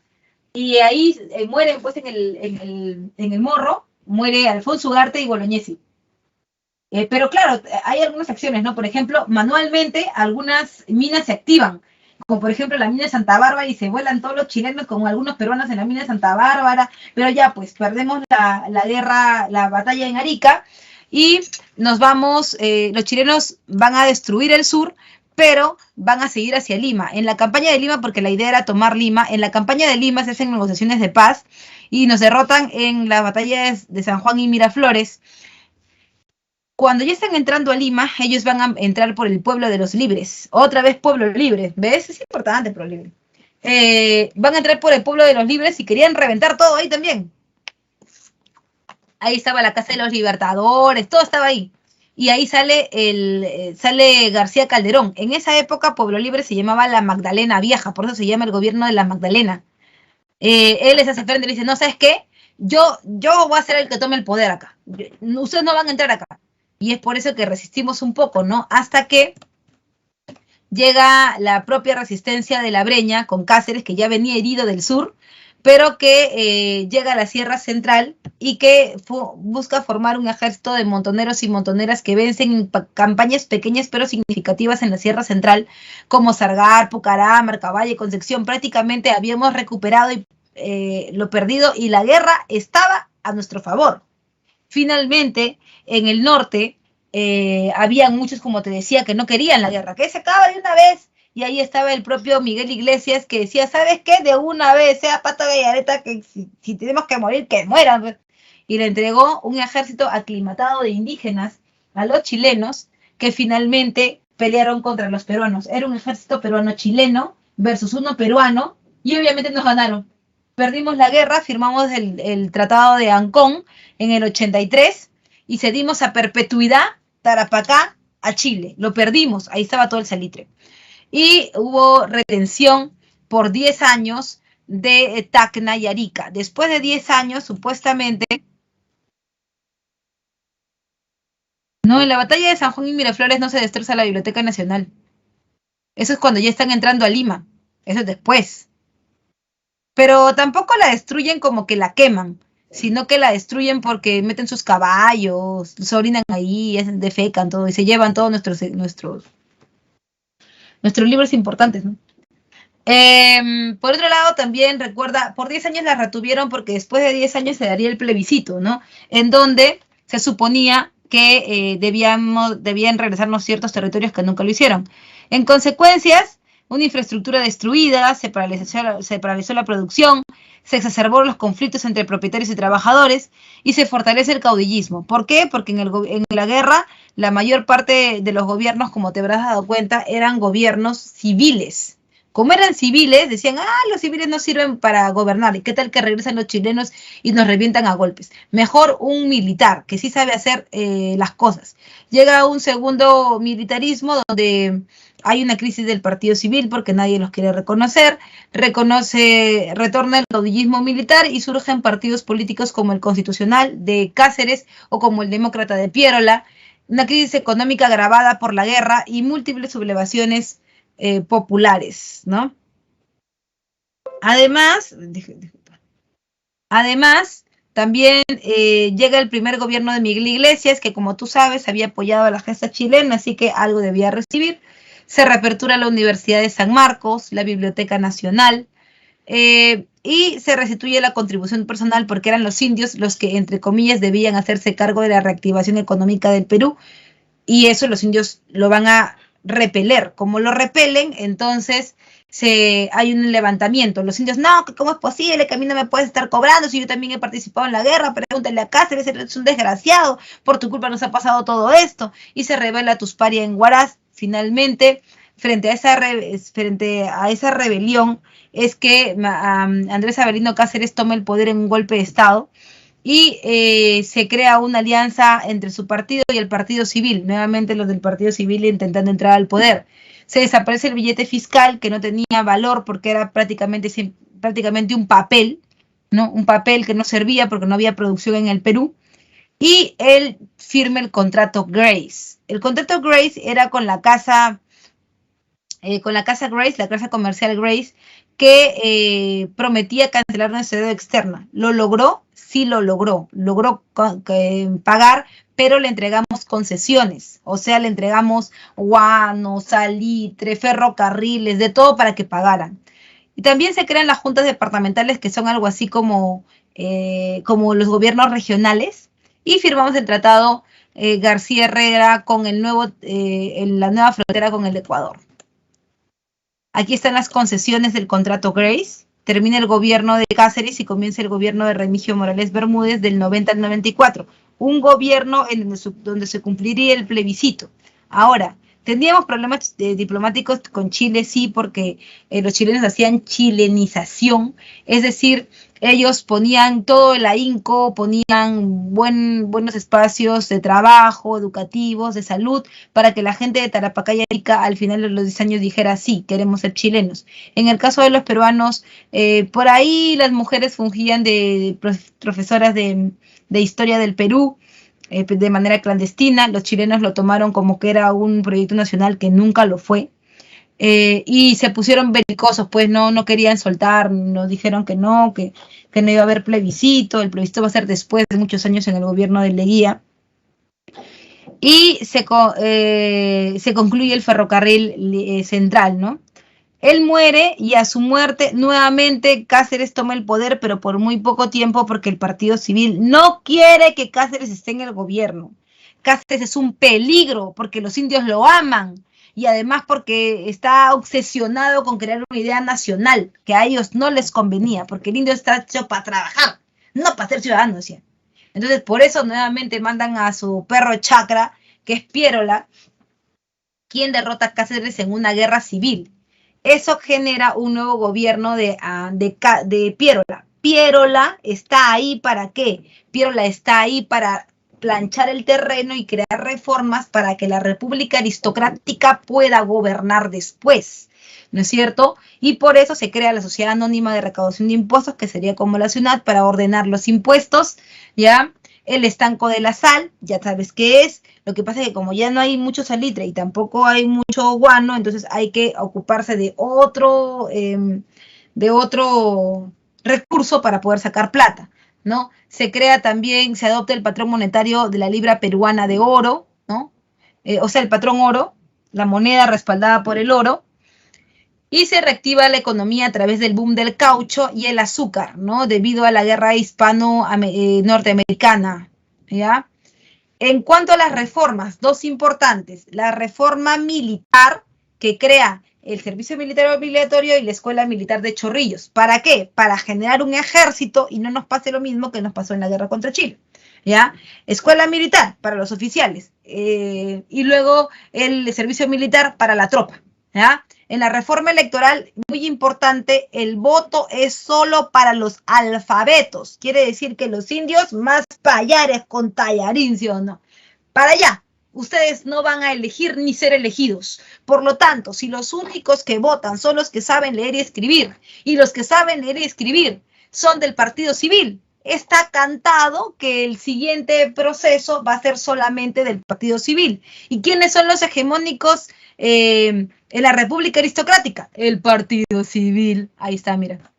[SPEAKER 1] Y ahí mueren, pues, en el morro, muere Alfonso Ugarte y Bolognesi. Pero claro, hay algunas acciones, ¿no? Por ejemplo, manualmente algunas minas se activan, como por ejemplo la mina de Santa Bárbara, y se vuelan todos los chilenos con algunos peruanos en la mina de Santa Bárbara, pero ya pues perdemos la guerra, la batalla en Arica, y nos vamos, los chilenos van a destruir el sur, pero van a seguir hacia Lima. En la campaña de Lima, porque la idea era tomar Lima, en la campaña de Lima se hacen negociaciones de paz, y nos derrotan en las batallas de San Juan y Miraflores. Cuando ya están entrando a Lima, ellos van a entrar por el pueblo de los libres. Otra vez pueblo libre. ¿Ves? Es importante, pueblo libre. van a entrar por el pueblo de los libres y querían reventar todo ahí también. Ahí estaba la Casa de los Libertadores, todo estaba ahí. Y ahí sale García Calderón. En esa época Pueblo Libre se llamaba la Magdalena Vieja, por eso se llama el gobierno de la Magdalena. Él les hace frente y le dice, no, ¿sabes qué? Yo voy a ser el que tome el poder acá. Ustedes no van a entrar acá. Y es por eso que resistimos un poco, ¿no? Hasta que llega la propia resistencia de la Breña con Cáceres, que ya venía herido del sur, pero que llega a la Sierra Central y que busca formar un ejército de montoneros y montoneras que vencen en campañas pequeñas pero significativas en la Sierra Central, como Sargar, Pucará, Marcavalle, Concepción. Prácticamente habíamos recuperado lo perdido y la guerra estaba a nuestro favor. Finalmente, en el norte, había muchos, como te decía, que no querían la guerra, que se acaba de una vez. Y ahí estaba el propio Miguel Iglesias que decía, ¿sabes qué? De una vez, sea Pato Gallareta, que si tenemos que morir, que mueran. Y le entregó un ejército aclimatado de indígenas a los chilenos que finalmente pelearon contra los peruanos. Era un ejército peruano-chileno versus uno peruano y obviamente nos ganaron. Perdimos la guerra, firmamos el Tratado de Ancón en el 83 y cedimos a perpetuidad Tarapacá a Chile. Lo perdimos, ahí estaba todo el salitre. Y hubo retención por 10 años de Tacna y Arica. Después de 10 años, supuestamente, no, en la batalla de San Juan y Miraflores no se destroza la Biblioteca Nacional. Eso es cuando ya están entrando a Lima. Eso es después. Pero tampoco la destruyen como que la queman, sino que la destruyen porque meten sus caballos, se orinan ahí, defecan todo y se llevan todos nuestros libros importantes, ¿no? Por otro lado, también recuerda, por 10 años la retuvieron porque después de 10 años se daría el plebiscito, ¿no? En donde se suponía que debían regresarnos ciertos territorios que nunca lo hicieron. En consecuencias, una infraestructura destruida, se paralizó la producción, se exacerbaron los conflictos entre propietarios y trabajadores y se fortalece el caudillismo. ¿Por qué? Porque en la guerra la mayor parte de los gobiernos, como te habrás dado cuenta, eran gobiernos civiles. Como eran civiles, decían, los civiles no sirven para gobernar. ¿Y qué tal que regresan los chilenos y nos revientan a golpes? Mejor un militar que sí sabe hacer las cosas. Llega un segundo militarismo donde hay una crisis del partido civil porque nadie los quiere reconocer. Retorna el caudillismo militar y surgen partidos políticos como el Constitucional de Cáceres o como el Demócrata de Piérola. Una crisis económica agravada por la guerra y múltiples sublevaciones populares, ¿no? Además, también llega el primer gobierno de Miguel Iglesias, que como tú sabes había apoyado a la gesta chilena, así que algo debía recibir. Se reapertura la Universidad de San Marcos, la Biblioteca Nacional, y se restituye la contribución personal porque eran los indios los que, entre comillas, debían hacerse cargo de la reactivación económica del Perú, y eso los indios lo van a repeler. Como lo repelen, entonces hay un levantamiento. Los indios, no, ¿cómo es posible que a mí no me puedes estar cobrando si yo también he participado en la guerra? Pregúntale a Cáceres, es un desgraciado, por tu culpa nos ha pasado todo esto. Y se revela Tusparia en Huaraz. Finalmente, frente a esa rebelión, es que Andrés Avelino Cáceres toma el poder en un golpe de Estado y se crea una alianza entre su partido y el Partido Civil, nuevamente los del Partido Civil intentando entrar al poder. Se desaparece el billete fiscal, que no tenía valor porque era prácticamente un papel, ¿no? Un papel que no servía porque no había producción en el Perú, y él firma el contrato Grace. El contrato Grace era con la casa Grace, la casa comercial Grace, que prometía cancelar nuestra deuda externa. ¿Lo logró? Sí lo logró. Logró pagar, pero le entregamos concesiones. O sea, le entregamos guano, salitre, ferrocarriles, de todo para que pagaran. Y también se crean las juntas departamentales, que son algo así como los gobiernos regionales. Y firmamos el tratado García Herrera con la nueva frontera con el Ecuador. Aquí están las concesiones del contrato Grace. Termina el gobierno de Cáceres y comienza el gobierno de Remigio Morales Bermúdez del 90 al 94. Un gobierno donde se cumpliría el plebiscito. Ahora, Teníamos problemas diplomáticos con Chile, sí, porque los chilenos hacían chilenización, es decir, ellos ponían todo el ahínco, ponían buenos espacios de trabajo, educativos, de salud, para que la gente de Tarapacá y Arica al final de los 10 años dijera, sí, queremos ser chilenos. En el caso de los peruanos, por ahí las mujeres fungían de profesoras de historia del Perú, de manera clandestina. Los chilenos lo tomaron como que era un proyecto nacional que nunca lo fue. Y se pusieron belicosos, pues no querían soltar, nos dijeron que no iba a haber plebiscito, el plebiscito va a ser después de muchos años en el gobierno de Leguía. Y se concluye el ferrocarril central, ¿no? Él muere y a su muerte nuevamente Cáceres toma el poder, pero por muy poco tiempo porque el Partido Civil no quiere que Cáceres esté en el gobierno. Cáceres es un peligro porque los indios lo aman y además porque está obsesionado con crear una idea nacional que a ellos no les convenía, porque el indio está hecho para trabajar, no para ser ciudadano, decía. Entonces por eso nuevamente mandan a su perro Chacra, que es Piérola, quien derrota a Cáceres en una guerra civil. Eso genera un nuevo gobierno de Piérola. Piérola está ahí para qué? Piérola está ahí para planchar el terreno y crear reformas para que la república aristocrática pueda gobernar después, ¿no es cierto? Y por eso se crea la Sociedad Anónima de Recaudación de Impuestos, que sería como la SUNAT, para ordenar los impuestos, ¿ya? El estanco de la sal, ya sabes qué es. Lo que pasa es que como ya no hay mucho salitre y tampoco hay mucho guano, entonces hay que ocuparse de otro recurso para poder sacar plata, ¿no? Se crea también, se adopta el patrón monetario de la libra peruana de oro, ¿no? O sea, el patrón oro, la moneda respaldada por el oro, y se reactiva la economía a través del boom del caucho y el azúcar, ¿no? Debido a la guerra hispano-norteamericana, ¿ya? En cuanto a las reformas, dos importantes. La reforma militar, que crea el servicio militar obligatorio y la escuela militar de Chorrillos. ¿Para qué? Para generar un ejército y no nos pase lo mismo que nos pasó en la guerra contra Chile, ¿ya? Escuela militar para los oficiales y luego el servicio militar para la tropa, ¿ya? En la reforma electoral, muy importante, el voto es solo para los alfabetos. Quiere decir que los indios más payares con tallarín, ¿sí o no? Para allá, ustedes no van a elegir ni ser elegidos. Por lo tanto, si los únicos que votan son los que saben leer y escribir, y los que saben leer y escribir son del Partido Civil, está cantado que el siguiente proceso va a ser solamente del Partido Civil. ¿Y quiénes son los hegemónicos en la República Aristocrática? El Partido Civil. Ahí está, mira.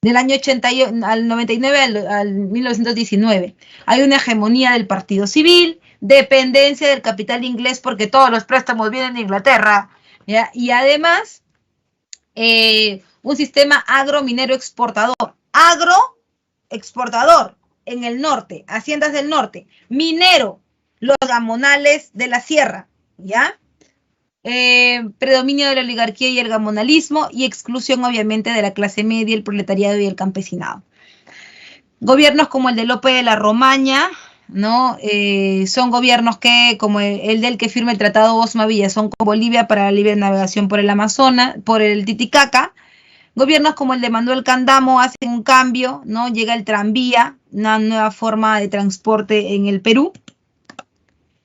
[SPEAKER 1] Del año 80 al 99 al 1919. Hay una hegemonía del Partido Civil, dependencia del capital inglés porque todos los préstamos vienen de Inglaterra, ¿ya? Y además un sistema agrominero exportador. Agroexportador en el norte, haciendas del norte. Minero, los gamonales de la sierra, ¿ya? Predominio de la oligarquía y el gamonalismo y exclusión obviamente de la clase media, el proletariado y el campesinado. Gobiernos como el de Lope de la Romaña, ¿no? Son gobiernos que, como el del que firma el Tratado Osma-Villazón con Bolivia para la libre navegación por el Amazonas, por el Titicaca. Gobiernos como el de Manuel Candamo hacen un cambio, ¿no? Llega el tranvía, una nueva forma de transporte en el Perú.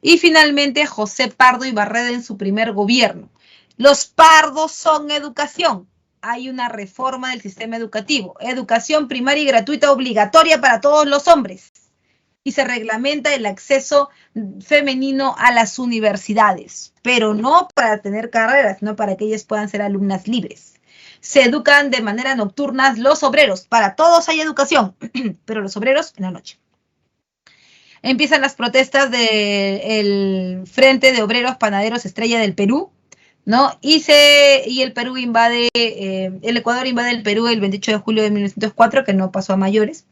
[SPEAKER 1] Y finalmente José Pardo y Barreda en su primer gobierno. Los Pardos son educación. Hay una reforma del sistema educativo. Educación primaria y gratuita obligatoria para todos los hombres. Y se reglamenta el acceso femenino a las universidades, pero no para tener carreras, sino para que ellas puedan ser alumnas libres. Se educan de manera nocturna los obreros. Para todos hay educación, pero los obreros en la noche. Empiezan las protestas del Frente de Obreros Panaderos Estrella del Perú, ¿no? Y el Perú invade, el Ecuador invade el Perú el 28 de julio de 1904, que no pasó a mayores.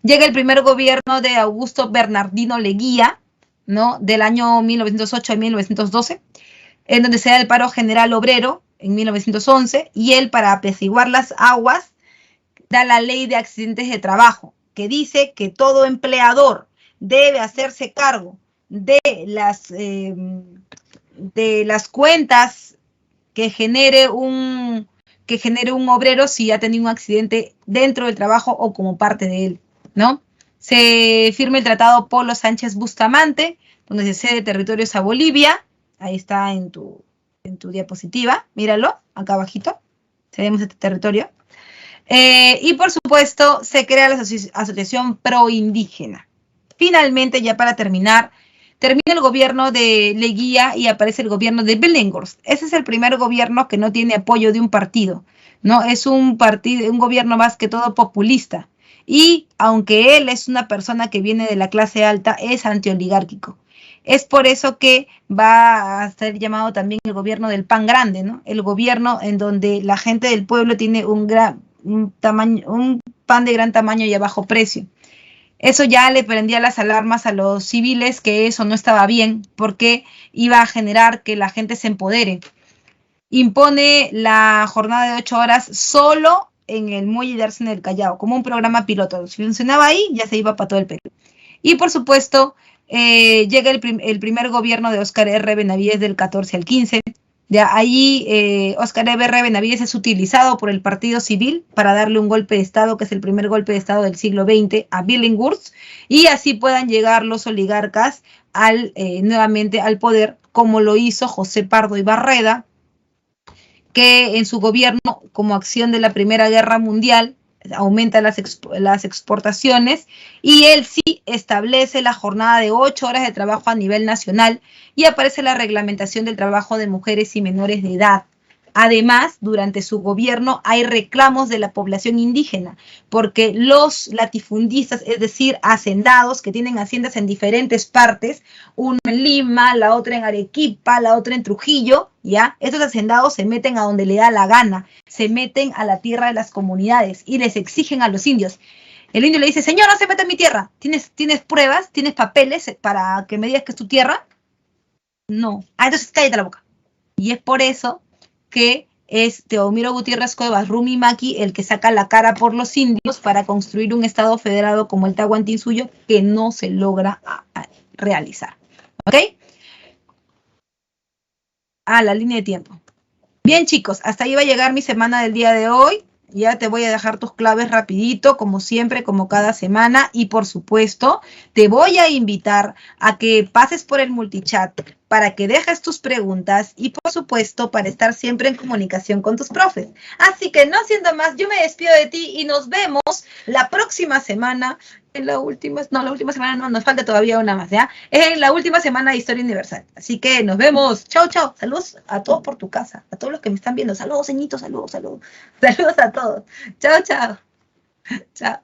[SPEAKER 1] Llega el primer gobierno de Augusto Bernardino Leguía, ¿no? Del año 1908 a 1912, en donde se da el paro general obrero en 1911, y él, para apaciguar las aguas, da la ley de accidentes de trabajo, que dice que todo empleador debe hacerse cargo de de las cuentas que genere un obrero si ha tenido un accidente dentro del trabajo o como parte de él, ¿no? Se firma el Tratado Polo Sánchez Bustamante, donde se cede territorios a Bolivia. Ahí está en tu diapositiva, míralo, acá abajito, cedemos este territorio. Y por supuesto, se crea la Asociación Proindígena. Finalmente, ya para terminar, termina el gobierno de Leguía y aparece el gobierno de Belenghorst. Ese es el primer gobierno que no tiene apoyo de un partido, ¿no? Es un gobierno más que todo populista. Y aunque él es una persona que viene de la clase alta, es antioligárquico. Es por eso que va a ser llamado también el gobierno del pan grande, ¿no? El gobierno en donde la gente del pueblo tiene un pan de gran tamaño y a bajo precio. Eso ya le prendía las alarmas a los civiles que eso no estaba bien porque iba a generar que la gente se empodere. Impone la jornada de 8 horas solo en el muelle de Arce en el Callao, como un programa piloto. Si funcionaba ahí, ya se iba para todo el Perú. Y por supuesto, llega el primer gobierno de Óscar R. Benavides del 14 al 15. De ahí, Óscar R. Benavides es utilizado por el Partido Civil para darle un golpe de Estado, que es el primer golpe de Estado del siglo XX, a Billinghurst, y así puedan llegar los oligarcas nuevamente al poder, como lo hizo José Pardo y Barreda, que en su gobierno, como acción de la Primera Guerra Mundial, aumenta las exportaciones y él sí establece la jornada de 8 horas de trabajo a nivel nacional y aparece la reglamentación del trabajo de mujeres y menores de edad. Además, durante su gobierno hay reclamos de la población indígena, porque los latifundistas, es decir, hacendados que tienen haciendas en diferentes partes, uno en Lima, la otra en Arequipa, la otra en Trujillo, ¿ya? Estos hacendados se meten a donde le da la gana, se meten a la tierra de las comunidades y les exigen a los indios. El indio le dice, señor, no se meta en mi tierra, ¿tienes pruebas? ¿Tienes papeles para que me digas que es tu tierra? No. Ah, entonces cállate la boca. Y es por eso que es Teomiro Gutiérrez Cuevas Rumi Maki el que saca la cara por los indios para construir un estado federado como el Tahuantinsuyo que no se logra realizar. ¿Ok? La línea de tiempo. Bien, chicos, hasta ahí va a llegar mi semana del día de hoy. Ya te voy a dejar tus claves rapidito, como siempre, como cada semana. Y por supuesto, te voy a invitar a que pases por el multichat para que dejes tus preguntas y por supuesto para estar siempre en comunicación con tus profes. Así que no siendo más, yo me despido de ti y nos vemos la próxima semana. La última semana no, nos falta todavía una más, ¿ya? Es la última semana de Historia Universal. Así que nos vemos. Chao, chao. Saludos a todos por tu casa, a todos los que me están viendo. Saludos, ceñitos, saludos. Saludos a todos. Chao, chao. Chao.